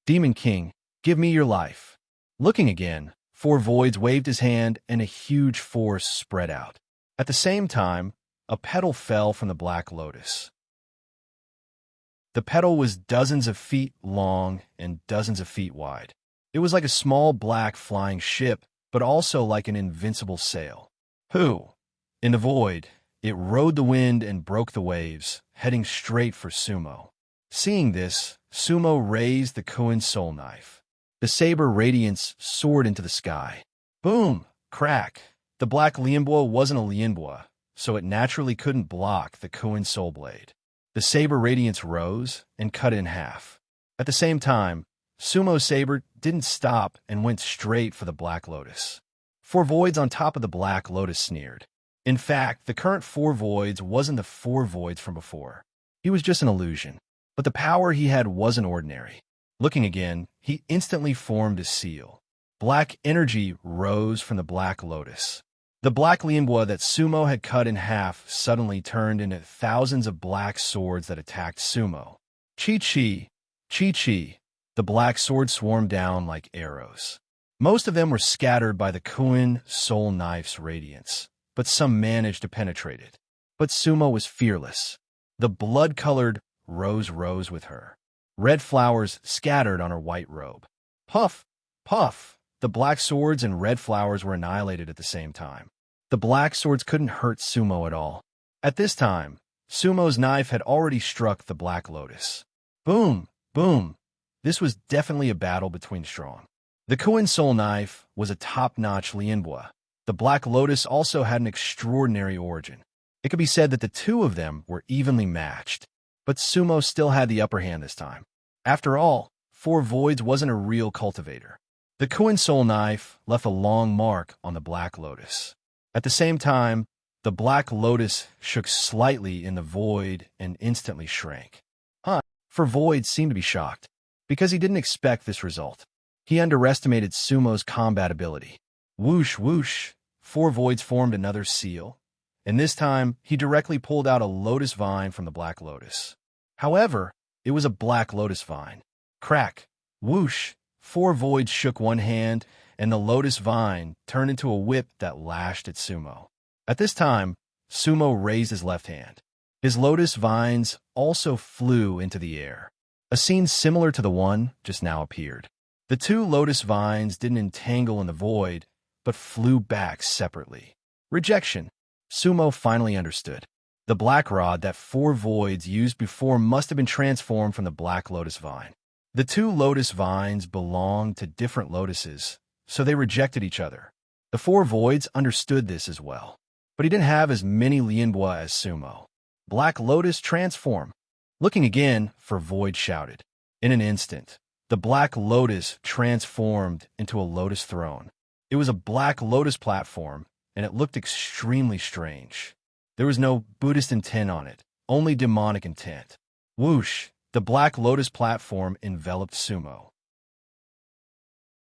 Demon King, give me your life. Looking again, four voids waved his hand and a huge force spread out. At the same time, a petal fell from the Black Lotus. The petal was dozens of feet long and dozens of feet wide. It was like a small black flying ship, but also like an invincible sail. Who? In the void, it rode the wind and broke the waves, heading straight for Sumo. Seeing this, Sumo raised the Kuan soul knife. The saber radiance soared into the sky. Boom! Crack! The black Lianbua wasn't a Lianbua, so it naturally couldn't block the Kuan soul blade. The saber radiance rose and cut it in half. At the same time, Sumo's saber didn't stop and went straight for the Black Lotus. Four voids on top of the Black Lotus sneered. In fact, the current four voids wasn't the four voids from before. He was just an illusion. But the power he had wasn't ordinary. Looking again, he instantly formed a seal. Black energy rose from the Black Lotus. The black Lianbua that Sumo had cut in half suddenly turned into thousands of black swords that attacked Sumo. Chi-chi! Chi-chi! The black swords swarmed down like arrows. Most of them were scattered by the Kuan soul knife's radiance, but some managed to penetrate it. But Sumo was fearless. The blood-colored rose rose with her. Red flowers scattered on her white robe. Puff! Puff! The black swords and red flowers were annihilated at the same time. The black swords couldn't hurt Sumo at all. At this time, Sumo's knife had already struck the Black Lotus. Boom! Boom! This was definitely a battle between strong. The Kuan soul knife was a top-notch Lianbua. The Black Lotus also had an extraordinary origin. It could be said that the two of them were evenly matched. But Sumo still had the upper hand this time. After all, Four Voids wasn't a real cultivator. The Kuan soul knife left a long mark on the Black Lotus. At the same time, the Black Lotus shook slightly in the void and instantly shrank. For Void seemed to be shocked, because he didn't expect this result. He underestimated Sumo's combat ability. Whoosh, whoosh, Four Voids formed another seal, and this time he directly pulled out a lotus vine from the Black Lotus. However, it was a Black Lotus vine. Crack, whoosh, Four Voids shook one hand, and the lotus vine turned into a whip that lashed at Sumo. At this time, Sumo raised his left hand. His lotus vines also flew into the air. A scene similar to the one just now appeared. The two lotus vines didn't entangle in the void, but flew back separately. Rejection. Sumo finally understood. The black rod that Four Voids used before must have been transformed from the Black Lotus vine. The two lotus vines belonged to different lotuses, so they rejected each other. The Four Voids understood this as well, but he didn't have as many Lianbua as Sumo. Black Lotus transform. Looking again, Four Void shouted. In an instant, the Black Lotus transformed into a lotus throne. It was a Black Lotus platform, and it looked extremely strange. There was no Buddhist intent on it, only demonic intent. Whoosh! The Black Lotus platform enveloped Sumo.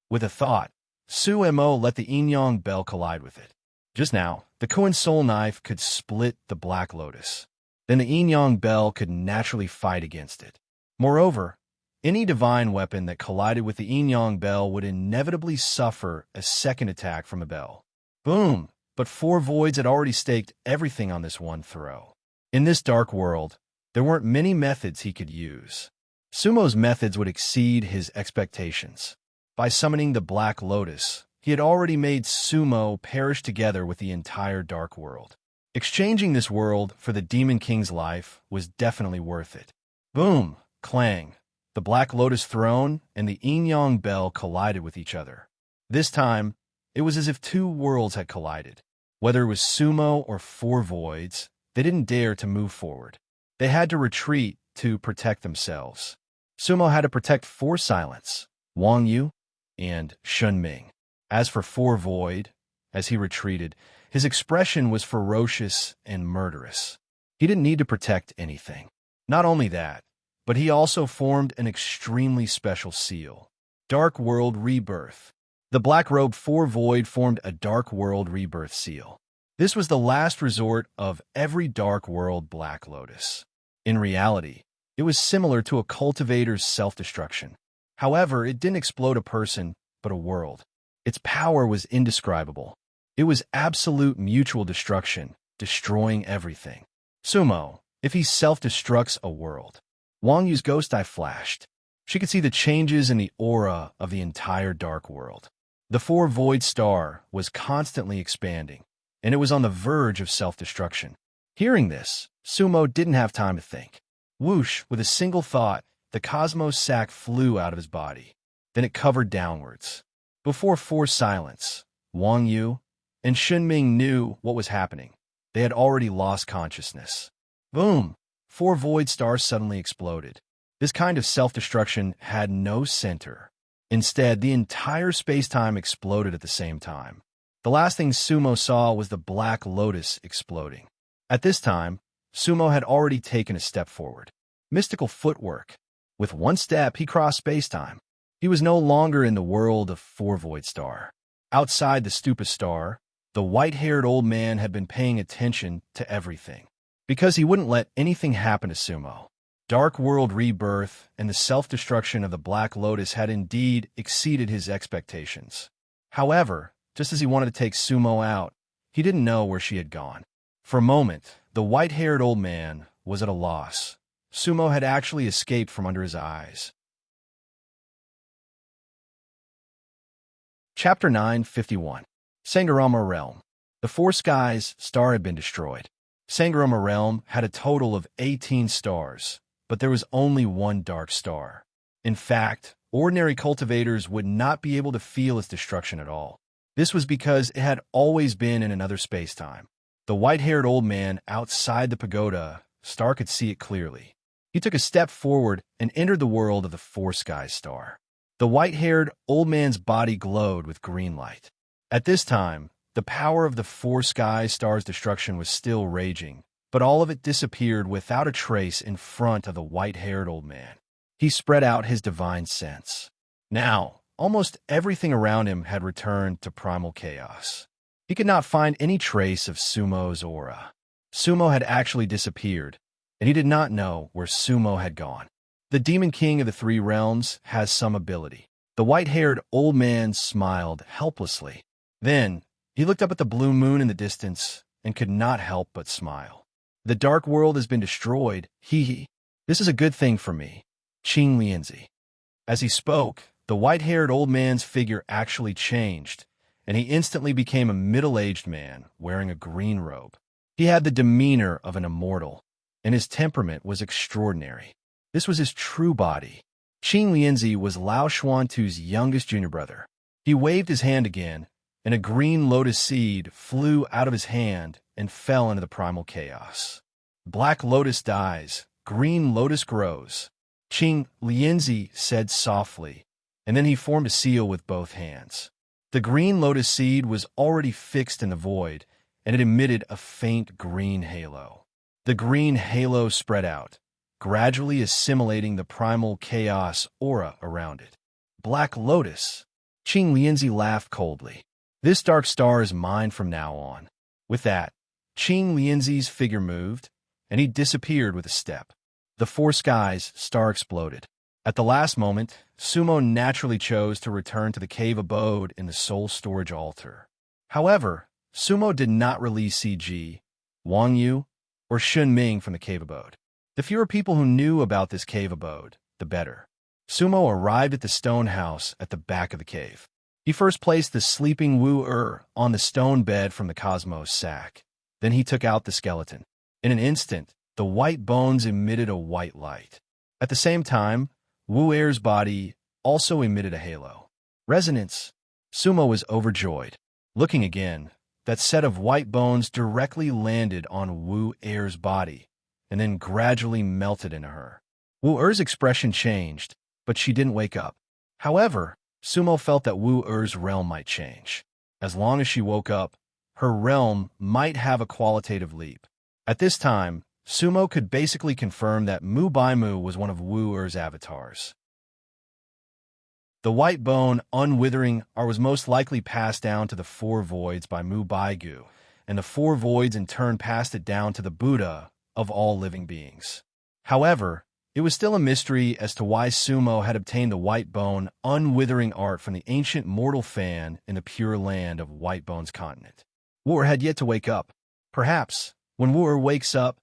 With a thought, Sumo let the Yin-Yang Bell collide with it. Just now, the Kuan soul knife could split the Black Lotus. Then the Yin-Yang Bell could naturally fight against it. Moreover, any divine weapon that collided with the Yin-Yang Bell would inevitably suffer a second attack from a bell. Boom! But Four Voids had already staked everything on this one throw. In this dark world, there weren't many methods he could use. Sumo's methods would exceed his expectations. By summoning the Black Lotus, he had already made Sumo perish together with the entire dark world. Exchanging this world for the Demon King's life was definitely worth it. Boom! Clang! The Black Lotus throne and the Yin-Yang Bell collided with each other. This time, it was as if two worlds had collided. Whether it was Sumo or Four Voids, they didn't dare to move forward. They had to retreat to protect themselves. Sumo had to protect Four Silence, Wang Yu, and Shun Ming. As for Four Void, as he retreated, his expression was ferocious and murderous. He didn't need to protect anything. Not only that, but he also formed an extremely special seal. Dark World Rebirth. The Black Robe 4 Void formed a Dark World Rebirth seal. This was the last resort of every Dark World Black Lotus. In reality, it was similar to a cultivator's self-destruction. However, it didn't explode a person, but a world. Its power was indescribable. It was absolute mutual destruction, destroying everything. Sumo, if he self-destructs a world. Wang Yu's ghost eye flashed. She could see the changes in the aura of the entire Dark World. The 4 Void Star was constantly expanding, and it was on the verge of self-destruction. Hearing this, Sumo didn't have time to think. Whoosh, with a single thought, the cosmos sac flew out of his body. Then it covered downwards. Before forced silence, Wang Yu and Shunming knew what was happening. They had already lost consciousness. Boom! 4 Void Stars suddenly exploded. This kind of self-destruction had no center. Instead, the entire space-time exploded at the same time. The last thing Sumo saw was the Black Lotus exploding. At this time, Sumo had already taken a step forward. Mystical footwork. With one step, he crossed space-time. He was no longer in the world of 4 Void Star. Outside the Stupa Star, the white-haired old man had been paying attention to everything. Because he wouldn't let anything happen to Sumo. Dark World Rebirth and the self-destruction of the Black Lotus had indeed exceeded his expectations. However, just as he wanted to take Sumo out, he didn't know where she had gone. For a moment, the white-haired old man was at a loss. Sumo had actually escaped from under his eyes. Chapter 951. Sangharama Realm. The 4 Skies Star had been destroyed. Sangharama Realm had a total of 18 stars, but there was only one dark star. In fact, ordinary cultivators would not be able to feel its destruction at all. This was because it had always been in another space-time. The white-haired old man outside the pagoda star could see it clearly. He took a step forward and entered the world of the 4 Skies Star. The white-haired old man's body glowed with green light. At this time, the power of the 4 Skies Star's destruction was still raging, but all of it disappeared without a trace in front of the white-haired old man. He spread out his divine sense. Now, almost everything around him had returned to primal chaos. He could not find any trace of Sumo's aura. Sumo had actually disappeared, and he did not know where Sumo had gone. The Demon King of the 3 Realms has some ability. The white-haired old man smiled helplessly. Then, he looked up at the blue moon in the distance and could not help but smile. The Dark World has been destroyed, hee. This is a good thing for me. Qing Lianzi. As he spoke, the white-haired old man's figure actually changed, and he instantly became a middle-aged man wearing a green robe. He had the demeanor of an immortal, and his temperament was extraordinary. This was his true body. Qing Lianzi was Lao Xuantu's youngest junior brother. He waved his hand again, and a green lotus seed flew out of his hand and fell into the primal chaos. Black lotus dies, green lotus grows. Qing Lianzi said softly, and then he formed a seal with both hands. The green lotus seed was already fixed in the void, and it emitted a faint green halo. The green halo spread out, gradually assimilating the primal chaos aura around it. Black lotus. Qing Lianzi laughed coldly. This dark star is mine from now on. With that, Qing Lianzi's figure moved, and he disappeared with a step. The 4 Skies Star exploded. At the last moment, Sumo naturally chose to return to the cave abode in the soul storage altar. However, Sumo did not release CG, Wang Yu, or Shun Ming from the cave abode. The fewer people who knew about this cave abode, the better. Sumo arrived at the stone house at the back of the cave. He first placed the sleeping Wu-Er on the stone bed from the cosmos sack. Then he took out the skeleton. In an instant, the white bones emitted a white light. At the same time, Wu-Er's body also emitted a halo. Resonance. Sumo was overjoyed. Looking again, that set of white bones directly landed on Wu-Er's body, and then gradually melted into her. Wu-Er's expression changed, but she didn't wake up. However, Sumo felt that Wu-Er's realm might change. As long as she woke up, her realm might have a qualitative leap. At this time, Sumo could basically confirm that Mu Bai Mu was one of Wu-Er's avatars. The white bone, unwithering, was most likely passed down to the four voids by Mu Bai Gu, and the four voids in turn passed it down to the Buddha of all living beings. However, it was still a mystery as to why Sumo had obtained the white bone, unwithering art from the ancient mortal fan in the pure land of White Bone's continent. Wu-Er had yet to wake up. Perhaps, when Wu-Er wakes up,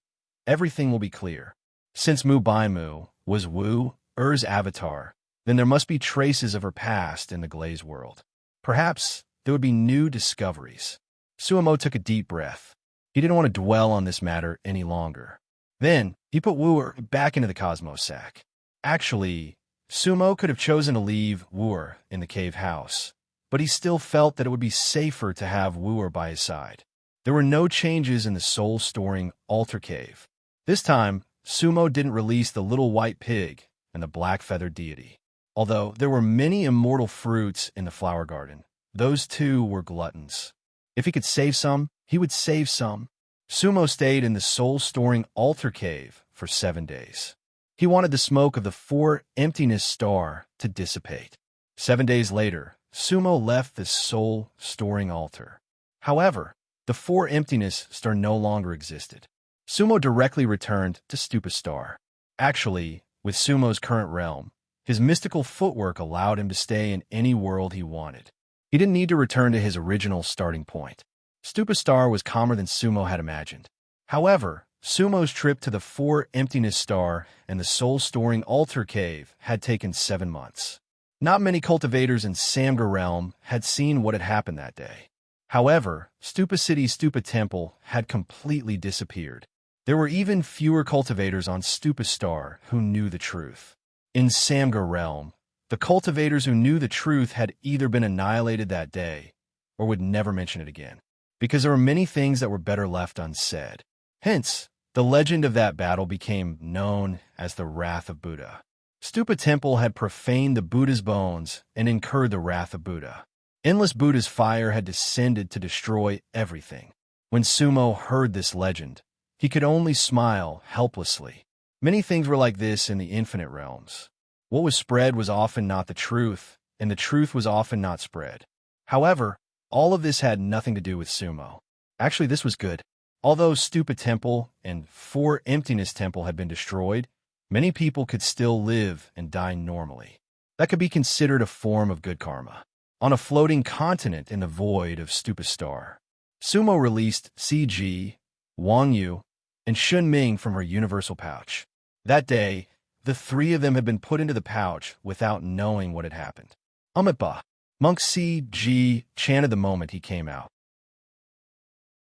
everything will be clear. Since Mu Bai Mu was Wu-Er's avatar, then there must be traces of her past in the Glaze world. Perhaps there would be new discoveries. Sumo took a deep breath. He didn't want to dwell on this matter any longer. Then, he put Wu-Er back into the Cosmos sack. Actually, Sumo could have chosen to leave Wu-Er in the cave house, but he still felt that it would be safer to have Wu-Er by his side. There were no changes in the soul-storing altar cave. This time, Sumo didn't release the little white pig and the black-feathered deity. Although there were many immortal fruits in the flower garden, those two were gluttons. If he could save some, he would save some. Sumo stayed in the soul-storing altar cave for 7 days. He wanted the smoke of the four emptiness star to dissipate. 7 days later, Sumo left the soul-storing altar. However, the four emptiness star no longer existed. Sumo directly returned to Stupa Star. Actually, with Sumo's current realm, his mystical footwork allowed him to stay in any world he wanted. He didn't need to return to his original starting point. Stupa Star was calmer than Sumo had imagined. However, Sumo's trip to the four emptiness star and the soul-storing altar cave had taken 7 months. Not many cultivators in Samgar realm had seen what had happened that day. However, Stupa City's Stupa Temple had completely disappeared. There were even fewer cultivators on Stupa Star who knew the truth. In Samgar realm, the cultivators who knew the truth had either been annihilated that day or would never mention it again, because there were many things that were better left unsaid. Hence, the legend of that battle became known as the Wrath of Buddha. Stupa Temple had profaned the Buddha's bones and incurred the wrath of Buddha. Endless Buddha's fire had descended to destroy everything. When Sumo heard this legend, he could only smile helplessly. Many things were like this in the infinite realms. What was spread was often not the truth, and the truth was often not spread. However, all of this had nothing to do with Sumo. Actually, this was good. Although Stupa Temple and Four Emptiness Temple had been destroyed, many people could still live and die normally. That could be considered a form of good karma. On a floating continent in the void of Stupa Star, Sumo released CG, Wang Yu, and Shun Ming from her universal pouch. That day, the three of them had been put into the pouch without knowing what had happened. Amitba, Monk CG chanted the moment he came out.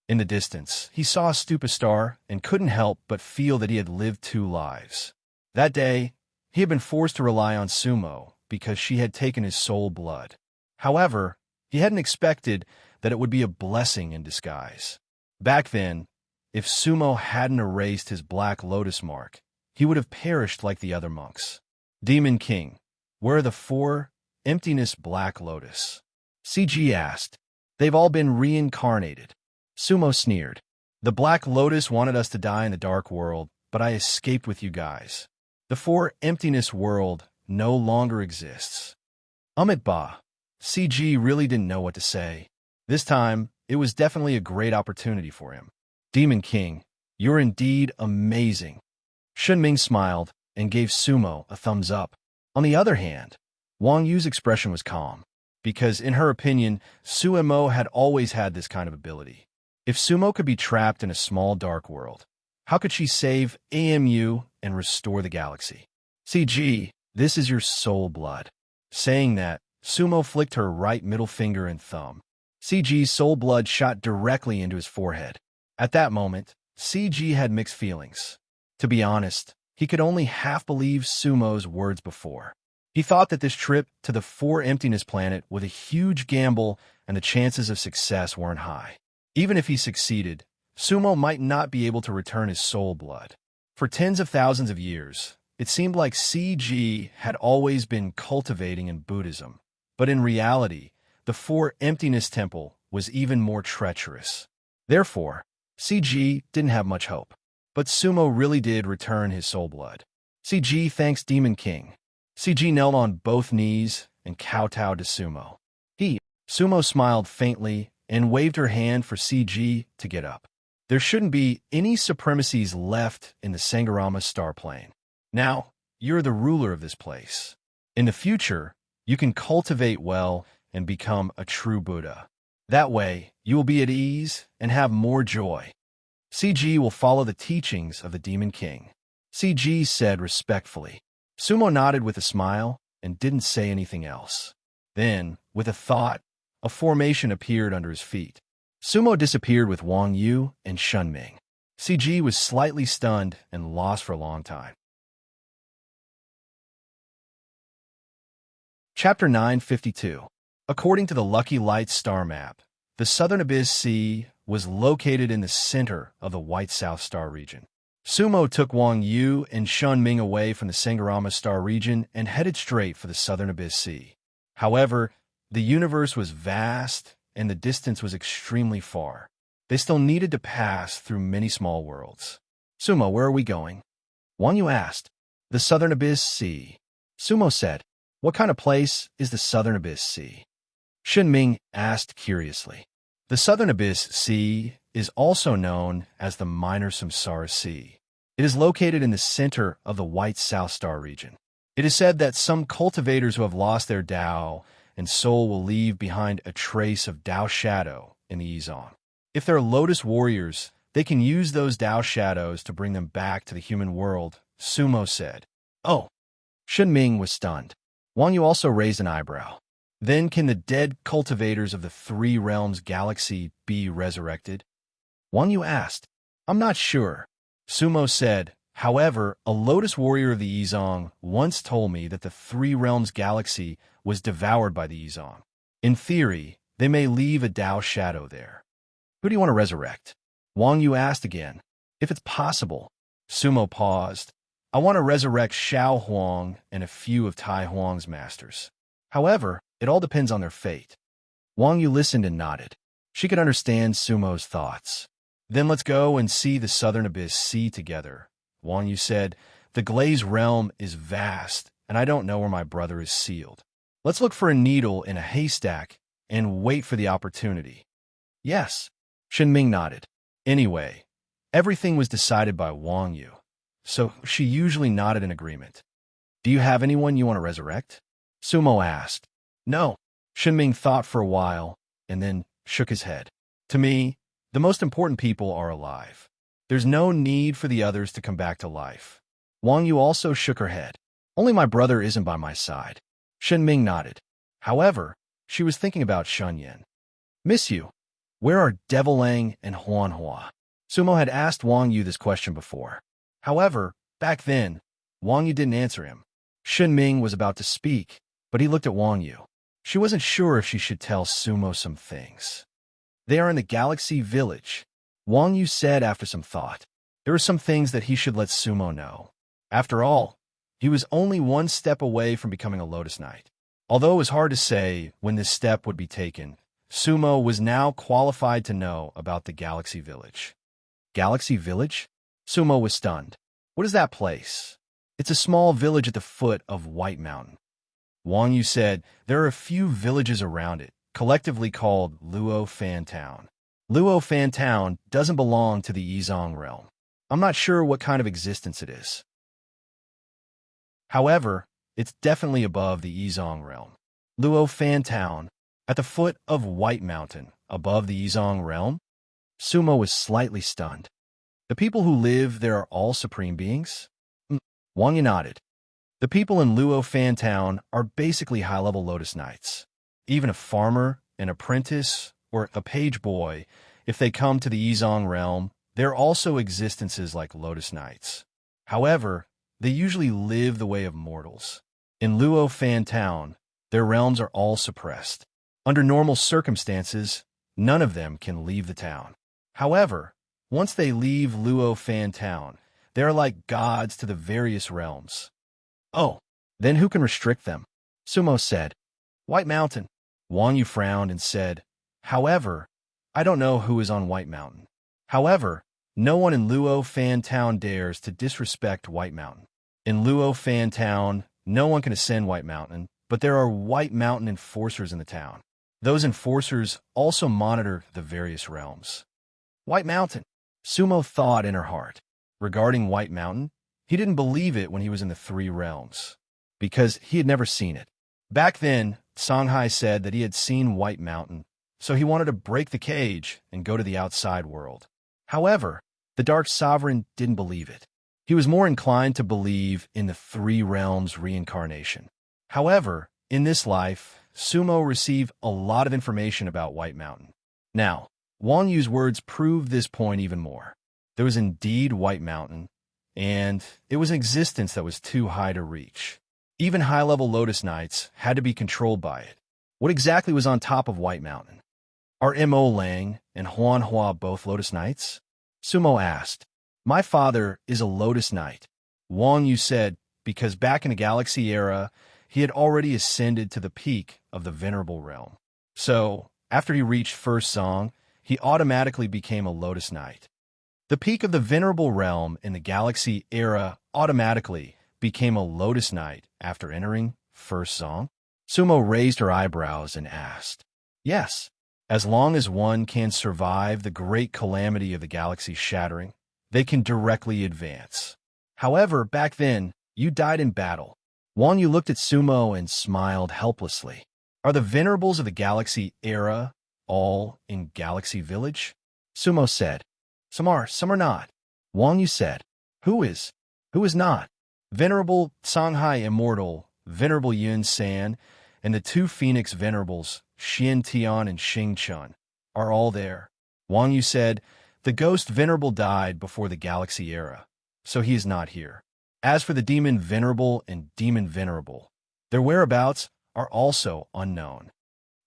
In the distance, he saw Stupa Star and couldn't help but feel that he had lived 2 lives. That day, he had been forced to rely on Sumo because she had taken his soul blood. However, he hadn't expected that it would be a blessing in disguise. Back then, if Sumo hadn't erased his Black Lotus mark, he would have perished like the other monks. Demon King, where are the 4 emptiness Black Lotus? CG asked. They've all been reincarnated. Sumo sneered. The Black Lotus wanted us to die in the dark world, but I escaped with you guys. The 4 emptiness world no longer exists. Amitba, CG really didn't know what to say. This time, it was definitely a great opportunity for him. Demon King, you're indeed amazing. Shunming smiled and gave Sumo a thumbs up. On the other hand, Wang Yu's expression was calm, because in her opinion, Suemo had always had this kind of ability. If Sumo could be trapped in a small dark world, how could she save AMU and restore the galaxy? CG, this is your soul blood. Saying that, Sumo flicked her right middle finger and thumb. CG's soul blood shot directly into his forehead. At that moment, CG had mixed feelings. To be honest, he could only half believe Sumo's words before. He thought that this trip to the 4 emptiness planet was a huge gamble and the chances of success weren't high. Even if he succeeded, Sumo might not be able to return his soul blood. For tens of thousands of years, it seemed like CG had always been cultivating in Buddhism, but in reality, the 4 emptiness temple was even more treacherous. Therefore, CG didn't have much hope. but Sumo really did return his soul blood. CG thanks Demon King. CG knelt on both knees and kowtowed to Sumo. Sumo smiled faintly and waved her hand for CG to get up. There shouldn't be any supremacies left in the Sangharama star plane. Now, you're the ruler of this place. In the future, you can cultivate well and become a true Buddha. That way, you will be at ease and have more joy. CG will follow the teachings of the Demon King. CG said respectfully. Sumo nodded with a smile and didn't say anything else. Then, with a thought, a formation appeared under his feet. Sumo disappeared with Wang Yu and Shunming. CG was slightly stunned and lost for a long time. Chapter 952. According to the Lucky Light star map, the Southern Abyss Sea was located in the center of the White South Star region. Sumo took Wang Yu and Shunming away from the Sangharama star region and headed straight for the Southern Abyss Sea. However, the universe was vast and the distance was extremely far. They still needed to pass through many small worlds. Sumo, where are we going? Wang Yu asked. The Southern Abyss Sea. Sumo said, what kind of place is the Southern Abyss Sea? Shunming asked curiously. The Southern Abyss Sea is also known as the Minor Samsara Sea. It is located in the center of the White South Star region. It is said that some cultivators who have lost their Tao and soul will leave behind a trace of Tao shadow in the Yizong. If they're lotus warriors, they can use those Tao shadows to bring them back to the human world, Sumo said. Oh. Shunming was stunned. Wang Yu also raised an eyebrow. Then can the dead cultivators of the Three Realms galaxy be resurrected? Wang Yu asked. I'm not sure. Sumo said, however, a lotus warrior of the Yizong once told me that the Three Realms galaxy was devoured by the Yizong. In theory, they may leave a Tao shadow there. Who do you want to resurrect? Wang Yu asked again. If it's possible. Sumo paused. I want to resurrect Xiao Huang and a few of Tai Huang's masters. However, it all depends on their fate. Wang Yu listened and nodded. She could understand Sumo's thoughts. Then let's go and see the Southern Abyss Sea together. Wang Yu said, the Glaze realm is vast, and I don't know where my brother is sealed. Let's look for a needle in a haystack and wait for the opportunity. Yes. Shunming nodded. Anyway, everything was decided by Wang Yu, so she usually nodded in agreement. Do you have anyone you want to resurrect? Sumo asked. No. Shunming thought for a while and then shook his head. To me, the most important people are alive. There's no need for the others to come back to life. Wang Yu also shook her head. Only my brother isn't by my side. Shunming nodded. However, she was thinking about Shunyan. Miss you. Where are Devil Lang and Huanhua? Sumo had asked Wang Yu this question before. However, back then, Wang Yu didn't answer him. Shunming was about to speak, but he looked at Wang Yu. She wasn't sure if she should tell Sumo some things. They are in the Galaxy Village, Wang Yu said after some thought. There are some things that he should let Sumo know. After all, he was only one step away from becoming a Lotus Knight. Although it was hard to say when this step would be taken, Sumo was now qualified to know about the Galaxy Village. Galaxy Village? Sumo was stunned. What is that place? It's a small village at the foot of White Mountain. Wang Yu said there are a few villages around it, collectively called Luo Fan Town. Luo Fan Town doesn't belong to the Yizong realm. I'm not sure what kind of existence it is. However, it's definitely above the Yizong realm. Luo Fan Town, at the foot of White Mountain, above the Yizong realm? Sumo was slightly stunned. The people who live there are all supreme beings? Wang Yu nodded. The people in Luo Fan Town are basically high-level Lotus Knights. Even a farmer, an apprentice, or a page boy, if they come to the Yizong realm, there are also existences like Lotus Knights. However, they usually live the way of mortals. In Luo Fan Town, their realms are all suppressed. Under normal circumstances, none of them can leave the town. However, once they leave Luo Fan Town, they are like gods to the various realms. Oh, then who can restrict them? Sumo said. White Mountain. Wang Yu frowned and said, however, I don't know who is on White Mountain. However, No one in Luo Fan Town dares to disrespect White Mountain. In Luo Fan Town, no one can ascend White Mountain, but there are White Mountain enforcers in the town. Those enforcers also monitor the various realms. White Mountain. Sumo thought in her heart. Regarding White Mountain, he didn't believe it when he was in the three realms, because he had never seen it. Back then, Songhai said that he had seen White Mountain, so he wanted to break the cage and go to the outside world. However, the Dark Sovereign didn't believe it. He was more inclined to believe in the three realms reincarnation. However, in this life, Sumo received a lot of information about White Mountain. Now, Wang Yu's words proved this point even more. There was indeed White Mountain, and it was an existence that was too high to reach. Even high-level Lotus Knights had to be controlled by it. What exactly was on top of White Mountain? Are Mo Lang and Huan Hua both Lotus Knights? Sumo asked. My father is a Lotus Knight. Wang Yu said, because back in the Galaxy era, he had already ascended to the peak of the Venerable Realm. So, after he reached First Song, he automatically became a Lotus Knight. The peak of the Venerable Realm in the Galaxy era automatically became a Lotus Knight after entering First Song? Sumo raised her eyebrows and asked, Yes, as long as one can survive the great calamity of the galaxy shattering, they can directly advance. However, back then, you died in battle. Wang Yu looked at Sumo and smiled helplessly. Are the Venerables of the Galaxy era all in Galaxy Village? Sumo said. Some are not. Wang Yu said. Who is not? Venerable Songhai Immortal, Venerable Yun San, and the two Phoenix Venerables, Xian Tian and Xing Chun, are all there. Wang Yu said, the Ghost Venerable died before the Galaxy era, so he is not here. As for the Demon Venerable and Demon Venerable, their whereabouts are also unknown.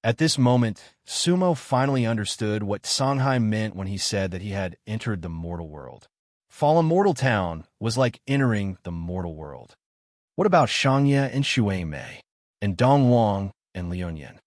At this moment, Sumo finally understood what Songhai meant when he said that he had entered the mortal world. Fallen Mortal Town was like entering the mortal world. What about Shangye and Xuemei, and Dong Wang and Liuyan?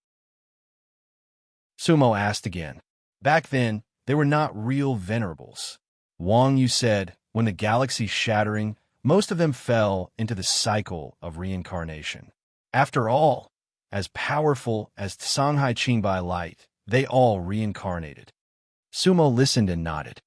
Sumo asked again. Back then, they were not real venerables. Wang Yu said, when the galaxy shattering, most of them fell into the cycle of reincarnation. After all, as powerful as Songhai Qingbai Light, they all reincarnated. Sumo listened and nodded.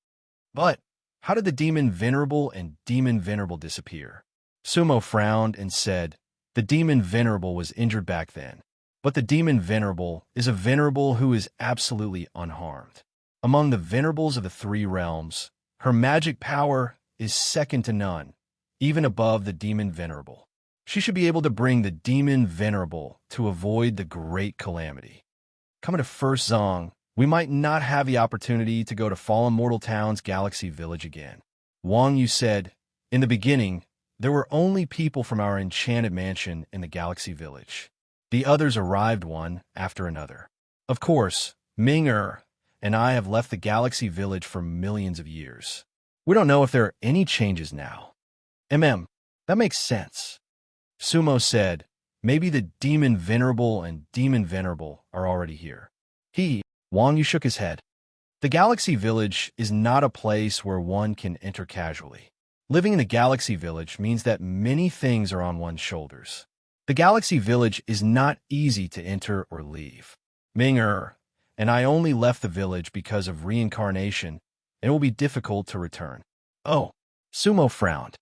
But how did the Demon Venerable and Demon Venerable disappear? Sumo frowned and said, the Demon Venerable was injured back then, but the Demon Venerable is a Venerable who is absolutely unharmed. Among the Venerables of the three realms, her magic power is second to none, even above the Demon Venerable. She should be able to bring the Demon Venerable to avoid the great calamity. Coming to First Zong, we might not have the opportunity to go to Fallen Mortal Town's Galaxy Village again. Wang Yu said, in the beginning, there were only people from our enchanted mansion in the Galaxy Village. The others arrived one after another. Of course, Ming-Er and I have left the Galaxy Village for millions of years. We don't know if there are any changes now. That makes sense. Sumo said, maybe the Demon Venerable and Demon Venerable are already here. Wang Yu shook his head. The Galaxy Village is not a place where one can enter casually. Living in the Galaxy Village means that many things are on one's shoulders. The Galaxy Village is not easy to enter or leave. Ming-Er and I only left the village because of reincarnation, and it will be difficult to return. Oh, Sumo frowned.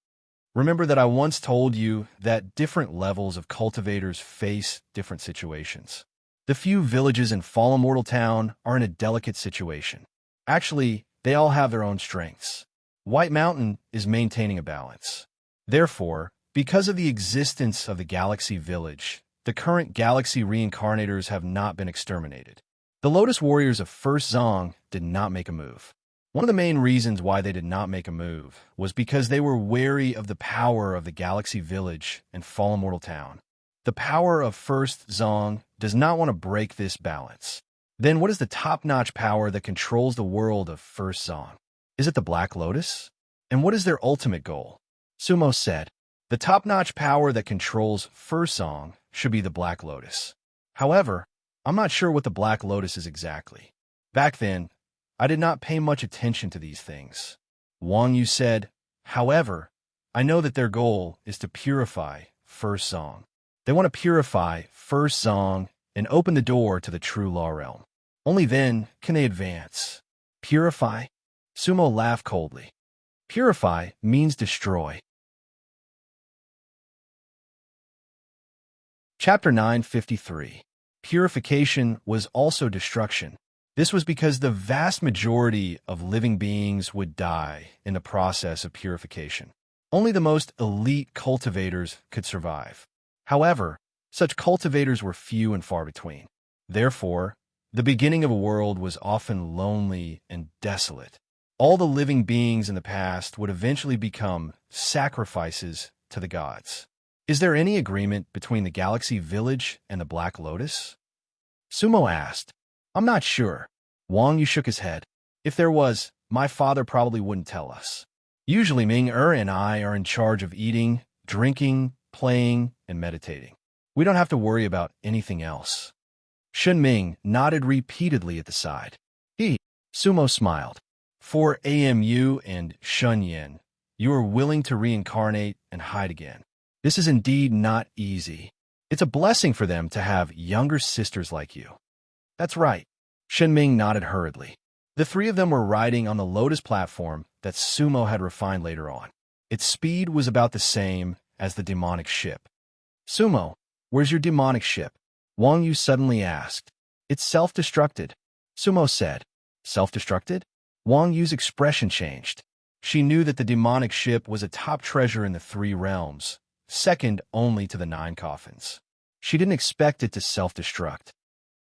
Remember that I once told you that different levels of cultivators face different situations. The few villages in Fallen Mortal Town are in a delicate situation. Actually, they all have their own strengths. White Mountain is maintaining a balance. Therefore, because of the existence of the Galaxy Village, the current Galaxy Reincarnators have not been exterminated. The Lotus Warriors of First Zong did not make a move. One of the main reasons why they did not make a move was because they were wary of the power of the Galaxy Village and Fallen Mortal Town. The power of First Zong does not want to break this balance. Then what is the top-notch power that controls the world of First Zong? Is it the Black Lotus? And what is their ultimate goal? Sumo said, the top-notch power that controls First Zong should be the Black Lotus. However, I'm not sure what the Black Lotus is exactly. Back then, I did not pay much attention to these things. Wang Yu said. However, I know that their goal is to purify First Song. They want to purify First Song and open the door to the true law realm. Only then can they advance. Purify? Sumo laughed coldly. Purify means destroy. Chapter 953. Purification was also destruction. This was because the vast majority of living beings would die in the process of purification. Only the most elite cultivators could survive. However, such cultivators were few and far between. Therefore, the beginning of a world was often lonely and desolate. All the living beings in the past would eventually become sacrifices to the gods. Is there any agreement between the Galaxy Village and the Black Lotus? Sumo asked. I'm not sure. Wang Yu shook his head. If there was, my father probably wouldn't tell us. Usually Ming-Er and I are in charge of eating, drinking, playing, and meditating. We don't have to worry about anything else. Shunming nodded repeatedly at the side. Sumo smiled. For Amu and Shunyan, you are willing to reincarnate and hide again. This is indeed not easy. It's a blessing for them to have younger sisters like you. That's right. Shunming nodded hurriedly. The three of them were riding on the Lotus platform that Sumo had refined later on. Its speed was about the same as the demonic ship. Sumo, where's your demonic ship? Wang Yu suddenly asked. It's self-destructed. Sumo said. Self-destructed? Wang Yu's expression changed. She knew that the demonic ship was a top treasure in the three realms, second only to the 9 coffins. She didn't expect it to self-destruct.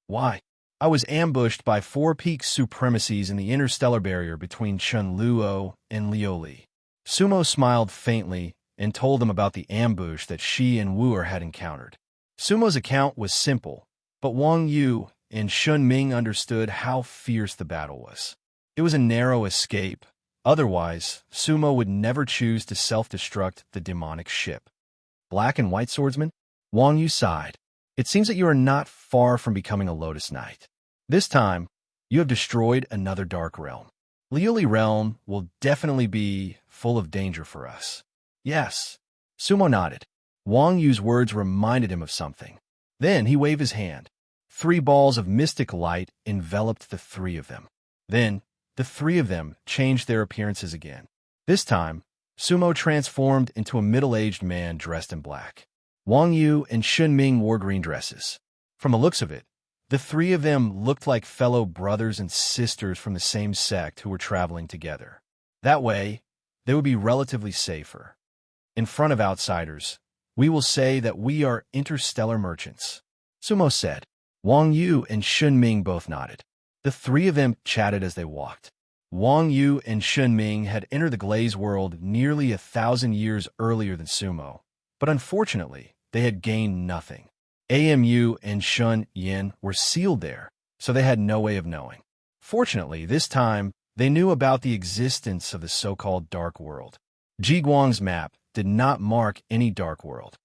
Why? I was ambushed by 4 peak supremacies in the interstellar barrier between Chunluo and Lioli. Sumo smiled faintly and told them about the ambush that she and Wu'er had encountered. Sumo's account was simple, but Wang Yu and Shunming understood how fierce the battle was. It was a narrow escape. Otherwise, Sumo would never choose to self-destruct the demonic ship. Black and White Swordsman? Wang Yu sighed. It seems that you are not far from becoming a Lotus Knight. This time, you have destroyed another dark realm. Liuli realm will definitely be full of danger for us. Yes. Sumo nodded. Wang Yu's words reminded him of something. Then he waved his hand. 3 balls of mystic light enveloped the 3 of them. Then, the 3 of them changed their appearances again. This time, Sumo transformed into a middle-aged man dressed in black. Wang Yu and Shunming wore green dresses. From the looks of it, the 3 of them looked like fellow brothers and sisters from the same sect who were traveling together. That way, they would be relatively safer. In front of outsiders, we will say that we are interstellar merchants. Sumo said. Wang Yu and Shunming both nodded. The 3 of them chatted as they walked. Wang Yu and Shunming had entered the Glaze world nearly 1,000 years earlier than Sumo, but unfortunately, they had gained nothing. Amu and Shun Yin were sealed there, so they had no way of knowing. Fortunately, this time, they knew about the existence of the so-called Dark World. Ji Guang's map did not mark any Dark World.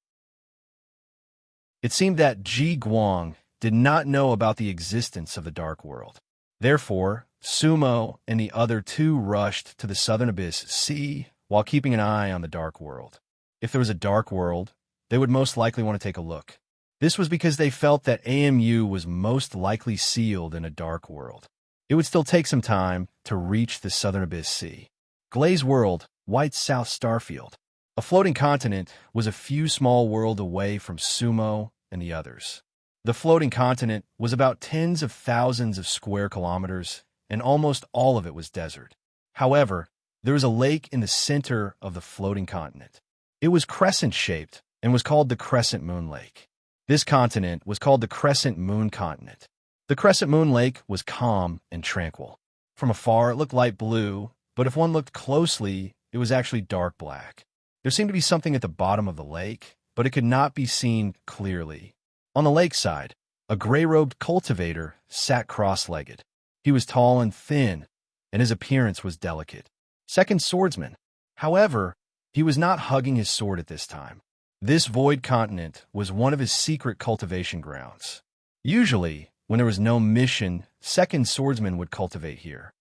It seemed that Ji Guang did not know about the existence of the Dark World. Therefore, Sumo and the other 2 rushed to the Southern Abyss Sea while keeping an eye on the Dark World. If there was a Dark World, they would most likely want to take a look. This was because they felt that AMU was most likely sealed in a Dark World. It would still take some time to reach the Southern Abyss Sea. Glaze World, White South Starfield. A floating continent was a few small worlds away from Sumo and the others. The floating continent was about tens of thousands of square kilometers, and almost all of it was desert. However, there was a lake in the center of the floating continent. It was crescent-shaped and was called the Crescent Moon Lake. This continent was called the Crescent Moon Continent. The Crescent Moon Lake was calm and tranquil. From afar, it looked light blue, but if one looked closely, it was actually dark black. There seemed to be something at the bottom of the lake, but it could not be seen clearly. On the lakeside, a gray-robed cultivator sat cross-legged. He was tall and thin, and his appearance was delicate. Second swordsman. However, he was not hugging his sword at this time. This void continent was one of his secret cultivation grounds. Usually, when there was no mission, second swordsman would cultivate here.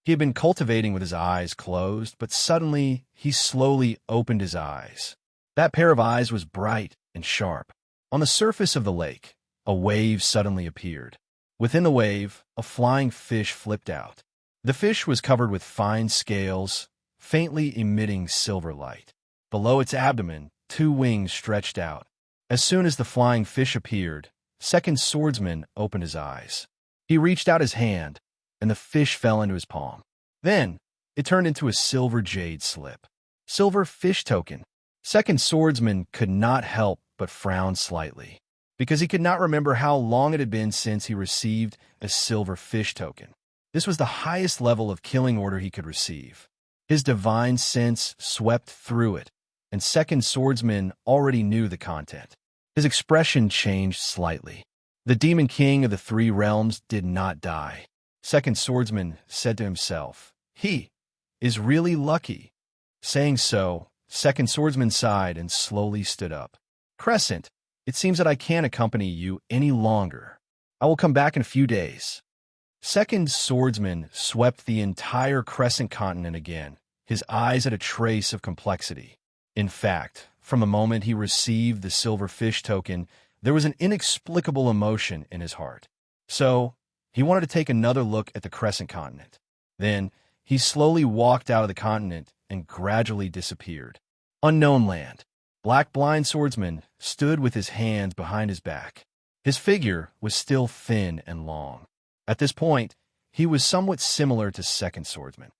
He had been cultivating with his eyes closed, but suddenly he slowly opened his eyes. That pair of eyes was bright and sharp. On the surface of the lake, a wave suddenly appeared. Within the wave, a flying fish flipped out. The fish was covered with fine scales, faintly emitting silver light. Below its abdomen, 2 wings stretched out. As soon as the flying fish appeared, Second Swordsman opened his eyes. He reached out his hand, and the fish fell into his palm. Then, it turned into a silver jade slip. Silver fish token. Second Swordsman could not help but frown slightly, because he could not remember how long it had been since he received a silver fish token. This was the highest level of killing order he could receive. His divine sense swept through it, and Second Swordsman already knew the content. His expression changed slightly. The Demon King of the 3 realms did not die. Second Swordsman said to himself, "He is really lucky." Saying so, Second Swordsman sighed and slowly stood up. "Crescent, it seems that I can't accompany you any longer. I will come back in a few days." Second Swordsman swept the entire Crescent continent again, his eyes at a trace of complexity. In fact, from the moment he received the silver fish token, there was an inexplicable emotion in his heart. So, he wanted to take another look at the Crescent continent. Then, he slowly walked out of the continent and gradually disappeared. Unknown land. Black Blind Swordsman stood with his hands behind his back. His figure was still thin and long. At this point, he was somewhat similar to Second Swordsman.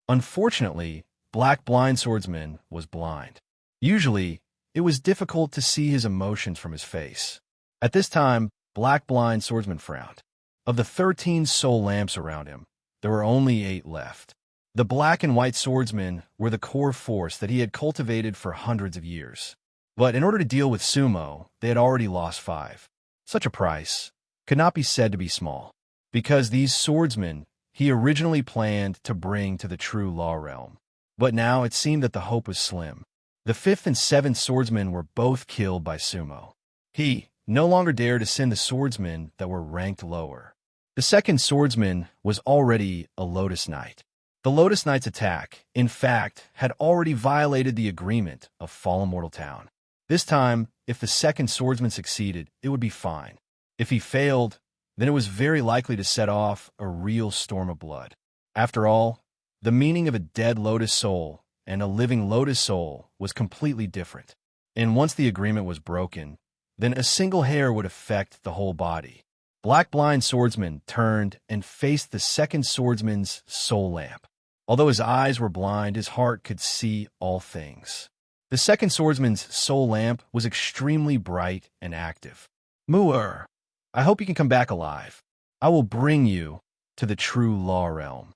Unfortunately, Black Blind Swordsman was blind. Usually, it was difficult to see his emotions from his face. At this time, Black Blind Swordsman frowned. Of the 13 soul lamps around him, there were only 8 left. The black and white swordsmen were the core force that he had cultivated for hundreds of years. But in order to deal with Sumo, they had already lost 5. Such a price could not be said to be small, because these swordsmen he originally planned to bring to the true law realm. But now it seemed that the hope was slim. The 5th and 7th swordsmen were both killed by Sumo. He no longer dared to send the swordsmen that were ranked lower. The 2nd swordsman was already a Lotus Knight. The Lotus Knight's attack, in fact, had already violated the agreement of Fallen Mortal Town. This time, if the 2nd swordsman succeeded, it would be fine. If he failed, then it was very likely to set off a real storm of blood. After all, the meaning of a dead Lotus soul and a living Lotus soul was completely different. And once the agreement was broken, then a single hair would affect the whole body. Black Blind Swordsman turned and faced the 2nd swordsman's soul lamp. Although his eyes were blind, his heart could see all things. The 2nd swordsman's soul lamp was extremely bright and active. "Mu'er, I hope you can come back alive. I will bring you to the true law realm."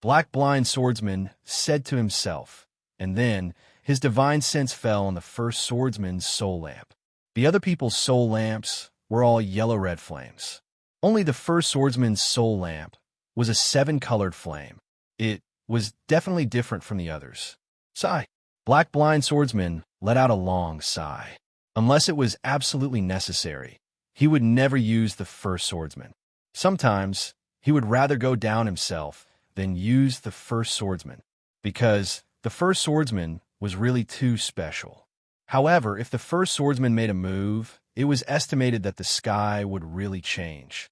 Black Blind Swordsman said to himself, and then his divine sense fell on the 1st swordsman's soul lamp. The other people's soul lamps were all yellow-red flames. Only the 1st swordsman's soul lamp was a 7-colored flame. It was definitely different from the others. Sigh. Black Blind Swordsman let out a long sigh. Unless it was absolutely necessary, he would never use the 1st swordsman. Sometimes, he would rather go down himself than use the 1st swordsman, because the 1st swordsman was really too special. However, if the 1st swordsman made a move, it was estimated that the sky would really change.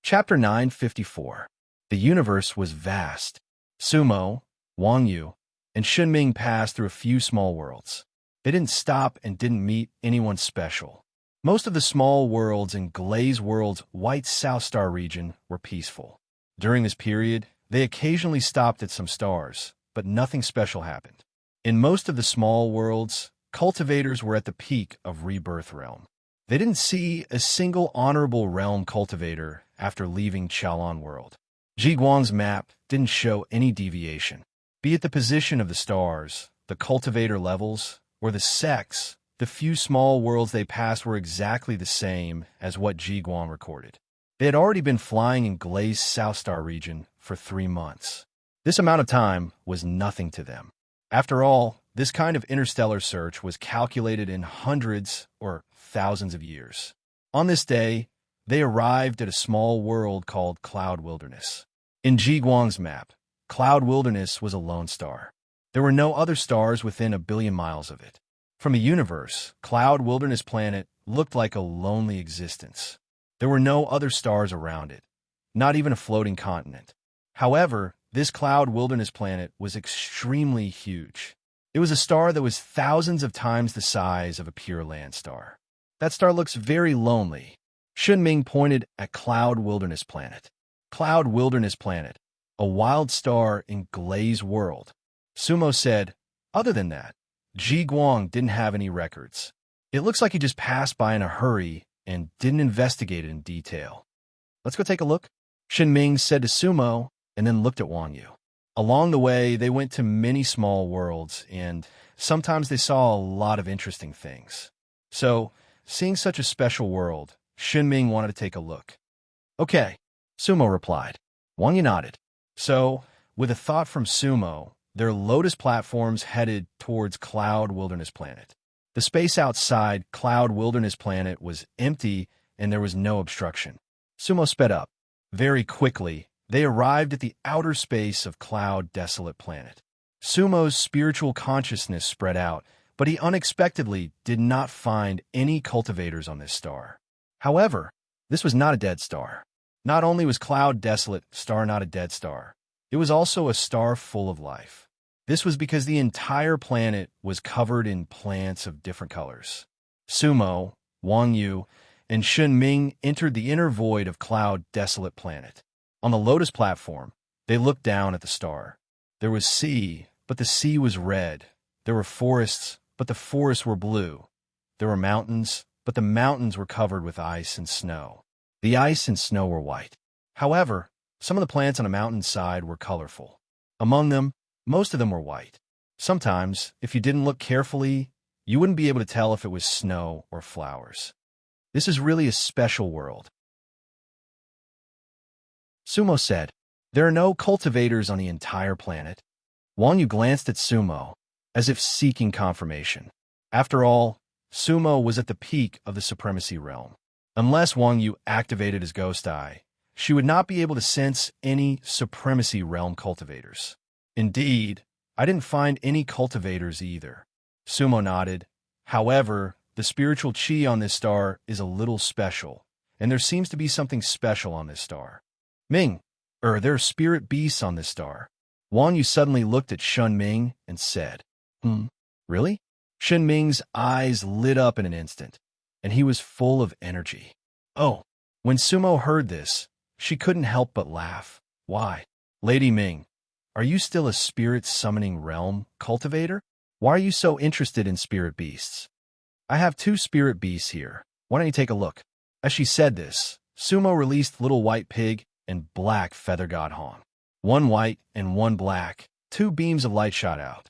Chapter 954. The universe was vast. Sumo, Wang Yu, and Shunming passed through a few small worlds. They didn't stop and didn't meet anyone special. Most of the small worlds in Glaze World's White South Star region were peaceful. During this period, they occasionally stopped at some stars, but nothing special happened. In most of the small worlds, cultivators were at the peak of Rebirth Realm. They didn't see a single honorable realm cultivator after leaving Chaolan World. Jiguang's map didn't show any deviation. Be it the position of the stars, the cultivator levels, or the sex, the few small worlds they passed were exactly the same as what Jiguang recorded. They had already been flying in Glaze South Star region for 3 months. This amount of time was nothing to them. After all, this kind of interstellar search was calculated in hundreds or thousands of years. On this day, they arrived at a small world called Cloud Wilderness. In Ji Guang's map, Cloud Wilderness was a lone star. There were no other stars within a billion miles of it. From a universe, Cloud Wilderness planet looked like a lonely existence. There were no other stars around it, not even a floating continent. However, this Cloud Wilderness planet was extremely huge. It was a star that was thousands of times the size of a pure land star. That star looks very lonely. Shunming pointed at Cloud Wilderness planet. Cloud Wilderness planet, a wild star in Glaze world. Sumo said, other than that, Ji Guang didn't have any records. It looks like he just passed by in a hurry and didn't investigate it in detail. Let's go take a look, Shunming said to Sumo, and then looked at Wang Yu. Along the way, they went to many small worlds, and sometimes they saw a lot of interesting things. So, seeing such a special world, Shunming wanted to take a look. Okay, Sumo replied. Wang Yu nodded. So, with a thought from Sumo, their Lotus platforms headed towards Cloud Wilderness planet. The space outside Cloud Wilderness planet was empty, and there was no obstruction. Sumo sped up. Very quickly, they arrived at the outer space of Cloud Desolate planet. Sumo's spiritual consciousness spread out, but he unexpectedly did not find any cultivators on this star. However, this was not a dead star. Not only was Cloud Desolate star not a dead star, it was also a star full of life. This was because the entire planet was covered in plants of different colors. Sumo, Wang Yu, and Shunming entered the inner void of Cloud Desolate planet. On the Lotus platform, they looked down at the star. There was sea, but the sea was red. There were forests, but the forests were blue. There were mountains, but the mountains were covered with ice and snow. The ice and snow were white. However, some of the plants on a mountainside were colorful. Among them, most of them were white. Sometimes, if you didn't look carefully, you wouldn't be able to tell if it was snow or flowers. This is really a special world. Sumo said, there are no cultivators on the entire planet. Wang Yu glanced at Sumo, as if seeking confirmation. After all, Sumo was at the peak of the supremacy realm. Unless Wang Yu activated his ghost eye, she would not be able to sense any supremacy realm cultivators. Indeed, I didn't find any cultivators either. Sumo nodded. However, the spiritual chi on this star is a little special, and there seems to be something special on this star. Ming, there are spirit beasts on this star. Wang Yu suddenly looked at Shunming and said, really? Shunming's eyes lit up in an instant, and he was full of energy. Oh, when Sumo heard this, she couldn't help but laugh. Why? Lady Ming, are you still a spirit summoning realm cultivator? Why are you so interested in spirit beasts? I have 2 spirit beasts here. Why don't you take a look? As she said this, Sumo released Little White Pig and Black Feather God Hong. One white and one black. 2 beams of light shot out.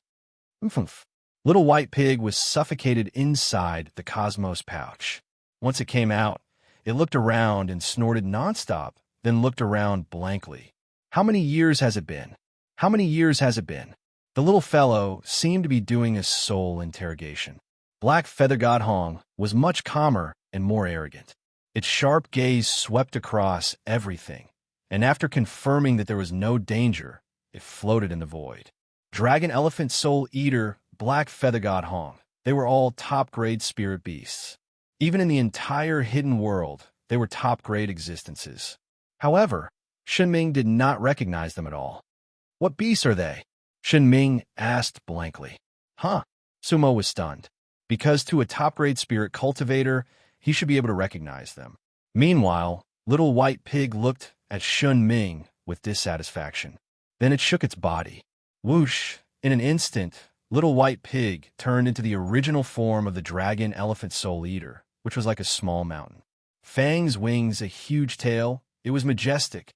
Little White Pig was suffocated inside the Cosmos pouch. Once it came out, it looked around and snorted nonstop, then looked around blankly. How many years has it been? How many years has it been? The little fellow seemed to be doing a soul interrogation. Black Feather God Hong was much calmer and more arrogant. Its sharp gaze swept across everything, and after confirming that there was no danger, it floated in the void. Dragon Elephant Soul Eater, Black Feather God Hong, they were all top-grade spirit beasts. Even in the entire hidden world, they were top-grade existences. However, Shunming did not recognize them at all. What beasts are they? Shunming asked blankly. Sumo was stunned. Because to a top-grade spirit cultivator, he should be able to recognize them. Meanwhile, Little White Pig looked at Shunming with dissatisfaction. Then it shook its body. Whoosh! In an instant, Little White Pig turned into the original form of the Dragon Elephant Soul Eater, which was like a small mountain. Fangs, wings, a huge tail. It was majestic.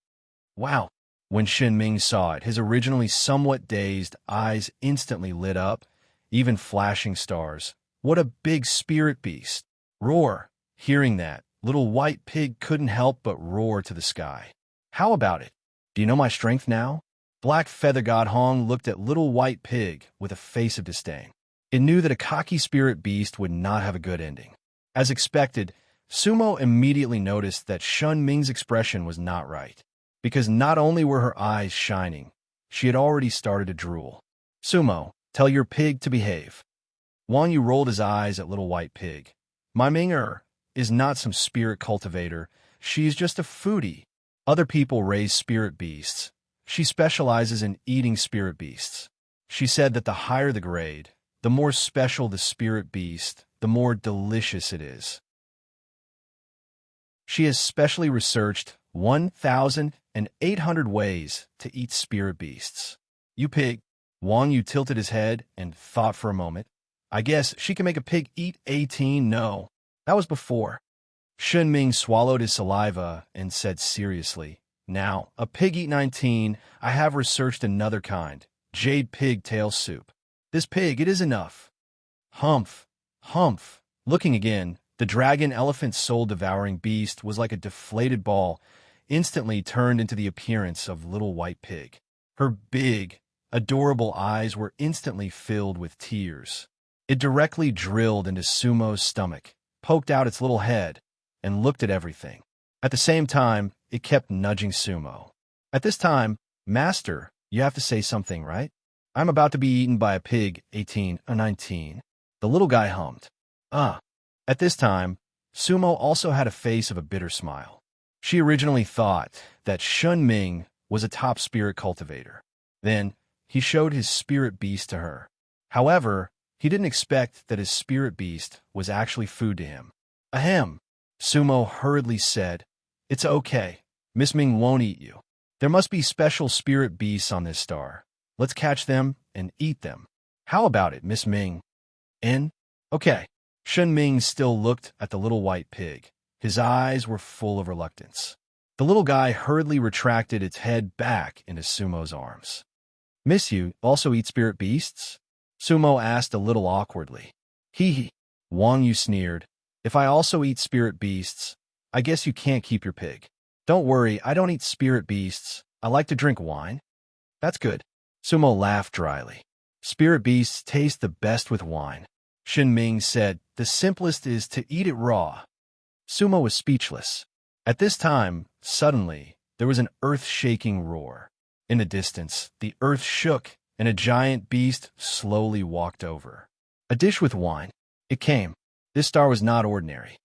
Wow! When Shunming saw it, his originally somewhat dazed eyes instantly lit up, even flashing stars. What a big spirit beast! Roar! Hearing that, Little White Pig couldn't help but roar to the sky. How about it? Do you know my strength now? Black Feather God Hong looked at Little White Pig with a face of disdain. It knew that a cocky spirit beast would not have a good ending. As expected, Sumo immediately noticed that Shun Ming's expression was not right, because not only were her eyes shining, she had already started to drool. Sumo, tell your pig to behave. Wang Yu rolled his eyes at Little White Pig. My Ming is not some spirit cultivator. She's just a foodie. Other people raise spirit beasts. She specializes in eating spirit beasts. She said that the higher the grade, the more special the spirit beast, the more delicious it is. She has specially researched 1,800 ways to eat spirit beasts. You pig. Wang Yu tilted his head and thought for a moment. I guess she can make a pig eat 18. No, that was before. Shun Ming swallowed his saliva and said seriously, now, a pig eat 19. I have researched another kind, jade pig tail soup. This pig, it is enough. Humph, humph. Looking again, the dragon elephant soul-devouring beast was like a deflated ball, instantly turned into the appearance of Little White Pig. Her big, adorable eyes were instantly filled with tears. It directly drilled into Sumo's stomach, poked out its little head, and looked at everything. At the same time, it kept nudging Sumo. At this time, Master, you have to say something, right? I'm about to be eaten by a pig, 18 or 19. The little guy hummed. At this time, Sumo also had a face of a bitter smile. She originally thought that Shun Ming was a top spirit cultivator. Then, he showed his spirit beast to her. However, he didn't expect that his spirit beast was actually food to him. Ahem, Sumo hurriedly said. It's okay. Miss Ming won't eat you. There must be special spirit beasts on this star. Let's catch them and eat them. How about it, Miss Ming? Okay. Shun Ming still looked at the little white pig. His eyes were full of reluctance. The little guy hurriedly retracted its head back into Sumo's arms. Miss, you also eat spirit beasts? Sumo asked a little awkwardly. Hee. Wang Yu sneered. If I also eat spirit beasts, I guess you can't keep your pig. Don't worry, I don't eat spirit beasts. I like to drink wine. That's good. Sumo laughed dryly. Spirit beasts taste the best with wine. Shun Ming said, the simplest is to eat it raw. Sumo was speechless. At this time, suddenly, there was an earth-shaking roar. In the distance, the earth shook, and a giant beast slowly walked over. A dish with wine. It came. This star was not ordinary.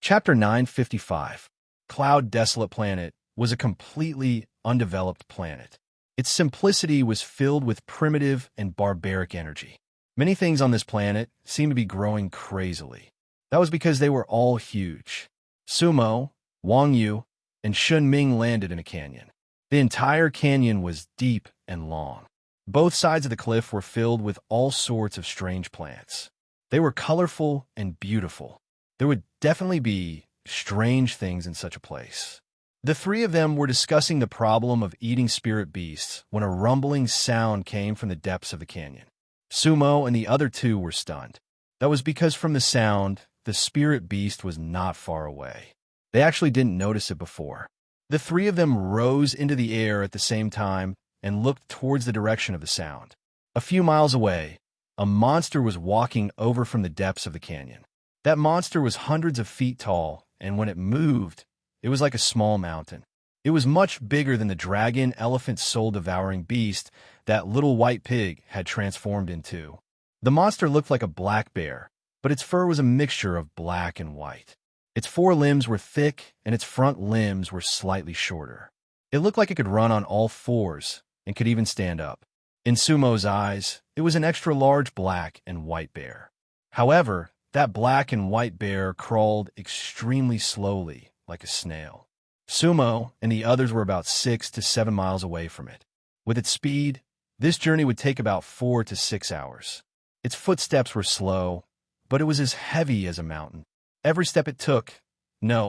Chapter 955. Cloud Desolate Planet was a completely undeveloped planet. Its simplicity was filled with primitive and barbaric energy. Many things on this planet seemed to be growing crazily. That was because they were all huge. Sumo, Wang Yu, and Shun Ming landed in a canyon. The entire canyon was deep and long. Both sides of the cliff were filled with all sorts of strange plants. They were colorful and beautiful. There would definitely be strange things in such a place. The three of them were discussing the problem of eating spirit beasts when a rumbling sound came from the depths of the canyon. Sumo and the other two were stunned. That was because from the sound, the spirit beast was not far away. They actually didn't notice it before. The three of them rose into the air at the same time and looked towards the direction of the sound. A few miles away, a monster was walking over from the depths of the canyon. That monster was hundreds of feet tall, and when it moved, it was like a small mountain. It was much bigger than the dragon elephant soul-devouring beast that Little White Pig had transformed into. The monster looked like a black bear, but its fur was a mixture of black and white. Its forelimbs were thick, and its front limbs were slightly shorter. It looked like it could run on all fours and could even stand up. In Sumo's eyes, it was an extra-large black and white bear. However, that black and white bear crawled extremely slowly, like a snail. Sumo and the others were about 6 to 7 miles away from it. With its speed, this journey would take about 4 to 6 hours. Its footsteps were slow, but it was as heavy as a mountain. Every step it took,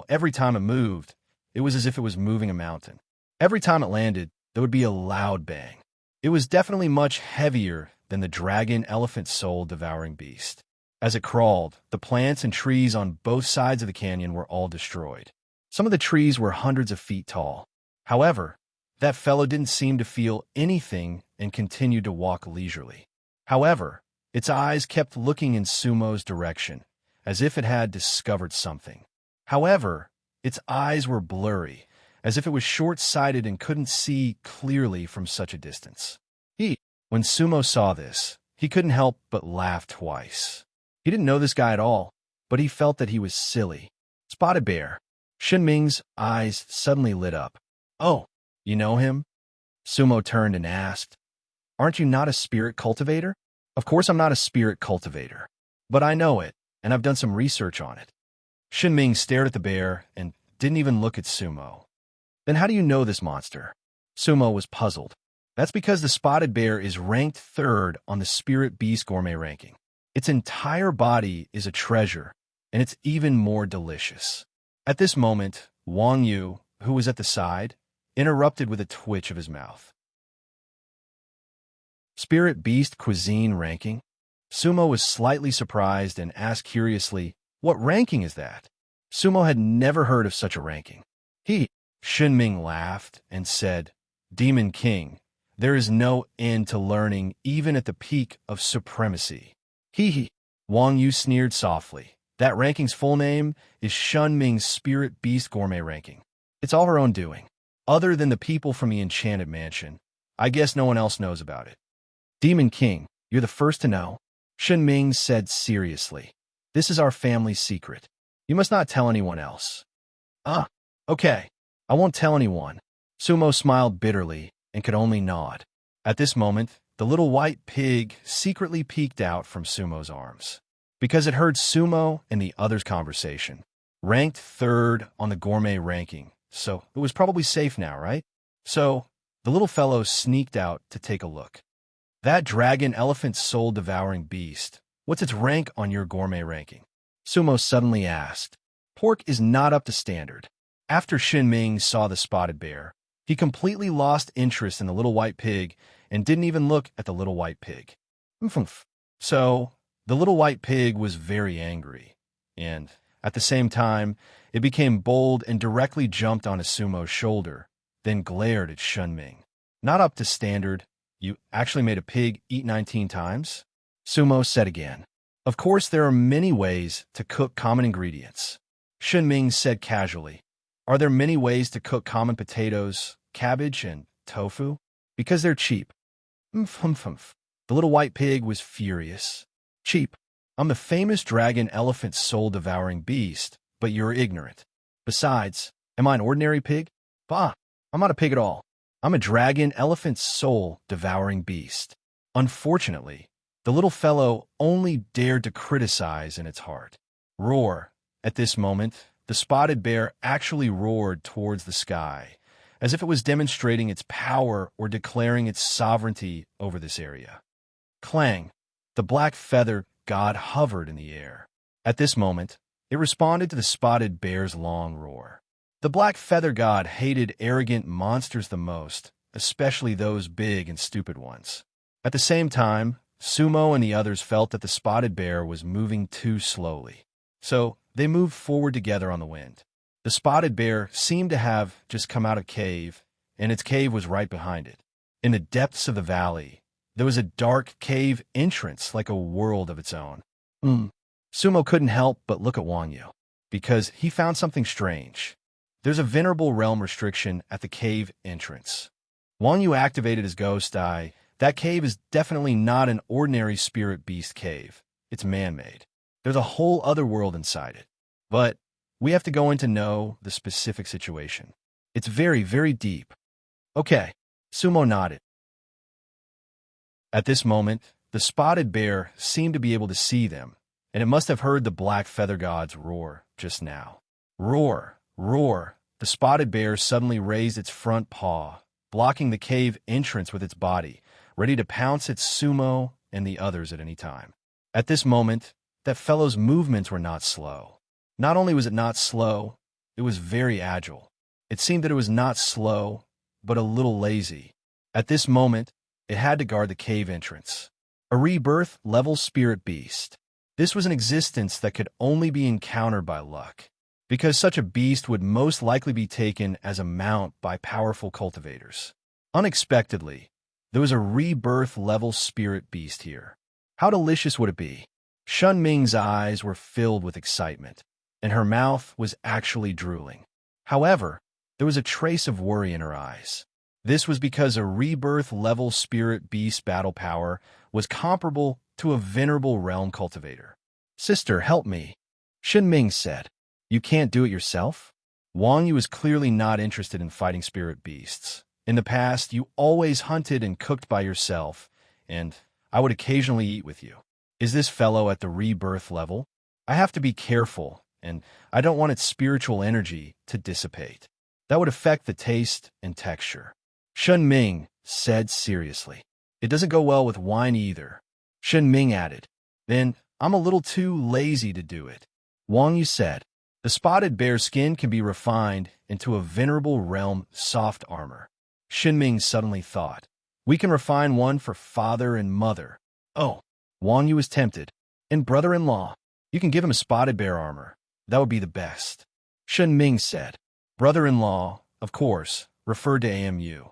every time it moved, it was as if it was moving a mountain. Every time it landed, there would be a loud bang. It was definitely much heavier than the dragon elephant soul-devouring beast. As it crawled, the plants and trees on both sides of the canyon were all destroyed. Some of the trees were hundreds of feet tall. However, that fellow didn't seem to feel anything and continued to walk leisurely. However, Its eyes kept looking in Sumo's direction, as if it had discovered something. However, its eyes were blurry, as if it was short-sighted and couldn't see clearly from such a distance. When Sumo saw this, he couldn't help but laugh twice. He didn't know this guy at all, but he felt that he was silly. Spotted Bear. Shinming's eyes suddenly lit up. "Oh, you know him?" Sumo turned and asked. "Aren't you not a spirit cultivator?" "Of course I'm not a spirit cultivator, but I know it, and I've done some research on it." Shinming stared at the bear and didn't even look at Sumo. "Then how do you know this monster?" Sumo was puzzled. "That's because the spotted bear is ranked 3rd on the Spirit Beast Gourmet ranking. Its entire body is a treasure, and it's even more delicious." At this moment, Wang Yu, who was at the side, interrupted with a twitch of his mouth. "Spirit Beast Cuisine ranking?" Sumo was slightly surprised and asked curiously, "What ranking is that?" Sumo had never heard of such a ranking. Shinming laughed and said, "Demon King, there is no end to learning even at the peak of supremacy." Wang Yu sneered softly. "That ranking's full name is Shunming's Spirit Beast Gourmet ranking. It's all her own doing. Other than the people from the Enchanted Mansion, I guess no one else knows about it." "Demon King, you're the first to know," Shinming said seriously. "This is our family's secret. You must not tell anyone else." Okay. I won't tell anyone." Sumo smiled bitterly and could only nod. At this moment, the little white pig secretly peeked out from Sumo's arms, because it heard Sumo and the others' conversation. Ranked 3rd on the gourmet ranking, so it was probably safe now, right? So, the little fellow sneaked out to take a look. "That dragon elephant soul-devouring beast, what's its rank on your gourmet ranking?" Sumo suddenly asked. Pork is not up to standard. After Shinming saw the spotted bear, he completely lost interest in the little white pig and didn't even look at the little white pig. So, the little white pig was very angry, and, at the same time, it became bold and directly jumped on Sumo's shoulder, then glared at Shinming. "Not up to standard. You actually made a pig eat 19 times?" Sumo said again. "Of course, there are many ways to cook common ingredients," Shinming said casually. "Are there many ways to cook common potatoes, cabbage, and tofu? Because they're cheap." The little white pig was furious. "Cheap? I'm the famous dragon elephant soul-devouring beast, but you're ignorant. Besides, am I an ordinary pig? I'm not a pig at all. I'm a dragon elephant soul-devouring beast." Unfortunately, the little fellow only dared to criticize in its heart. Roar. At this moment, the spotted bear actually roared towards the sky, as if it was demonstrating its power or declaring its sovereignty over this area. Clang! The black feather god hovered in the air. At this moment, it responded to the spotted bear's long roar. The black feather god hated arrogant monsters the most, especially those big and stupid ones. At the same time, Sumo and the others felt that the spotted bear was moving too slowly. So, they moved forward together on the wind. The spotted bear seemed to have just come out of a cave, and its cave was right behind it. In the depths of the valley, there was a dark cave entrance like a world of its own. Sumo couldn't help but look at Wang Yu, because he found something strange. There's a venerable realm restriction at the cave entrance. Wang Yu activated his ghost eye. That cave is definitely not an ordinary spirit beast cave. It's man-made. There's a whole other world inside it. But we have to go in to know the specific situation. It's very, very deep. Okay, Sumo nodded. At this moment, the spotted bear seemed to be able to see them, and it must have heard the black feather god's roar just now. Roar, roar. The spotted bear suddenly raised its front paw, blocking the cave entrance with its body, ready to pounce at Sumo and the others at any time. At this moment, that fellow's movements were not slow. Not only was it not slow, it was very agile. It seemed that it was not slow, but a little lazy. At this moment, it had to guard the cave entrance. A rebirth-level spirit beast. This was an existence that could only be encountered by luck, because such a beast would most likely be taken as a mount by powerful cultivators. Unexpectedly, there was a rebirth-level spirit beast here. How delicious would it be? Shun Ming's eyes were filled with excitement, and her mouth was actually drooling. However, there was a trace of worry in her eyes. This was because a rebirth-level spirit beast battle power was comparable to a venerable realm cultivator. "Sister, help me," Shen Ming said. "You can't do it yourself?" Wang Yu was clearly not interested in fighting spirit beasts. "In the past, you always hunted and cooked by yourself, and I would occasionally eat with you. Is this fellow at the rebirth level? I have to be careful, and I don't want its spiritual energy to dissipate. That would affect the taste and texture." Shen Ming said seriously. "It doesn't go well with wine either." Shen Ming added, "Then I'm a little too lazy to do it." Wang Yu said, "The spotted bear skin can be refined into a venerable realm soft armor." Shen Ming suddenly thought, "We can refine one for father and mother." "Oh," Wang Yu was tempted. "And brother-in-law, you can give him a spotted bear armor. That would be the best." Shen Ming said, "Brother-in-law, of course, referred to AMU.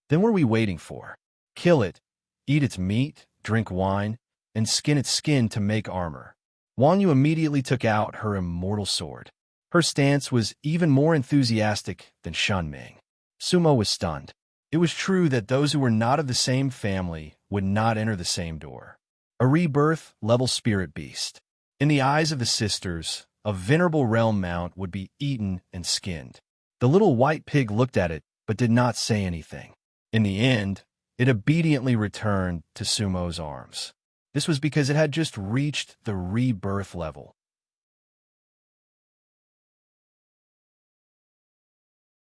Then what are we waiting for? Kill it, eat its meat, drink wine, and skin its skin to make armor." Wang Yu immediately took out her immortal sword. Her stance was even more enthusiastic than Shen Ming. Sumo was stunned. It was true that those who were not of the same family would not enter the same door. A rebirth-level spirit beast. In the eyes of the sisters, a venerable realm mount would be eaten and skinned. The little white pig looked at it but did not say anything. In the end, it obediently returned to Sumo's arms. This was because it had just reached the rebirth level.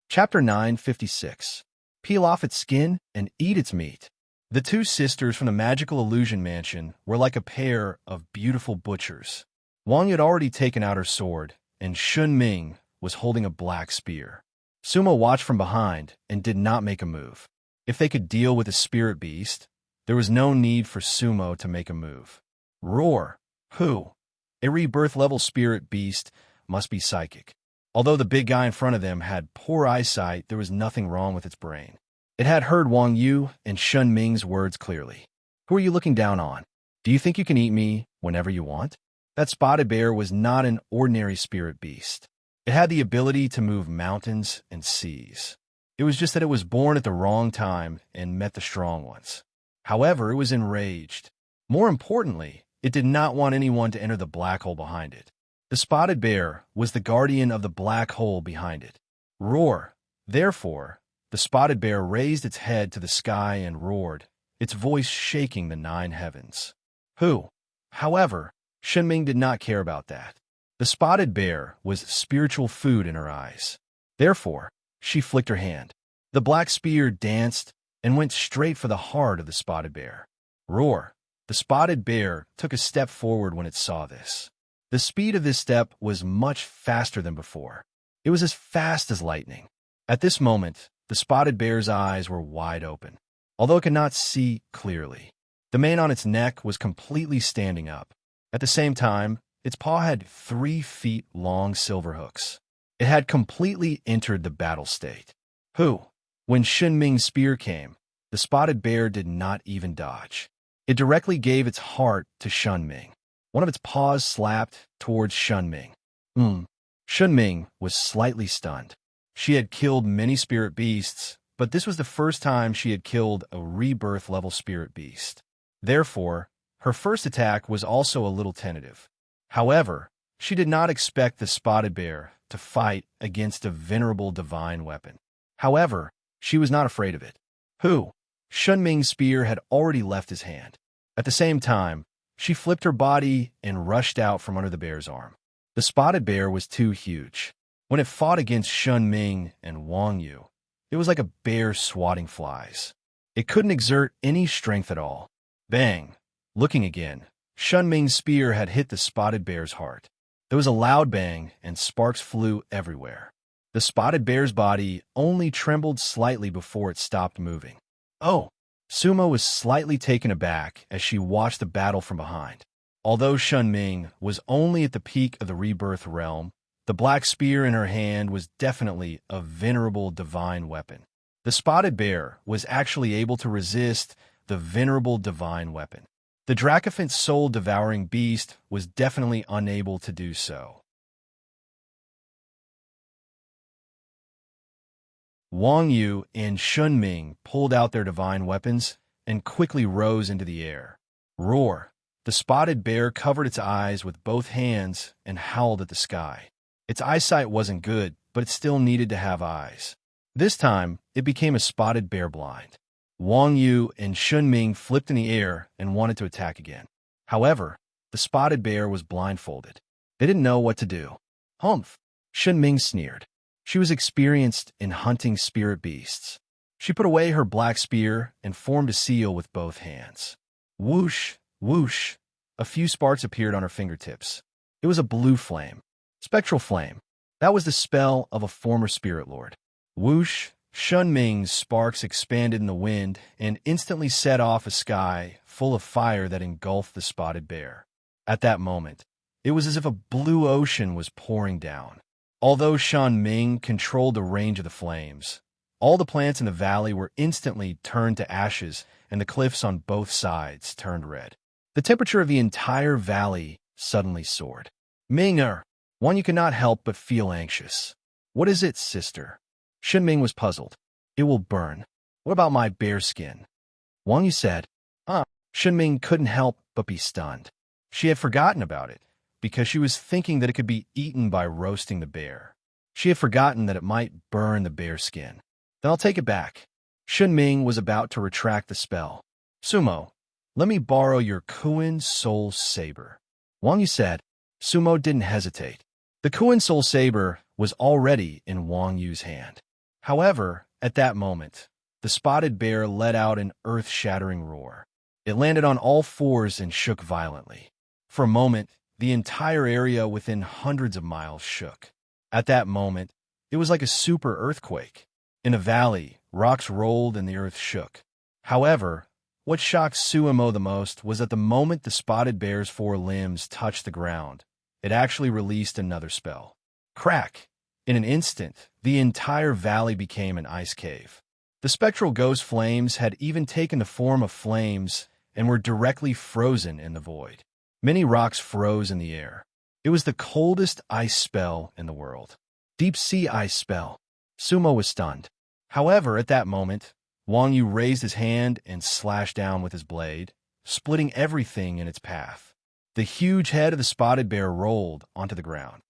Chapter 956. Peel off its skin and eat its meat. The two sisters from the magical illusion mansion were like a pair of beautiful butchers. Wang had already taken out her sword, and Shun Ming was holding a black spear. Sumo watched from behind and did not make a move. If they could deal with a spirit beast, there was no need for Sumo to make a move. Roar! Who? A rebirth-level spirit beast must be psychic. Although the big guy in front of them had poor eyesight, there was nothing wrong with its brain. It had heard Wang Yu and Shun Ming's words clearly. "Who are you looking down on? Do you think you can eat me whenever you want?" That spotted bear was not an ordinary spirit beast. It had the ability to move mountains and seas. It was just that it was born at the wrong time and met the strong ones. However, it was enraged. More importantly, it did not want anyone to enter the black hole behind it. The spotted bear was the guardian of the black hole behind it. Roar! Therefore, the spotted bear raised its head to the sky and roared, its voice shaking the 9 heavens. Who? However, Shenming did not care about that. The spotted bear was spiritual food in her eyes. Therefore, she flicked her hand. The black spear danced and went straight for the heart of the spotted bear. Roar! The spotted bear took a step forward when it saw this. The speed of this step was much faster than before. It was as fast as lightning. At this moment, the spotted bear's eyes were wide open, although it could not see clearly. The mane on its neck was completely standing up. At the same time, its paw had 3 feet long silver hooks. It had completely entered the battle state. Who? When Shenming's spear came, the spotted bear did not even dodge. It directly gave its heart to Shunming. One of its paws slapped towards Shunming. Shunming was slightly stunned. She had killed many spirit beasts, but this was the first time she had killed a rebirth-level spirit beast. Therefore, her first attack was also a little tentative. However, she did not expect the spotted bear to fight against a venerable divine weapon. However, she was not afraid of it. Who? Shunming's spear had already left his hand. At the same time, she flipped her body and rushed out from under the bear's arm. The spotted bear was too huge. When it fought against Shunming and Wang Yu, it was like a bear swatting flies. It couldn't exert any strength at all. Bang! Looking again, Shunming's spear had hit the spotted bear's heart. There was a loud bang, and sparks flew everywhere. The spotted bear's body only trembled slightly before it stopped moving. Oh! Sumo was slightly taken aback as she watched the battle from behind. Although Shunming was only at the peak of the rebirth realm, the black spear in her hand was definitely a venerable divine weapon. The spotted bear was actually able to resist the venerable divine weapon. The Dracophant's soul-devouring beast was definitely unable to do so. Wang Yu and Shun Ming pulled out their divine weapons and quickly rose into the air. Roar! The spotted bear covered its eyes with both hands and howled at the sky. Its eyesight wasn't good, but it still needed to have eyes. This time, it became a spotted bear blind. Wang Yu and Shun Ming flipped in the air and wanted to attack again. However, the spotted bear was blindfolded. They didn't know what to do. Humph! Shun Ming sneered. She was experienced in hunting spirit beasts. She put away her black spear and formed a seal with both hands. Whoosh! Whoosh! A few sparks appeared on her fingertips. It was a blue flame. Spectral flame. That was the spell of a former spirit lord. Whoosh! Shun Ming's sparks expanded in the wind and instantly set off a sky full of fire that engulfed the spotted bear. At that moment, it was as if a blue ocean was pouring down. Although Shun Ming controlled the range of the flames, all the plants in the valley were instantly turned to ashes and the cliffs on both sides turned red. The temperature of the entire valley suddenly soared. Minger! One you cannot help but feel anxious. What is it, sister? Shun Ming was puzzled. It will burn. What about my bear skin? Wang Yu said. Shun Ming couldn't help but be stunned. She had forgotten about it, because she was thinking that it could be eaten by roasting the bear. She had forgotten that it might burn the bear skin. Then I'll take it back. Shun Ming was about to retract the spell. Sumo, let me borrow your Kuan Soul Saber. Wang Yu said. Sumo didn't hesitate. The Kuan Soul Saber was already in Wang Yu's hand. However, at that moment, the spotted bear let out an earth-shattering roar. It landed on all fours and shook violently. For a moment, the entire area within hundreds of miles shook. At that moment, it was like a super earthquake. In a valley, rocks rolled and the earth shook. However, what shocked Sumo the most was that the moment the spotted bear's four limbs touched the ground, it actually released another spell. Crack! In an instant, the entire valley became an ice cave. The spectral ghost flames had even taken the form of flames and were directly frozen in the void. Many rocks froze in the air. It was the coldest ice spell in the world. Deep sea ice spell. Sumo was stunned. However, at that moment, Wang Yu raised his hand and slashed down with his blade, splitting everything in its path. The huge head of the spotted bear rolled onto the ground.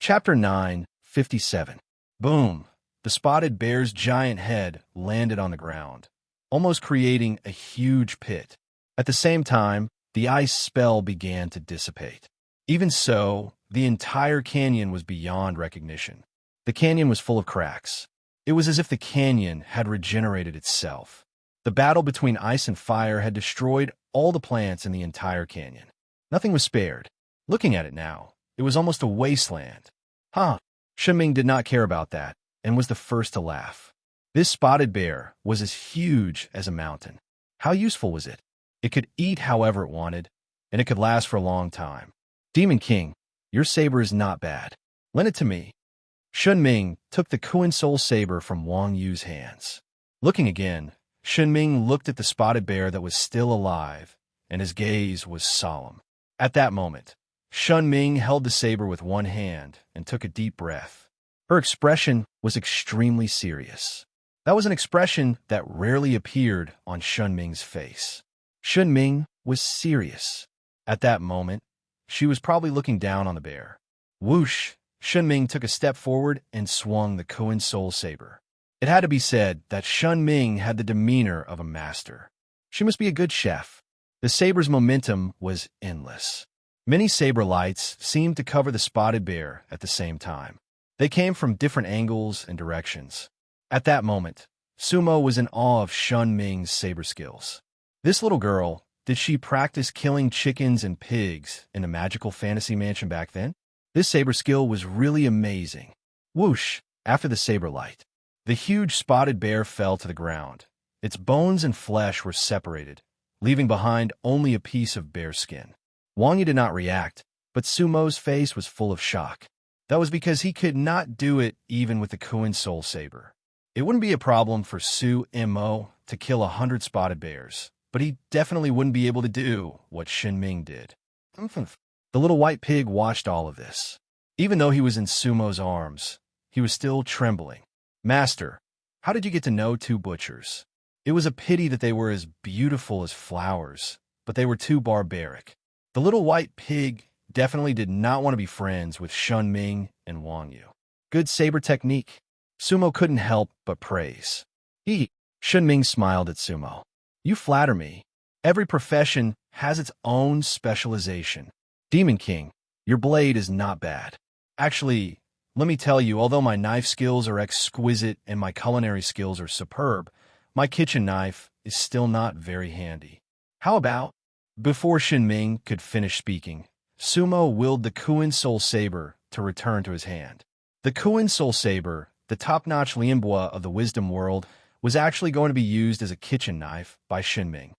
Chapter 9:57. Boom! The spotted bear's giant head landed on the ground, almost creating a huge pit. At the same time, the ice spell began to dissipate. Even so, the entire canyon was beyond recognition. The canyon was full of cracks. It was as if the canyon had regenerated itself. The battle between ice and fire had destroyed all the plants in the entire canyon. Nothing was spared. Looking at it now, it was almost a wasteland. Shun Ming did not care about that and was the first to laugh. This spotted bear was as huge as a mountain. How useful was it? It could eat however it wanted, and it could last for a long time. Demon King, your saber is not bad. Lend it to me. Shun Ming took the Kuan Soul Saber from Wang Yu's hands. Looking again, Shun Ming looked at the spotted bear that was still alive, and his gaze was solemn. At that moment, Shun Ming held the saber with one hand and took a deep breath. Her expression was extremely serious. That was an expression that rarely appeared on Shun Ming's face. Shun Ming was serious. At that moment, she was probably looking down on the bear. Whoosh! Shun Ming took a step forward and swung the Kuan Soul Saber. It had to be said that Shun Ming had the demeanor of a master. She must be a good chef. The saber's momentum was endless. Many saber lights seemed to cover the spotted bear at the same time. They came from different angles and directions. At that moment, Sumo was in awe of Shun Ming's saber skills. This little girl, did she practice killing chickens and pigs in a magical fantasy mansion back then? This saber skill was really amazing. Whoosh! After the saber light, the huge spotted bear fell to the ground. Its bones and flesh were separated, leaving behind only a piece of bear skin. Wang Yu did not react, but Sumo's face was full of shock. That was because he could not do it even with the Kuan Soul Saber. It wouldn't be a problem for Su Mo to kill 100 spotted bears, but he definitely wouldn't be able to do what Shen Ming did. The little white pig watched all of this. Even though he was in Sumo's arms, he was still trembling. Master, how did you get to know two butchers? It was a pity that they were as beautiful as flowers, but they were too barbaric. The little white pig definitely did not want to be friends with Shen Ming and Wang Yu. Good saber technique. Sumo couldn't help but praise. Shen Ming smiled at Sumo. You flatter me. Every profession has its own specialization. Demon King, your blade is not bad. Actually, let me tell you, although my knife skills are exquisite and my culinary skills are superb, my kitchen knife is still not very handy. How about? Before Shen Ming could finish speaking, Sumo willed the Kuan Soul Saber to return to his hand. The Kuan Soul Saber, the top-notch lianbua of the wisdom world, was actually going to be used as a kitchen knife by Shen Ming.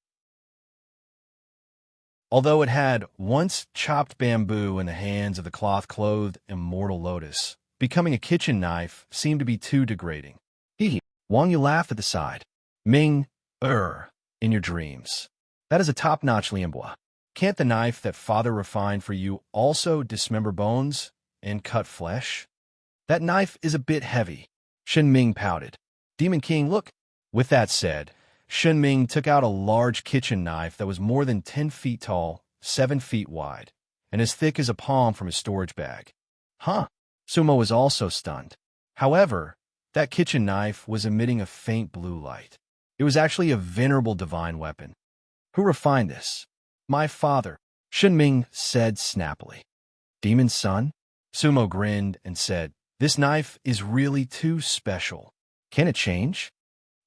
Although it had once chopped bamboo in the hands of the cloth-clothed immortal Lotus, becoming a kitchen knife seemed to be too degrading. Wang Yu laughed at the side. Ming, in your dreams. That is a top-notch lianbua. Can't the knife that father refined for you also dismember bones and cut flesh? That knife is a bit heavy. Shen Ming pouted. Demon King, look. With that said, Shen Ming took out a large kitchen knife that was more than 10 feet tall, 7 feet wide, and as thick as a palm from his storage bag. Sumo was also stunned. However, that kitchen knife was emitting a faint blue light. It was actually a venerable divine weapon. Who refined this? My father, Shen Ming said snappily. Demon's son? Sumo grinned and said, this knife is really too special. Can it change?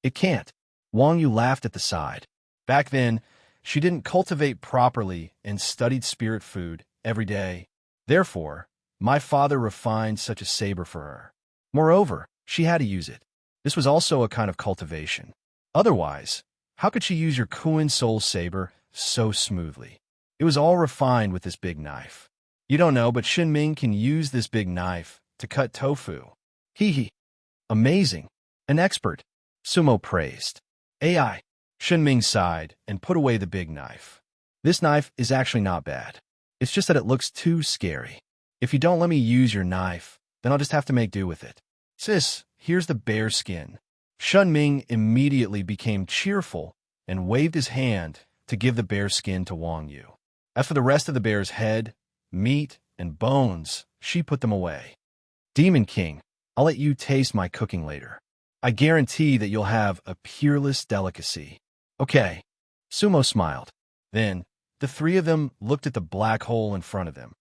It can't. Wang Yu laughed at the side. Back then, she didn't cultivate properly and studied spirit food every day. Therefore, my father refined such a saber for her. Moreover, she had to use it. This was also a kind of cultivation. Otherwise, how could she use your Kuan Soul Saber so smoothly? It was all refined with this big knife. You don't know, but Shen Ming can use this big knife to cut tofu. Amazing. An expert. Sumo praised. AI. Shen Ming sighed and put away the big knife. This knife is actually not bad. It's just that it looks too scary. If you don't let me use your knife, then I'll just have to make do with it. Sis, here's the bear skin. Shen Ming immediately became cheerful and waved his hand to give the bear skin to Wang Yu. As for the rest of the bear's head, meat, and bones, she put them away. Demon King, I'll let you taste my cooking later. I guarantee that you'll have a peerless delicacy. Okay. Sumo smiled. Then, the three of them looked at the black hole in front of them.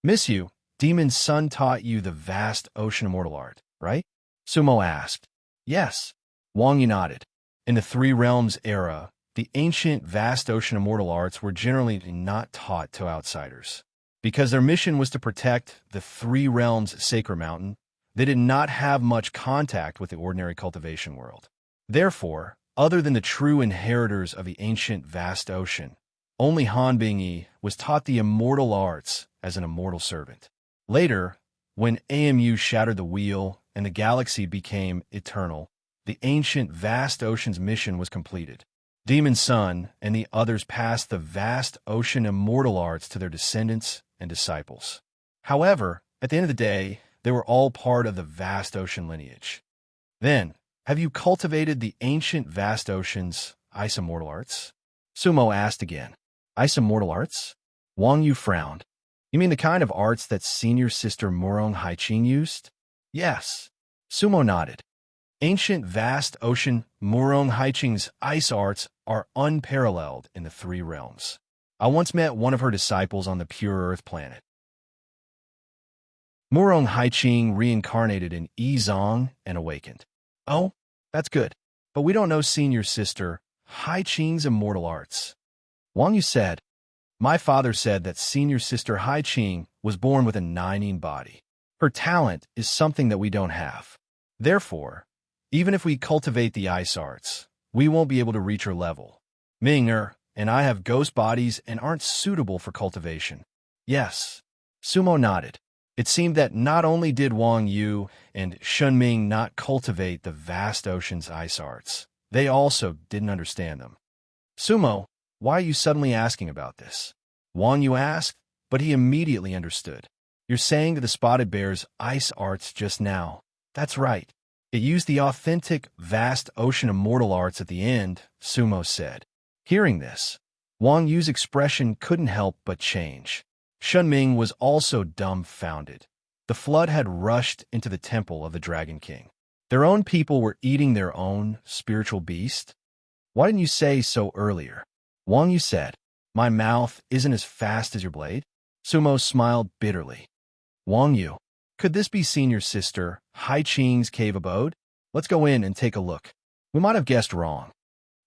Miss you, Demon's son taught you the vast ocean immortal art, right? Sumo asked. Yes. Wang Yu nodded. In the Three Realms era, the ancient vast ocean immortal arts were generally not taught to outsiders. Because their mission was to protect the Three Realms sacred mountain, they did not have much contact with the ordinary cultivation world. Therefore, other than the true inheritors of the ancient vast ocean, only Han Bingyi was taught the immortal arts as an immortal servant. Later, when AMU shattered the wheel and the galaxy became eternal, the ancient vast ocean's mission was completed. Demon's son and the others passed the vast ocean immortal arts to their descendants and disciples. However, at the end of the day, they were all part of the vast ocean lineage. Then, have you cultivated the ancient vast ocean's ice immortal arts? Sumo asked again. Ice immortal arts? Wang Yu frowned. You mean the kind of arts that senior sister Murong Haiqing used? Yes. Sumo nodded. Ancient vast ocean Murong Haiqing's ice arts are unparalleled in the Three Realms. I once met one of her disciples on the Pure Earth planet. Murong Haiqing reincarnated in Yizong and awakened. Oh, that's good. But we don't know senior sister Haiqing's immortal arts. Wang Yu said, my father said that senior sister Haiqing was born with a nining body. Her talent is something that we don't have. Therefore, even if we cultivate the ice arts, we won't be able to reach her level. Ming and I have ghost bodies and aren't suitable for cultivation. Yes. Sumo nodded. It seemed that not only did Wang Yu and Shunming not cultivate the vast ocean's ice arts, they also didn't understand them. Sumo, why are you suddenly asking about this? Wang Yu asked, but he immediately understood. You're saying that the spotted bear's ice arts just now. That's right. It used the authentic, vast ocean immortal arts at the end, Sumo said. Hearing this, Wang Yu's expression couldn't help but change. Shunming was also dumbfounded. The flood had rushed into the temple of the Dragon King. Their own people were eating their own spiritual beast? Why didn't you say so earlier? Wang Yu said, My mouth isn't as fast as your blade. Sumo smiled bitterly. Wang Yu, could this be Senior Sister Hai Qing's cave abode? Let's go in and take a look. We might have guessed wrong.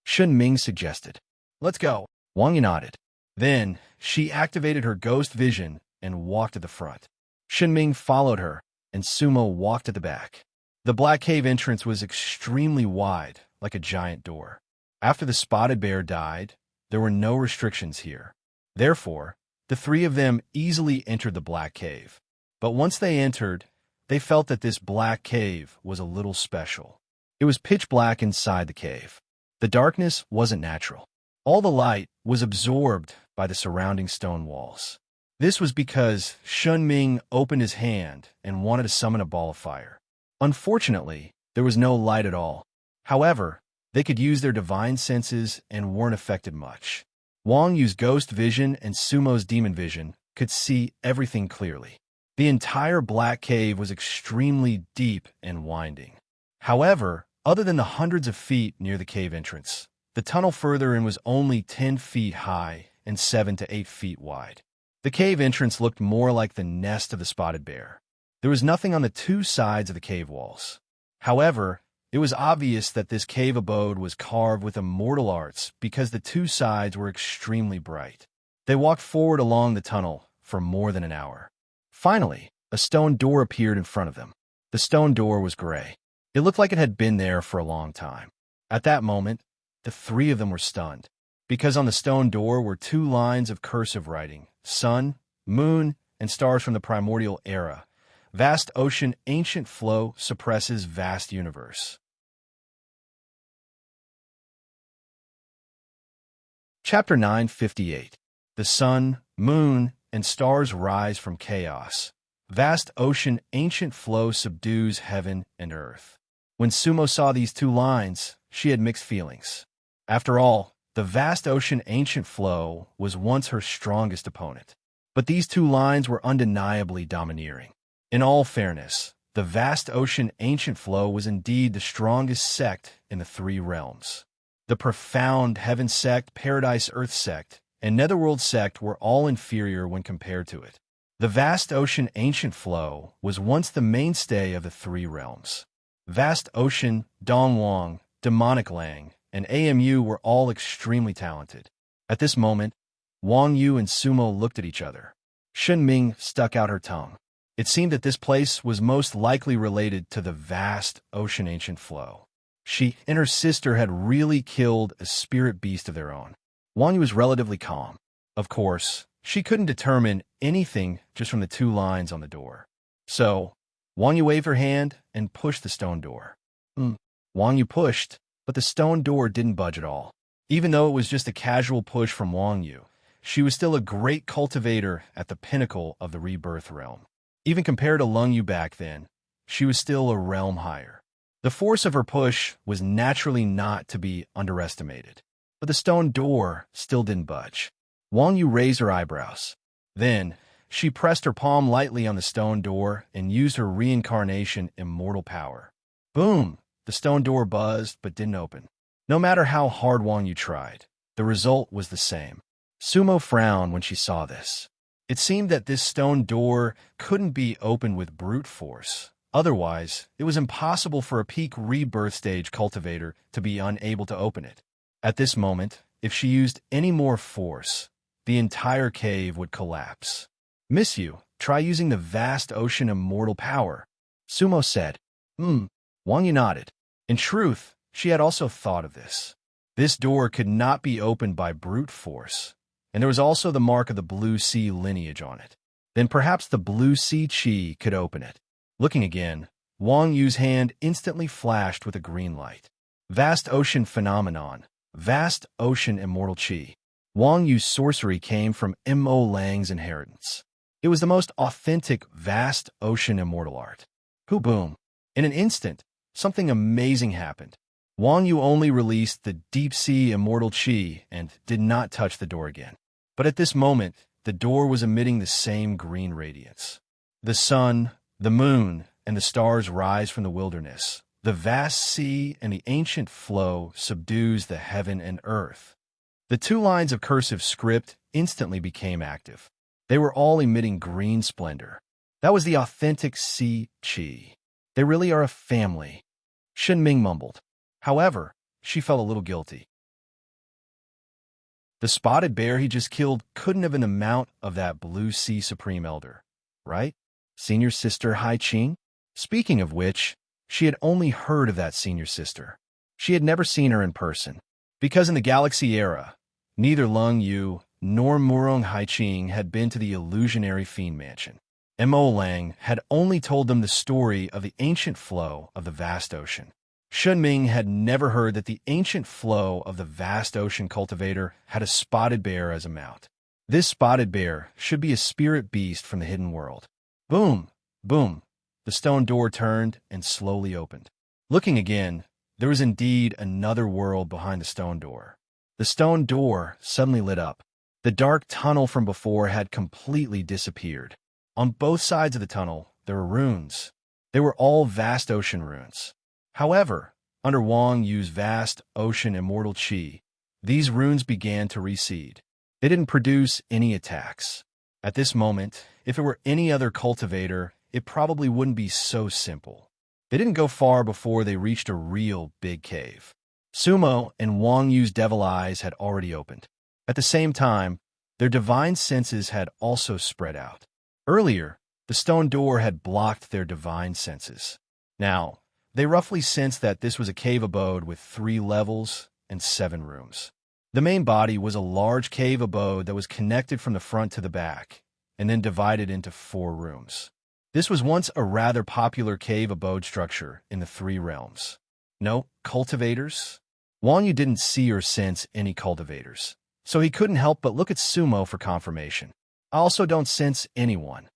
Shunming suggested. Let's go. Wang Yu nodded. Then, she activated her ghost vision and walked at the front. Shunming followed her, and Sumo walked at the back. The black cave entrance was extremely wide, like a giant door. After the spotted bear died, there were no restrictions here. Therefore, the three of them easily entered the black cave. But once they entered, they felt that this black cave was a little special. It was pitch black inside the cave. The darkness wasn't natural. All the light was absorbed by the surrounding stone walls. This was because Shunming opened his hand and wanted to summon a ball of fire. Unfortunately, there was no light at all. However, they could use their divine senses and weren't affected much. Wang Yu's ghost vision and Sumo's demon vision could see everything clearly. The entire black cave was extremely deep and winding. However, other than the hundreds of feet near the cave entrance, the tunnel further in was only 10 feet high and 7 to 8 feet wide. The cave entrance looked more like the nest of the spotted bear. There was nothing on the two sides of the cave walls. However, it was obvious that this cave abode was carved with immortal arts because the two sides were extremely bright. They walked forward along the tunnel for more than an hour. Finally, a stone door appeared in front of them. The stone door was gray. It looked like it had been there for a long time. At that moment, the three of them were stunned, because on the stone door were two lines of cursive writing, sun, moon, and stars from the primordial era. Vast ocean, ancient flow suppresses vast universe. Chapter 958. The sun, moon, and stars rise from chaos. Vast ocean, ancient flow subdues heaven and earth. When Sumo saw these two lines, she had mixed feelings. After all, the vast ocean, ancient flow was once her strongest opponent. But these two lines were undeniably domineering. In all fairness, the vast ocean, ancient flow was indeed the strongest sect in the three realms. The profound heaven sect, paradise earth sect, and netherworld sect were all inferior when compared to it. The vast ocean, ancient flow was once the mainstay of the three realms. Vast ocean, Dongwang, demonic Lang, and AMU were all extremely talented. At this moment, Wang Yu and Sumo looked at each other. Shunming stuck out her tongue. It seemed that this place was most likely related to the vast ocean ancient flow. She and her sister had really killed a spirit beast of their own. Wang Yu was relatively calm. Of course, she couldn't determine anything just from the two lines on the door. So, Wang Yu waved her hand and pushed the stone door. Wang Yu pushed, but the stone door didn't budge at all. Even though it was just a casual push from Wang Yu, she was still a great cultivator at the pinnacle of the rebirth realm. Even compared to Lung Yu back then, she was still a realm higher. The force of her push was naturally not to be underestimated. But the stone door still didn't budge. Wang Yu raised her eyebrows. Then, she pressed her palm lightly on the stone door and used her reincarnation immortal power. Boom! The stone door buzzed but didn't open. No matter how hard Wang Yu tried, the result was the same. Sumo frowned when she saw this. It seemed that this stone door couldn't be opened with brute force. Otherwise, it was impossible for a peak rebirth stage cultivator to be unable to open it. At this moment, if she used any more force, the entire cave would collapse. Miss you, try using the vast ocean immortal power, Sumo said. Wang Yu nodded. In truth, she had also thought of this. This door could not be opened by brute force, and there was also the mark of the blue sea lineage on it. Then perhaps the blue sea chi could open it. Looking again, Wang Yu's hand instantly flashed with a green light. Vast ocean phenomenon. Vast ocean immortal chi. Wang Yu's sorcery came from Mo Lang's inheritance. It was the most authentic vast ocean immortal art. Boom. In an instant, something amazing happened. Wang Yu only released the deep-sea immortal chi and did not touch the door again. But at this moment, the door was emitting the same green radiance. The sun, the moon, and the stars rise from the wilderness. The vast sea and the ancient flow subdues the heaven and earth. The two lines of cursive script instantly became active. They were all emitting green splendor. That was the authentic sea chi. They really are a family. Shenming mumbled. However, she felt a little guilty. The spotted bear he just killed couldn't have an amount of that blue sea supreme elder, right? Senior sister Hai Qing? Speaking of which, she had only heard of that senior sister. She had never seen her in person. Because in the Galaxy era, neither Lung Yu nor Murong Hai Qing had been to the illusionary fiend mansion. Mo Lang had only told them the story of the ancient flow of the vast ocean. Shunming had never heard that the ancient flow of the vast ocean cultivator had a spotted bear as a mount. This spotted bear should be a spirit beast from the hidden world. Boom! Boom! The stone door turned and slowly opened. Looking again, there was indeed another world behind the stone door. The stone door suddenly lit up. The dark tunnel from before had completely disappeared. On both sides of the tunnel, there were runes. They were all vast ocean runes. However, under Wang Yu's vast ocean immortal chi, these runes began to recede. They didn't produce any attacks. At this moment, if it were any other cultivator, it probably wouldn't be so simple. They didn't go far before they reached a real big cave. Sumo and Wang Yu's devil eyes had already opened. At the same time, their divine senses had also spread out. Earlier, the stone door had blocked their divine senses. Now, they roughly sensed that this was a cave abode with 3 levels and 7 rooms. The main body was a large cave abode that was connected from the front to the back, and then divided into 4 rooms. This was once a rather popular cave abode structure in the 3 realms. No cultivators? Wang Yu didn't see or sense any cultivators, so he couldn't help but look at Sumo for confirmation. I also don't sense anyone.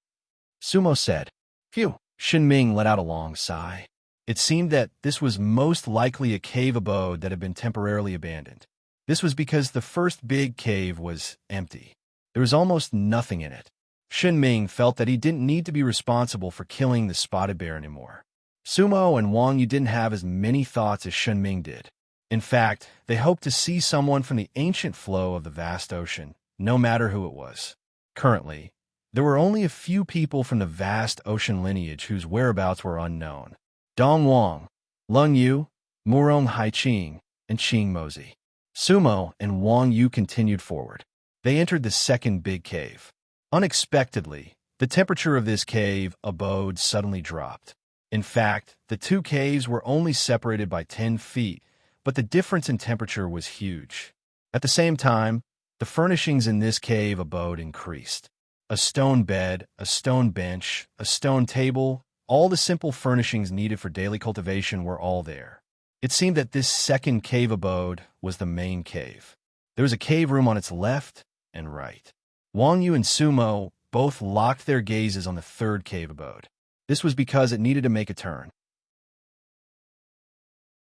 Sumo said. Phew. Shinming let out a long sigh. It seemed that this was most likely a cave abode that had been temporarily abandoned. This was because the first big cave was empty. There was almost nothing in it. Shinming felt that he didn't need to be responsible for killing the spotted bear anymore. Sumo and Wang Yu didn't have as many thoughts as Shinming did. In fact, they hoped to see someone from the ancient flow of the vast ocean, no matter who it was. Currently, there were only a few people from the vast ocean lineage whose whereabouts were unknown. Dong Wang, Lung Yu, Murong Hai Qing, and Qing Mozi. Sumo and Wang Yu continued forward. They entered the second big cave. Unexpectedly, the temperature of this cave abode suddenly dropped. In fact, the 2 caves were only separated by 10 feet, but the difference in temperature was huge. At the same time, the furnishings in this cave abode increased. A stone bed, a stone bench, a stone table, all the simple furnishings needed for daily cultivation were all there. It seemed that this second cave abode was the main cave. There was a cave room on its left and right. Wang Yu and Sumo both locked their gazes on the third cave abode. This was because it needed to make a turn.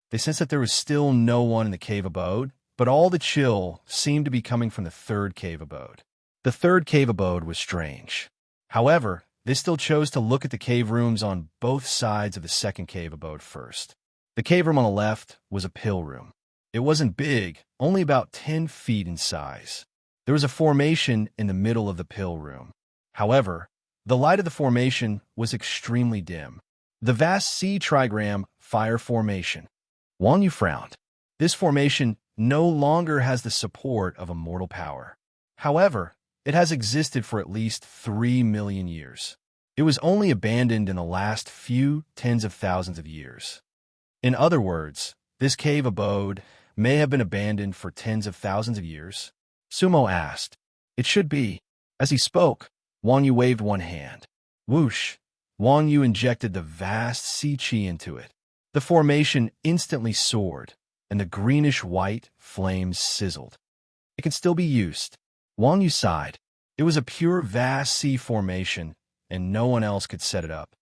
They sensed that there was still no one in the cave abode, but all the chill seemed to be coming from the third cave abode. The third cave abode was strange. However, they still chose to look at the cave rooms on both sides of the second cave abode first. The cave room on the left was a pill room. It wasn't big, only about 10 feet in size. There was a formation in the middle of the pill room. However, the light of the formation was extremely dim. The vast sea trigram fire formation. Wang Yu frowned. This formation no longer has the support of a mortal power. However, it has existed for at least 3 million years. It was only abandoned in the last few tens of thousands of years. In other words, this cave abode may have been abandoned for tens of thousands of years. Sumo asked. It should be. As he spoke, Wang Yu waved one hand. Whoosh! Wang Yu injected the vast sea qi into it. The formation instantly soared, and the greenish-white flames sizzled. It can still be used. Wang Yu sighed. It was a pure vast sea formation, and no one else could set it up.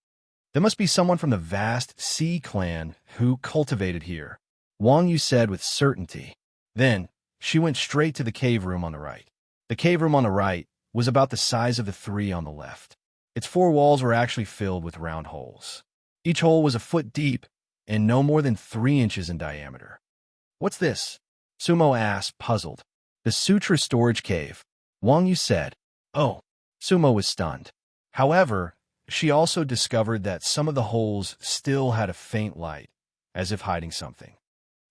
There must be someone from the vast sea clan who cultivated here, Wang Yu said with certainty. Then, she went straight to the cave room on the right. The cave room on the right was about the size of the three on the left. Its four walls were actually filled with round holes. Each hole was a foot deep and no more than 3 inches in diameter. What's this? Sumo asked, puzzled. The Sutra storage cave, Wang Yu said. Oh, Sumo was stunned. However, she also discovered that some of the holes still had a faint light, as if hiding something.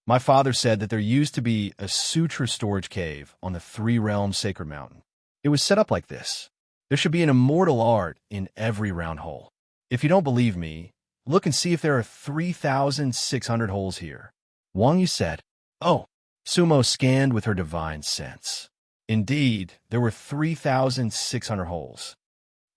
My father said that there used to be a Sutra storage cave on the Three-Realm Sacred Mountain. It was set up like this. There should be an immortal art in every round hole. If you don't believe me, look and see if there are 3,600 holes here, Wang Yu said. Oh, Sumo scanned with her divine sense. Indeed, there were 3,600 holes.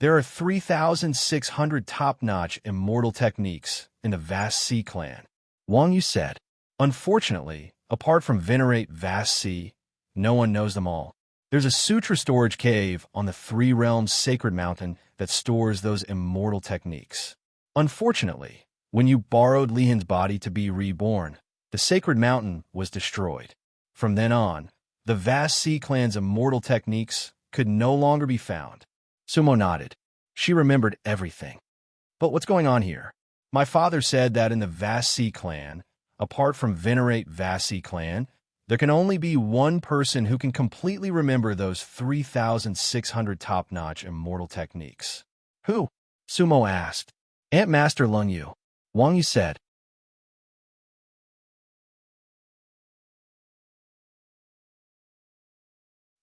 There are 3,600 top-notch immortal techniques in the vast sea clan, Wang Yu said. Unfortunately, apart from Venerate Vast Sea, no one knows them all. There's a Sutra storage cave on the Three Realms Sacred Mountain that stores those immortal techniques. Unfortunately, when you borrowed Lihan's body to be reborn, the Sacred Mountain was destroyed. From then on, the Vast Sea Clan's immortal techniques could no longer be found. Sumo nodded. She remembered everything. But what's going on here? My father said that in the Vast Sea Clan, apart from Venerate Vast Sea Clan, there can only be one person who can completely remember those 3,600 top-notch immortal techniques. Who? Sumo asked. Ant Master Lung Yu, Wang Yu said.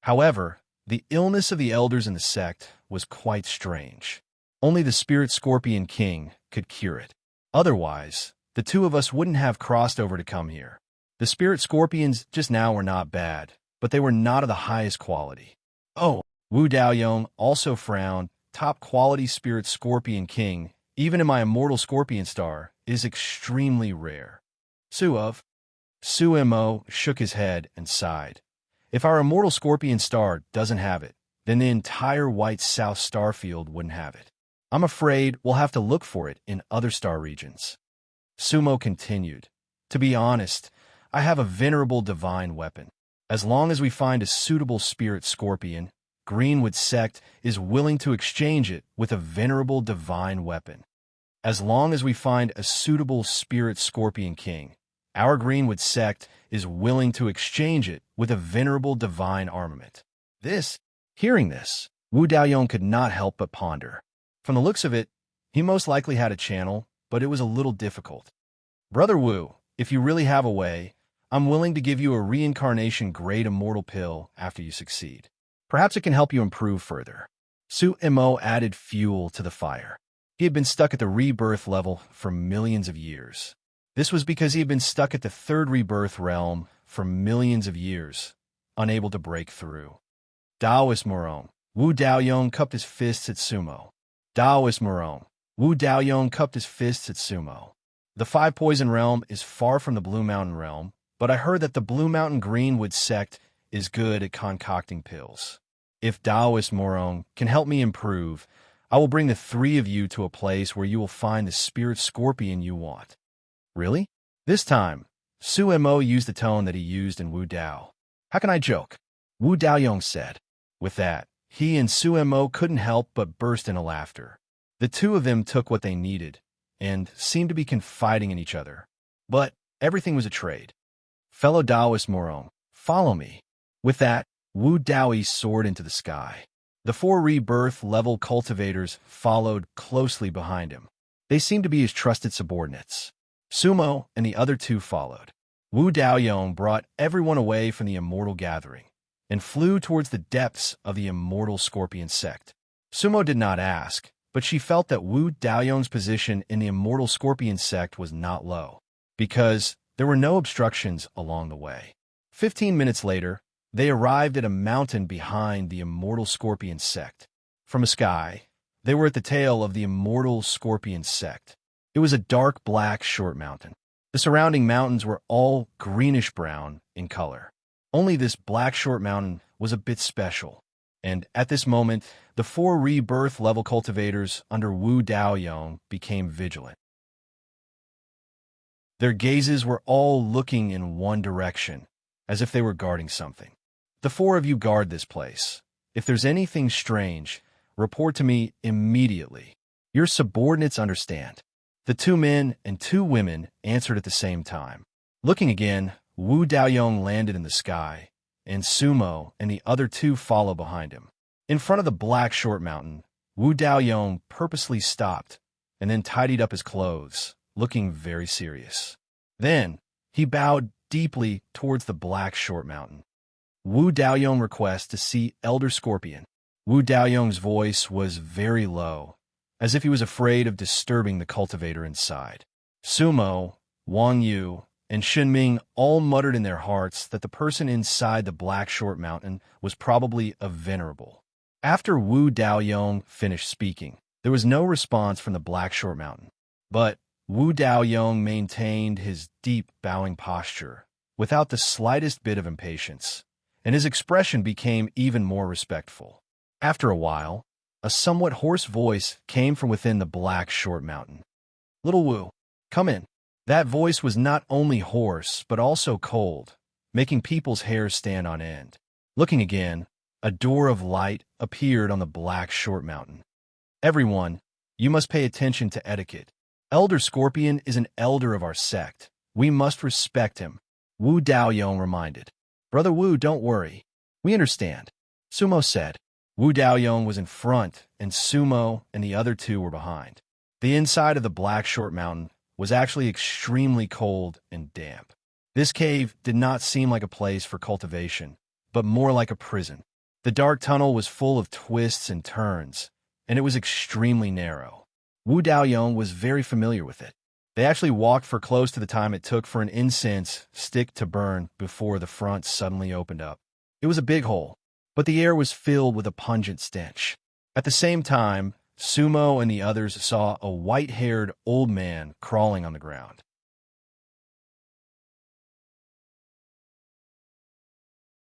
However, the illness of the elders in the sect was quite strange. Only the Spirit Scorpion King could cure it. Otherwise, the two of us wouldn't have crossed over to come here. The Spirit Scorpions just now were not bad, but they were not of the highest quality. Oh, Wu Daoyong also frowned. Top-quality Spirit Scorpion King, even in my immortal Scorpion Star, is extremely rare. Sumo shook his head and sighed. If our immortal Scorpion Star doesn't have it, then the entire White South Starfield wouldn't have it. I'm afraid we'll have to look for it in other star regions. Sumo continued. To be honest, I have a venerable divine weapon. As long as we find a suitable Spirit Scorpion, Greenwood Sect is willing to exchange it with a venerable divine weapon. As long as we find a suitable Spirit Scorpion King, our Greenwood Sect is willing to exchange it with a venerable divine armament. Hearing this, Wu Daoyong could not help but ponder. From the looks of it, he most likely had a channel, but it was a little difficult. Brother Wu, if you really have a way, I'm willing to give you a reincarnation-grade immortal pill after you succeed. Perhaps it can help you improve further. Sumo added fuel to the fire. He had been stuck at the rebirth level for millions of years. This was because he had been stuck at the third rebirth realm for millions of years, unable to break through. Daoist Morong. Wu Daoyong cupped his fists at Sumo. Daoist Morong. Wu Daoyong cupped his fists at Sumo. The Five Poison Realm is far from the Blue Mountain Realm, but I heard that the Blue Mountain Greenwood Sect is good at concocting pills. If Daoist Morong can help me improve, I will bring the three of you to a place where you will find the Spirit Scorpion you want. Really? This time, Sumo used the tone that he used in Wu Dao. How can I joke? Wu Daoyong said. With that, he and Sumo couldn't help but burst into laughter. The two of them took what they needed and seemed to be confiding in each other. But everything was a trade. Fellow Daoist Morong, follow me. With that, Wu Daoi soared into the sky. The 4 rebirth level cultivators followed closely behind him. They seemed to be his trusted subordinates. Sumo and the other 2 followed. Wu Daoyong brought everyone away from the immortal gathering and flew towards the depths of the immortal Scorpion Sect. Sumo did not ask, but she felt that Wu Daoyong's position in the immortal Scorpion Sect was not low, because there were no obstructions along the way. 15 minutes later, they arrived at a mountain behind the immortal Scorpion Sect. from a sky. They were at the tail of the immortal scorpion sect. It was a dark black short mountain. The surrounding mountains were all greenish-brown in color. Only this black short mountain was a bit special. And at this moment, the 4 rebirth-level cultivators under Wu Daoyong became vigilant. Their gazes were all looking in one direction, as if they were guarding something. The 4 of you guard this place. If there's anything strange, report to me immediately. Your subordinates understand. The 2 men and 2 women answered at the same time. Looking again, Wu Daoyong landed in the sky, and Sumo and the other 2 follow behind him. In front of the black short mountain, Wu Daoyong purposely stopped and then tidied up his clothes, looking very serious. Then, he bowed deeply towards the black short mountain. Wu Daoyong requests to see Elder Scorpion. Wu Daoyong's voice was very low, as if he was afraid of disturbing the cultivator inside. Sumo, Wang Yu, and Shenming all muttered in their hearts that the person inside the black short mountain was probably a venerable. After Wu Daoyong finished speaking, there was no response from the black short mountain. But Wu Daoyong maintained his deep bowing posture, without the slightest bit of impatience, and his expression became even more respectful. After a while, a somewhat hoarse voice came from within the black short mountain. "Little Wu, come in." That voice was not only hoarse, but also cold, making people's hair stand on end. Looking again, a door of light appeared on the black short mountain. "Everyone, you must pay attention to etiquette. Elder Scorpion is an elder of our sect. We must respect him," Wu Daoyong reminded. "Brother Wu, don't worry. We understand," Sumo said. Wu Daoyong was in front, and Sumo and the other 2 were behind. The inside of the black short mountain was actually extremely cold and damp. This cave did not seem like a place for cultivation, but more like a prison. The dark tunnel was full of twists and turns, and it was extremely narrow. Wu Daoyong was very familiar with it. They actually walked for close to the time it took for an incense stick to burn before the front suddenly opened up. It was a big hole, but the air was filled with a pungent stench. At the same time, Sumo and the others saw a white-haired old man crawling on the ground.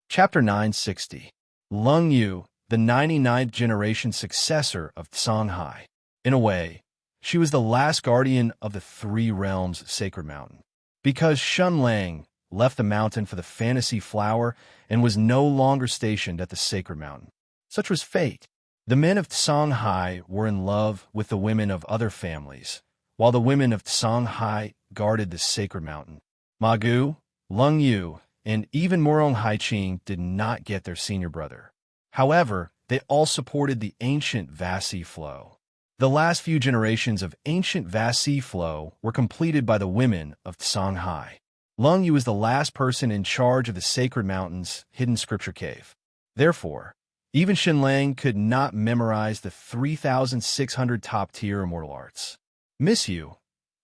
Chapter 960. Lung Yu, the 99th generation successor of Songhai. In a way, she was the last guardian of the 3 realms' sacred mountain. Because Shun Lang left the mountain for the fantasy flower and was no longer stationed at the sacred mountain. Such was fate. The men of Songhai were in love with the women of other families, while the women of Songhai guarded the sacred mountain. Ma Gu, Lung Yu, and even Morong Haiqing did not get their senior brother. However, they all supported the ancient Vasi flow. The last few generations of ancient Vasi flow were completed by the women of Songhai. Lung Yu was the last person in charge of the sacred mountain's hidden scripture cave. Therefore, even Shenlang could not memorize the 3,600 top-tier immortal arts. "Miss Yu,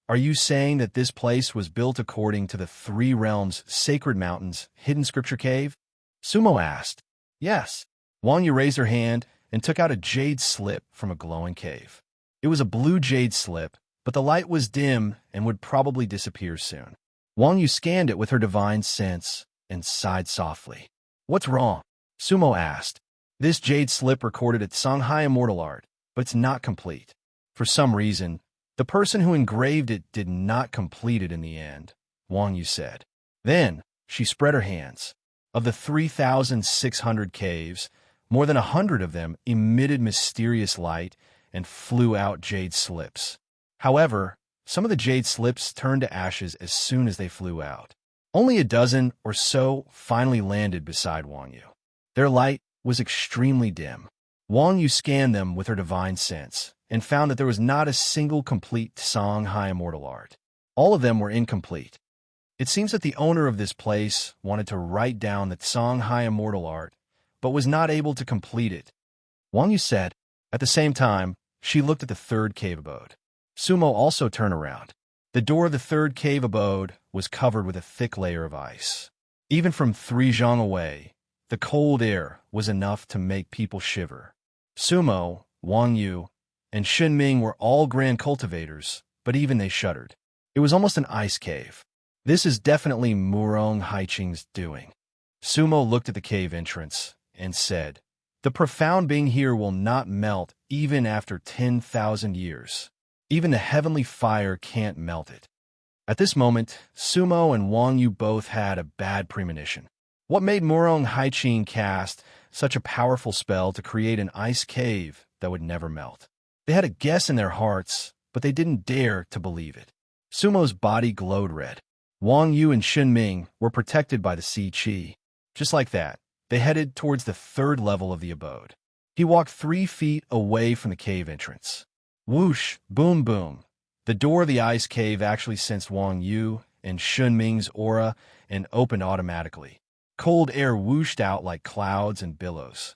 are you saying that this place was built according to the 3 realms' sacred mountain's hidden scripture cave?" Sumo asked. "Yes." Wang Yu raised her hand and took out a jade slip from a glowing cave. It was a blue jade slip, but the light was dim and would probably disappear soon. Wang Yu scanned it with her divine sense and sighed softly. "What's wrong?" Sumo asked. "This jade slip recorded at Songhai Immortal Art, but it's not complete. For some reason, the person who engraved it did not complete it in the end," Wang Yu said. Then she spread her hands. Of the 3,600 caves, more than 100 of them emitted mysterious light and flew out jade slips. However, some of the jade slips turned to ashes as soon as they flew out. Only a dozen or so finally landed beside Wang Yu. Their light was extremely dim. Wang Yu scanned them with her divine sense and found that there was not a single complete Songhai Immortal Art. All of them were incomplete. It seems that the owner of this place wanted to write down the Songhai Immortal Art, but was not able to complete it. Wang Yu said. At the same time, she looked at the 3rd cave abode. Sumo also turned around. The door of the 3rd cave abode was covered with a thick layer of ice. Even from 3 zhang away, the cold air was enough to make people shiver. Sumo, Wang Yu, and Xun Ming were all grand cultivators, but even they shuddered. It was almost an ice cave. This is definitely Murong Haiqing's doing. Sumo looked at the cave entrance and said, "The profound being here will not melt even after 10,000 years. Even the heavenly fire can't melt it." At this moment, Sumo and Wang Yu both had a bad premonition. What made Murong Haiqing cast such a powerful spell to create an ice cave that would never melt? They had a guess in their hearts, but they didn't dare to believe it. Sumo's body glowed red. Wang Yu and Xun Ming were protected by the sea qi. Just like that, they headed towards the third level of the abode. He walked 3 feet away from the cave entrance. Whoosh, boom, boom. The door of the ice cave actually sensed Wang Yu and Xun Ming's aura and opened automatically. Cold air whooshed out like clouds and billows.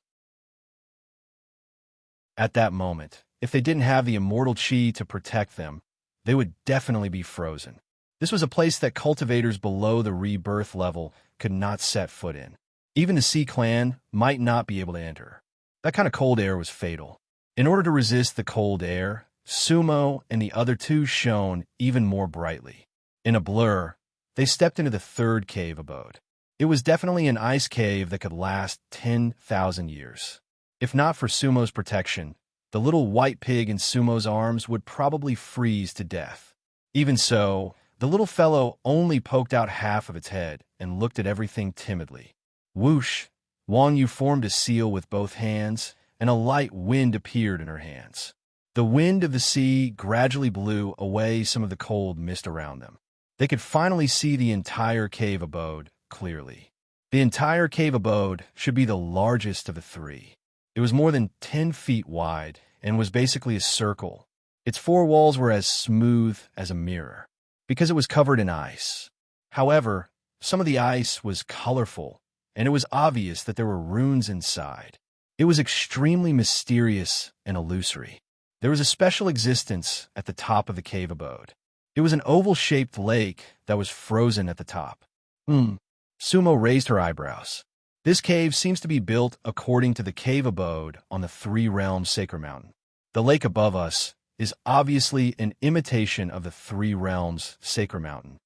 At that moment, if they didn't have the immortal qi to protect them, they would definitely be frozen. This was a place that cultivators below the rebirth level could not set foot in. Even the Sea Clan might not be able to enter. That kind of cold air was fatal. In order to resist the cold air, Sumo and the other two shone even more brightly. In a blur, they stepped into the third cave abode. It was definitely an ice cave that could last 10,000 years. If not for Sumo's protection, the little white pig in Sumo's arms would probably freeze to death. Even so, the little fellow only poked out half of its head and looked at everything timidly. Whoosh! Wang Yu formed a seal with both hands, and a light wind appeared in her hands. The wind of the sea gradually blew away some of the cold mist around them. They could finally see the entire cave abode clearly. The entire cave abode should be the largest of the three. It was more than 10 feet wide and was basically a circle. Its 4 walls were as smooth as a mirror, because it was covered in ice. However, some of the ice was colorful, and it was obvious that there were runes inside. It was extremely mysterious and illusory. There was a special existence at the top of the cave abode. It was an oval-shaped lake that was frozen at the top. Sumo raised her eyebrows. This cave seems to be built according to the cave abode on the Three Realms Sacred Mountain. The lake above us is obviously an imitation of the Three Realms Sacred Mountain.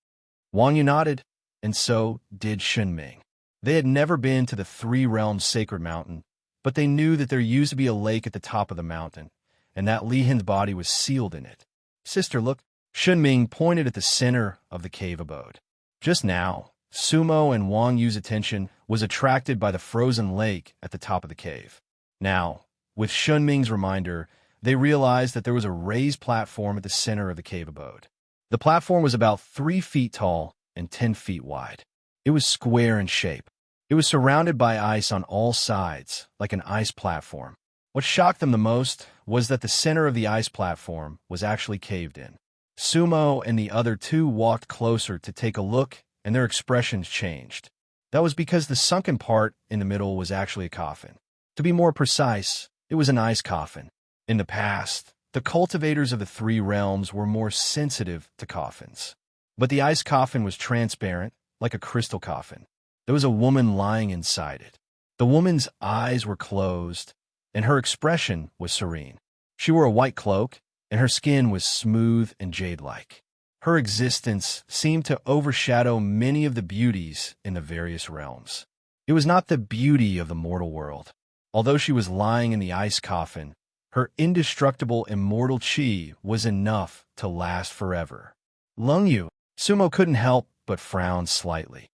Wang Yu nodded, and so did Xun Ming. They had never been to the Three Realms Sacred Mountain, but they knew that there used to be a lake at the top of the mountain, and that Li Hin's body was sealed in it. "Sister, look." Xun Ming pointed at the center of the cave abode. Just now, Sumo and Wang Yu's attention was attracted by the frozen lake at the top of the cave. Now, with Xun Ming's reminder, they realized that there was a raised platform at the center of the cave abode. The platform was about 3 feet tall and 10 feet wide. It was square in shape. It was surrounded by ice on all sides, like an ice platform. What shocked them the most was that the center of the ice platform was actually caved in. Sumo and the other two walked closer to take a look, and their expressions changed. That was because the sunken part in the middle was actually a coffin. To be more precise, it was an ice coffin. In the past, the cultivators of the Three Realms were more sensitive to coffins. But the ice coffin was transparent, like a crystal coffin. There was a woman lying inside it. The woman's eyes were closed, and her expression was serene. She wore a white cloak, and her skin was smooth and jade-like. Her existence seemed to overshadow many of the beauties in the various realms. It was not the beauty of the mortal world. Although she was lying in the ice coffin, her indestructible immortal qi was enough to last forever. Lung Yu, Sumo couldn't help but frown slightly.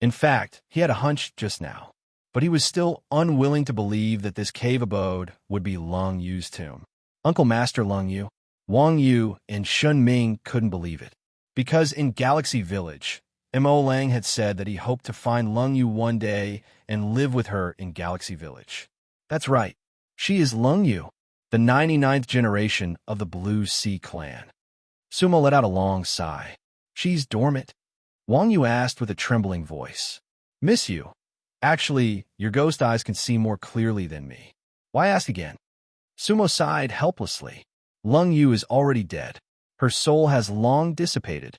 In fact, he had a hunch just now, but he was still unwilling to believe that this cave abode would be Lung Yu's tomb. Uncle Master Lung Yu, Wang Yu, and Xun Ming couldn't believe it, because in Galaxy Village, M.O. Lang had said that he hoped to find Lung Yu one day and live with her in Galaxy Village. That's right, she is Lung Yu, the 99th generation of the Blue Sea Clan. Sumo let out a long sigh. She's dormant? Wang Yu asked with a trembling voice. Miss you. Actually, your ghost eyes can see more clearly than me. Why ask again? Sumo sighed helplessly. Lung Yu is already dead. Her soul has long dissipated.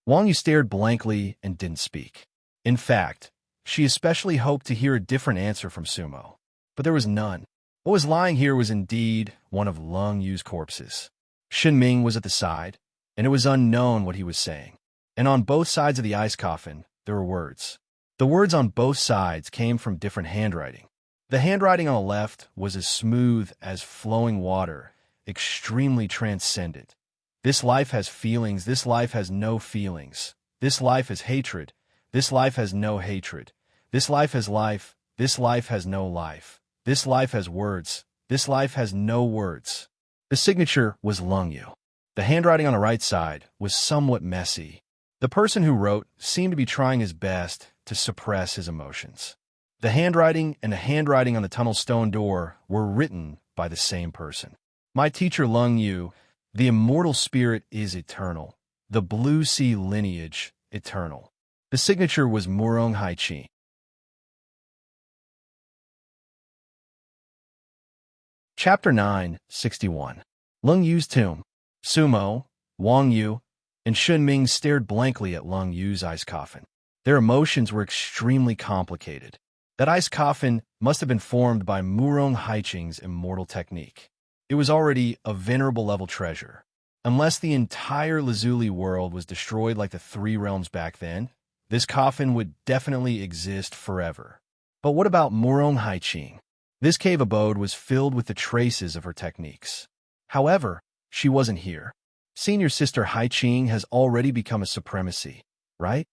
Wang Yu stared blankly and didn't speak. In fact, she especially hoped to hear a different answer from Sumo. But there was none. What was lying here was indeed one of Lung Yu's corpses. Shinming was at the side, and it was unknown what he was saying. And on both sides of the ice coffin, there were words. The words on both sides came from different handwriting. The handwriting on the left was as smooth as flowing water, extremely transcendent. This life has feelings, this life has no feelings. This life is hatred, this life has no hatred. This life has life, this life has no life. This life has words, this life has no words. The signature was Lung Yu. The handwriting on the right side was somewhat messy. The person who wrote seemed to be trying his best to suppress his emotions. The handwriting and the handwriting on the tunnel stone door were written by the same person. My teacher Lung Yu, the immortal spirit is eternal. The blue sea lineage, eternal. The signature was Murong Haiqi. Chapter 9, 61. Lung Yu's tomb. Sumo, Wang Yu, and Shunming stared blankly at Lung Yu's ice coffin. Their emotions were extremely complicated. That ice coffin must have been formed by Murong Haiqing's immortal technique. It was already a venerable level treasure. Unless the entire Lazuli world was destroyed like the three realms back then, this coffin would definitely exist forever. But what about Murong Haiqing? This cave abode was filled with the traces of her techniques. However, she wasn't here. Senior sister Haiqing has already become a supremacy, right?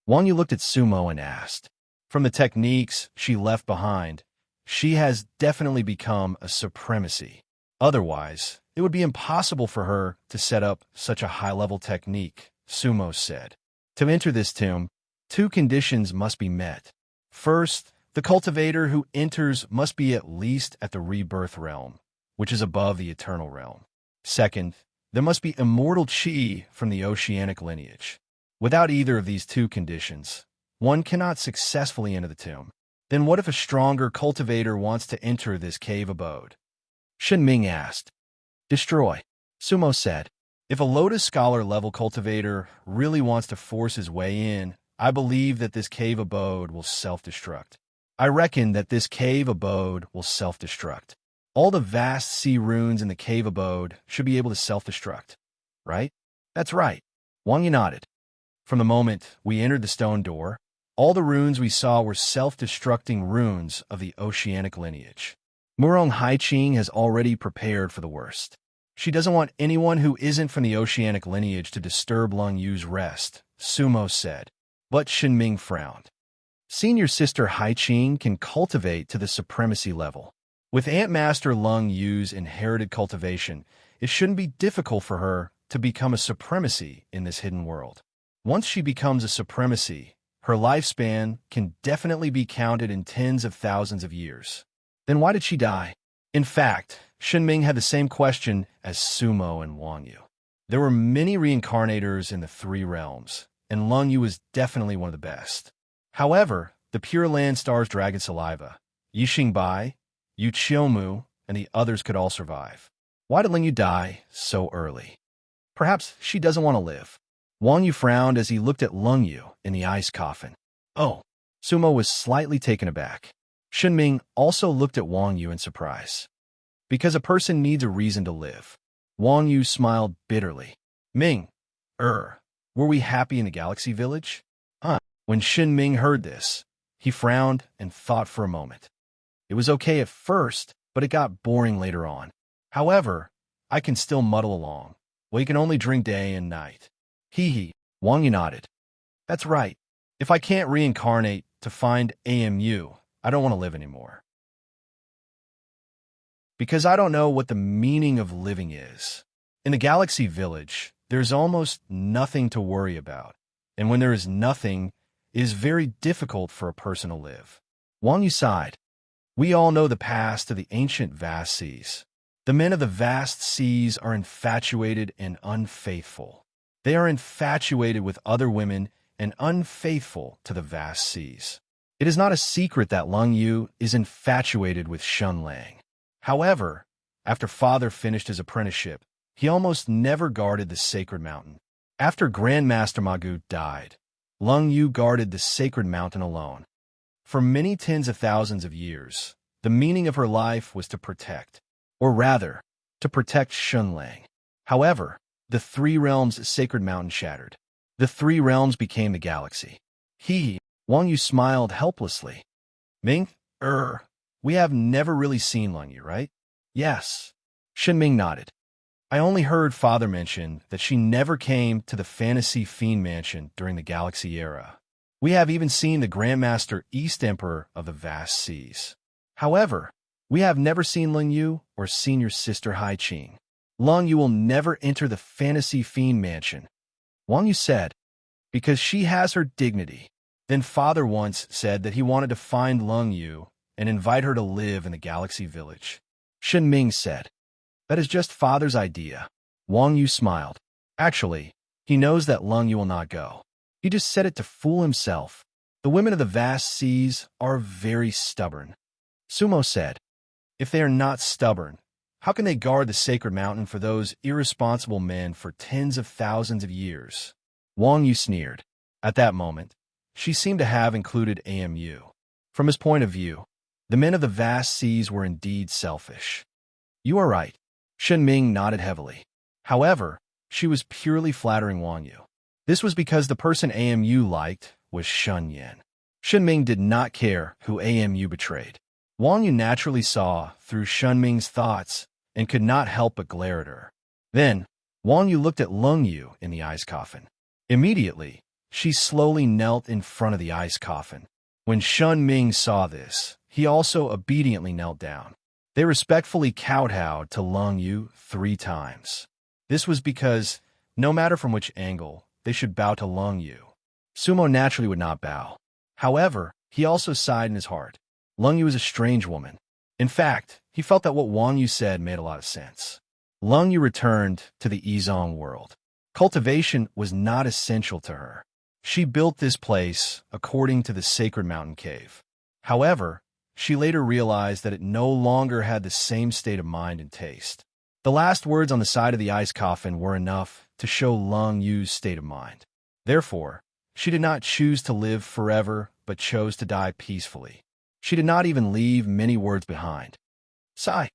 Wang Yu looked at Sumo and asked. From the techniques she left behind, she has definitely become a supremacy. Otherwise, it would be impossible for her to set up such a high-level technique, Sumo said. To enter this tomb, two conditions must be met. First, the cultivator who enters must be at least at the rebirth realm, which is above the eternal realm. Second, there must be immortal qi from the oceanic lineage. Without either of these two conditions, one cannot successfully enter the tomb. Then what if a stronger cultivator wants to enter this cave abode? Shinming asked. Destroy, Sumo said. If a Lotus Scholar-level cultivator really wants to force his way in, I believe that this cave abode will self-destruct. I reckon that this cave abode will self-destruct. All the vast sea runes in the cave abode should be able to self-destruct, right? That's right. Wang Yu nodded. From the moment we entered the stone door, all the runes we saw were self-destructing runes of the oceanic lineage. Murong Haiqing has already prepared for the worst. She doesn't want anyone who isn't from the oceanic lineage to disturb Lung Yu's rest, Sumo said. But Shinming frowned. Senior sister Haiqing can cultivate to the supremacy level. With Ant Master Lung Yu's inherited cultivation, it shouldn't be difficult for her to become a supremacy in this hidden world. Once she becomes a supremacy, her lifespan can definitely be counted in tens of thousands of years. Then why did she die? In fact, Shinming had the same question as Sumo and Wang Yu. There were many reincarnators in the three realms, and Lung Yu was definitely one of the best. However, the Pure Land Star's Dragon Saliva, Yixing Bai, Yu Qiumu, and the others could all survive. Why did Lung Yu die so early? Perhaps she doesn't want to live. Wang Yu frowned as he looked at Lung Yu in the ice coffin. Oh, Sumo was slightly taken aback. Shinming also looked at Wang Yu in surprise. Because a person needs a reason to live. Wang Yu smiled bitterly. Ming, were we happy in the Galaxy Village? When Shinming heard this, he frowned and thought for a moment. It was okay at first, but it got boring later on. However, I can still muddle along. Well, you can only drink day and night. Hee. Wang Yu nodded. That's right. If I can't reincarnate to find AMU, I don't want to live anymore. Because I don't know what the meaning of living is. In the Galaxy Village, there's almost nothing to worry about. And when there is nothing, it is very difficult for a person to live. Wang Yu sighed. We all know the past of the ancient vast seas. The men of the vast seas are infatuated and unfaithful. They are infatuated with other women and unfaithful to the vast seas. It is not a secret that Lung Yu is infatuated with Shun Lang. However, after father finished his apprenticeship, he almost never guarded the sacred mountain. After Grandmaster Magu died, Lung Yu guarded the sacred mountain alone. For many tens of thousands of years, The meaning of her life was to protect, or rather, to protect Shunlang. However, the three realms' sacred mountain shattered. The three realms became the galaxy. Wang Yu smiled helplessly. Ming, we have never really seen Lung Yu, right? Yes. Shen Ming nodded. I only heard Father mention that she never came to the Fantasy Fiend Mansion during the Galaxy era. We have even seen the Grandmaster East Emperor of the Vast Seas. However, we have never seen Lung Yu or seen your sister Hai Qing. Lung Yu will never enter the Fantasy Fiend Mansion, Wang Yu said, because she has her dignity. Then Father once said that he wanted to find Lung Yu and invite her to live in the Galaxy Village. Shen Ming said, that is just Father's idea. Wang Yu smiled. Actually, he knows that Lung Yu will not go. He just said it to fool himself. The women of the Vast Seas are very stubborn. Sumo said, if they are not stubborn, how can they guard the sacred mountain for those irresponsible men for tens of thousands of years? Wang Yu sneered. At that moment, she seemed to have included AMU. From his point of view, the men of the Vast Seas were indeed selfish. You are right. Shen Ming nodded heavily. However, she was purely flattering Wang Yu. This was because the person AMU liked was Shun Yan. Shen Ming did not care who AMU betrayed. Wang Yu naturally saw through Shun Ming's thoughts and could not help but glare at her. Then, Wang Yu looked at Lung Yu in the ice coffin. Immediately, she slowly knelt in front of the ice coffin. When Shun Ming saw this, he also obediently knelt down. They respectfully kowtowed to Lung Yu 3 times. This was because, no matter from which angle, they should bow to Lung Yu. Sumo naturally would not bow. However, he also sighed in his heart. Lung Yu is a strange woman. In fact, he felt that what Wang Yu said made a lot of sense. Lung Yu returned to the Yizong world. Cultivation was not essential to her. She built this place according to the sacred mountain cave. However, she later realized that it no longer had the same state of mind and taste. The last words on the side of the ice coffin were enough to show Lung Yu's state of mind. Therefore, she did not choose to live forever, but chose to die peacefully. She did not even leave many words behind. Sigh.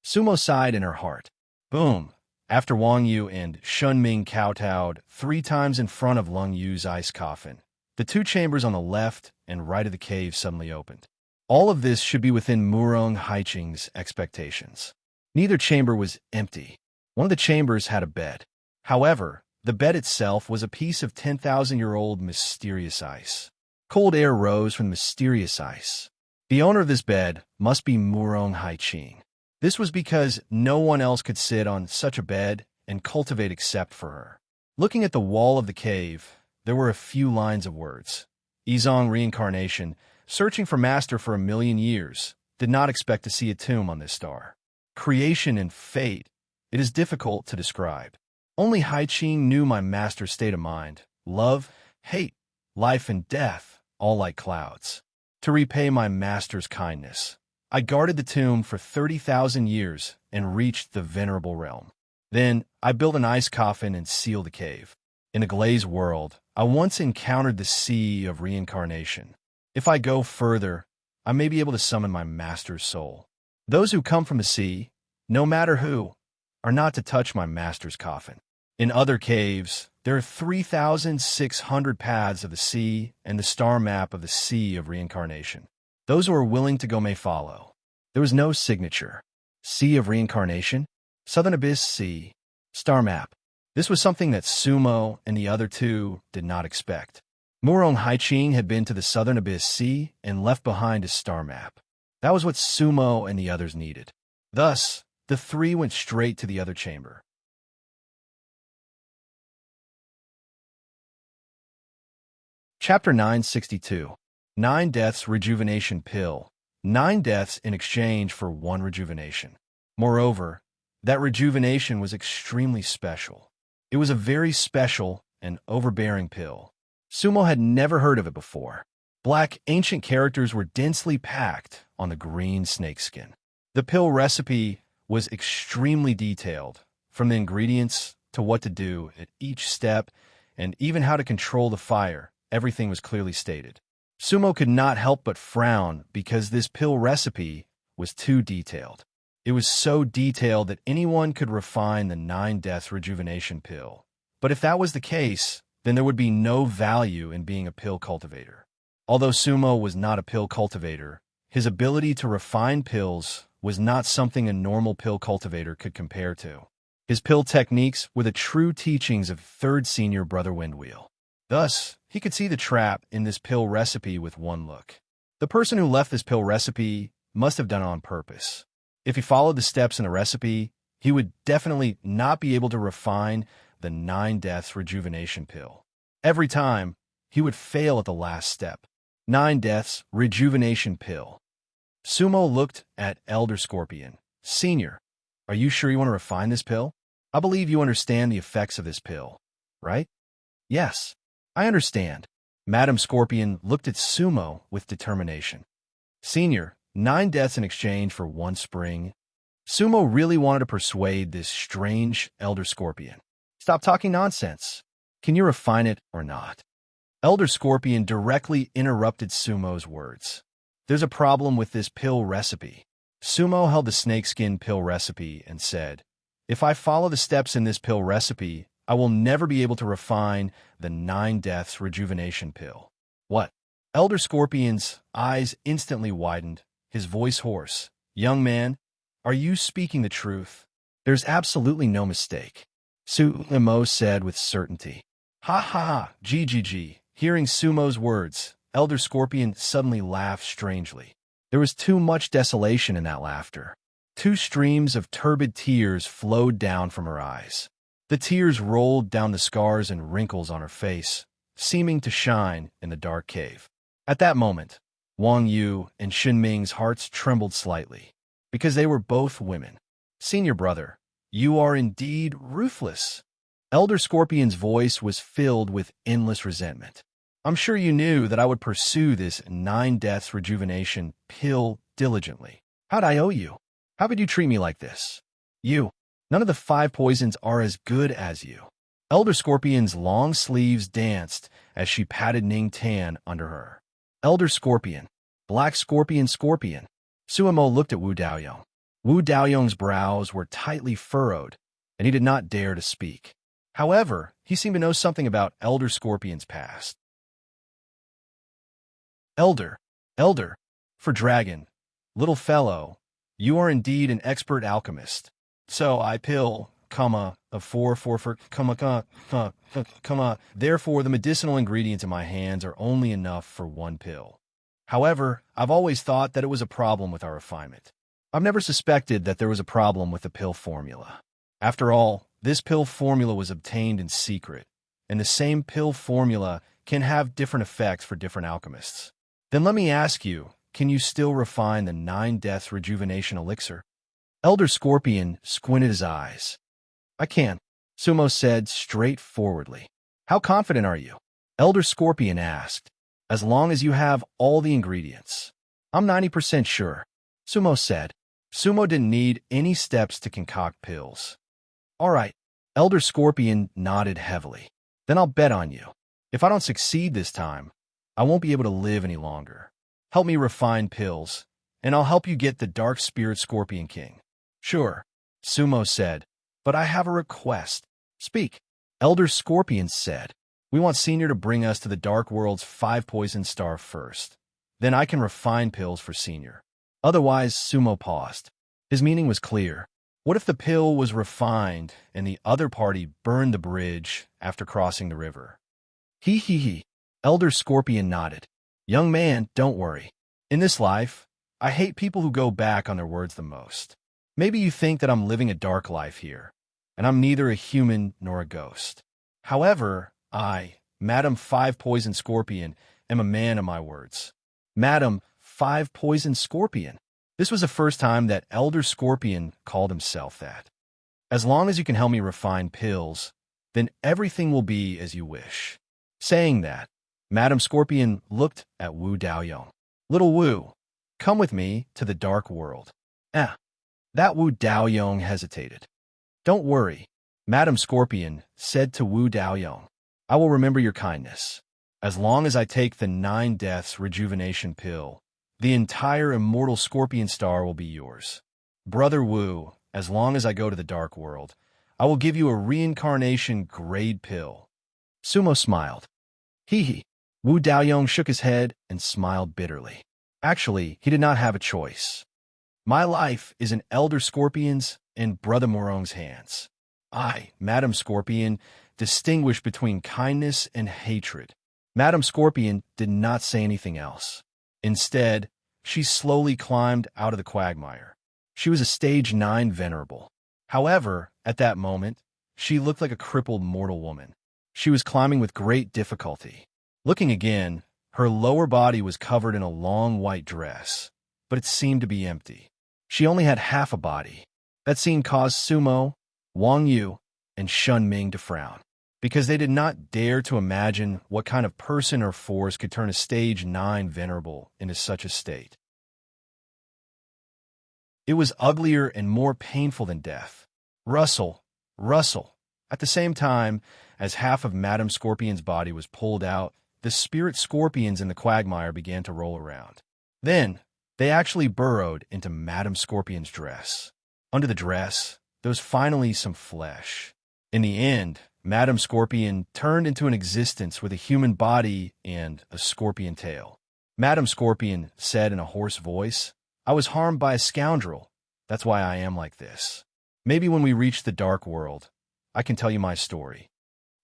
Sumo sighed in her heart. Boom. After Wang Yu and Shun Ming kowtowed 3 times in front of Lung Yu's ice coffin, the 2 chambers on the left and right of the cave suddenly opened. All of this should be within Murong Haiqing's expectations. Neither chamber was empty. One of the chambers had a bed. However, the bed itself was a piece of 10,000-year-old mysterious ice. Cold air rose from the mysterious ice. The owner of this bed must be Murong Haiqing. This was because no one else could sit on such a bed and cultivate except for her. Looking at the wall of the cave, there were a few lines of words. Yizong reincarnation, searching for master for 1,000,000 years, did not expect to see a tomb on this star. Creation and fate, it is difficult to describe. Only Haiqing knew my master's state of mind. Love, hate, life and death, all like clouds. To repay my master's kindness, I guarded the tomb for 30,000 years and reached the venerable realm. Then, I built an ice coffin and sealed the cave. In a glazed world, I once encountered the sea of reincarnation. If I go further, I may be able to summon my master's soul. Those who come from the sea, no matter who, are not to touch my master's coffin. In other caves, there are 3,600 paths of the sea and the star map of the sea of reincarnation. Those who are willing to go may follow. There was no signature. Sea of reincarnation? Southern Abyss Sea. Star map. This was something that Sumo and the other 2 did not expect. Murong Haiqing had been to the Southern Abyss Sea and left behind a star map. That was what Sumo and the others needed. Thus, the 3 went straight to the other chamber. Chapter 962. 9 Deaths Rejuvenation Pill. 9 deaths in exchange for 1 rejuvenation. Moreover, that rejuvenation was extremely special. It was a very special and overbearing pill. Sumo had never heard of it before. Black ancient characters were densely packed on the green snakeskin. The pill recipe was extremely detailed, from the ingredients to what to do at each step, and even how to control the fire. Everything was clearly stated. Sumo could not help but frown because this pill recipe was too detailed. It was so detailed that anyone could refine the 9 deaths rejuvenation pill. But if that was the case, then there would be no value in being a pill cultivator. Although Sumo was not a pill cultivator, his ability to refine pills was not something a normal pill cultivator could compare to. His pill techniques were the true teachings of third senior Brother Windwheel. Thus, he could see the trap in this pill recipe with one look. The person who left this pill recipe must have done it on purpose. If he followed the steps in the recipe, he would definitely not be able to refine the 9 deaths rejuvenation pill. Every time, he would fail at the last step. 9 deaths rejuvenation pill. Sumo looked at Elder Scorpion. Senior, are you sure you want to refine this pill? I believe you understand the effects of this pill, right? Yes, I understand. Madam Scorpion looked at Sumo with determination. Senior, 9 deaths in exchange for 1 spring. Sumo really wanted to persuade this strange Elder Scorpion. Stop talking nonsense. Can you refine it or not? Elder Scorpion directly interrupted Sumo's words. There's a problem with this pill recipe. Sumo held the snakeskin pill recipe and said, if I follow the steps in this pill recipe, I will never be able to refine the 9 deaths rejuvenation pill. What? Elder Scorpion's eyes instantly widened, his voice hoarse. Young man, are you speaking the truth? There's absolutely no mistake. Sumo said with certainty. Ha ha ha, GGG. Hearing Sumo's words, Elder Scorpion suddenly laughed strangely. There was too much desolation in that laughter. 2 streams of turbid tears flowed down from her eyes. The tears rolled down the scars and wrinkles on her face, seeming to shine in the dark cave. At that moment, Wang Yu and Xin Ming's hearts trembled slightly, because they were both women. Senior brother, you are indeed ruthless. Elder Scorpion's voice was filled with endless resentment. I'm sure you knew that I would pursue this 9 deaths rejuvenation pill diligently. How'd I owe you? How could you treat me like this? You. None of the 5 poisons are as good as you. Elder Scorpion's long sleeves danced as she patted Ning Tan under her. Elder Scorpion. Black Scorpion Scorpion. Sumo looked at Wu Daoyong. Wu Daoyong's brows were tightly furrowed, and he did not dare to speak. However, he seemed to know something about Elder Scorpion's past. Elder, for dragon, little fellow, you are indeed an expert alchemist. So I pill, a 4 for, therefore the medicinal ingredients in my hands are only enough for 1 pill. However, I've always thought that it was a problem with our refinement. I've never suspected that there was a problem with the pill formula. After all, this pill formula was obtained in secret, and the same pill formula can have different effects for different alchemists. Then let me ask you, can you still refine the 9 deaths rejuvenation elixir? Elder Scorpion squinted his eyes. I can, Sumo said straightforwardly. How confident are you? Elder Scorpion asked. As long as you have all the ingredients. I'm 90% sure, Sumo said. Sumo didn't need any steps to concoct pills. All right, Elder Scorpion nodded heavily. Then I'll bet on you. If I don't succeed this time, I won't be able to live any longer. Help me refine pills, and I'll help you get the Dark Spirit Scorpion King. Sure, Sumo said, but I have a request. Speak, Elder Scorpion said. We want Senior to bring us to the Dark World's 5 poison star first. Then I can refine pills for Senior. Otherwise, Sumo paused. His meaning was clear. What if the pill was refined and the other party burned the bridge after crossing the river? He. Elder Scorpion nodded. Young man, don't worry. In this life, I hate people who go back on their words the most. Maybe you think that I'm living a dark life here, and I'm neither a human nor a ghost. However, I, Madam 5 Poison Scorpion, am a man of my words. Madam 5 Poison Scorpion. This was the first time that Elder Scorpion called himself that. As long as you can help me refine pills, then everything will be as you wish. Saying that, Madam Scorpion looked at Wu Daoyong. Little Wu, come with me to the dark world. That Wu Daoyong hesitated. Don't worry, Madam Scorpion said to Wu Daoyong. I will remember your kindness. As long as I take the 9 deaths rejuvenation pill, the entire immortal scorpion star will be yours. Brother Wu, as long as I go to the dark world, I will give you a reincarnation grade pill. Sumo smiled. Hee hee. Wu Daoyong shook his head and smiled bitterly. Actually, he did not have a choice. My life is in Elder Scorpion's and Brother Morong's hands. I, Madam Scorpion, distinguish between kindness and hatred. Madam Scorpion did not say anything else. Instead, she slowly climbed out of the quagmire. She was a stage 9 venerable. However, at that moment, she looked like a crippled mortal woman. She was climbing with great difficulty. Looking again, her lower body was covered in a long white dress, but it seemed to be empty. She only had half a body. That scene caused Sumo, Wang Yu, and Shun Ming to frown, because they did not dare to imagine what kind of person or force could turn a stage 9 venerable into such a state. It was uglier and more painful than death. Rustle, rustle. At the same time, as half of Madam Scorpion's body was pulled out, the spirit scorpions in the quagmire began to roll around. Then, they actually burrowed into Madam Scorpion's dress. Under the dress, there was finally some flesh. In the end, Madam Scorpion turned into an existence with a human body and a scorpion tail. Madam Scorpion said in a hoarse voice, I was harmed by a scoundrel. That's why I am like this. Maybe when we reach the dark world, I can tell you my story.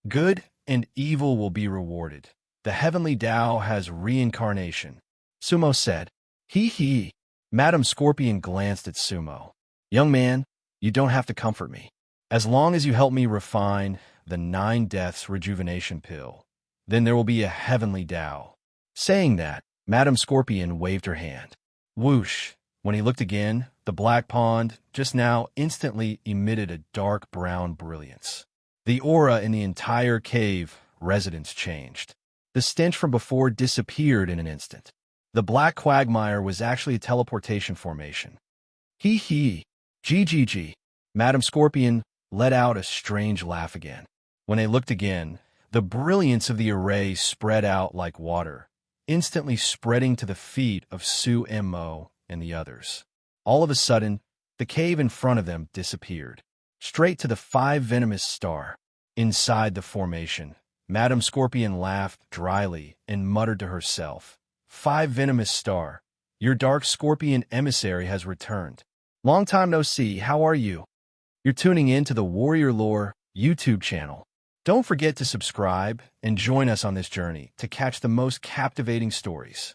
Good and evil will be rewarded. The heavenly Tao has reincarnation. Sumo said, Hee hee. Madam Scorpion glanced at Sumo. Young man, you don't have to comfort me. As long as you help me refine the 9 deaths rejuvenation pill, then there will be a heavenly Tao. Saying that, Madam Scorpion waved her hand. Whoosh! When he looked again, the black pond just now instantly emitted a dark brown brilliance. The aura in the entire cave residence changed. The stench from before disappeared in an instant. The black quagmire was actually a teleportation formation. Hee hee! GGG! Madam Scorpion let out a strange laugh again. When they looked again, the brilliance of the array spread out like water, instantly spreading to the feet of Su Mo and the others. All of a sudden, the cave in front of them disappeared, straight to the 5 venomous star. Inside the formation, Madam Scorpion laughed dryly and muttered to herself, 5 venomous star, your dark scorpion emissary has returned. Long time no see, how are you? You're tuning in to the Warrior Lore YouTube channel. Don't forget to subscribe and join us on this journey to catch the most captivating stories.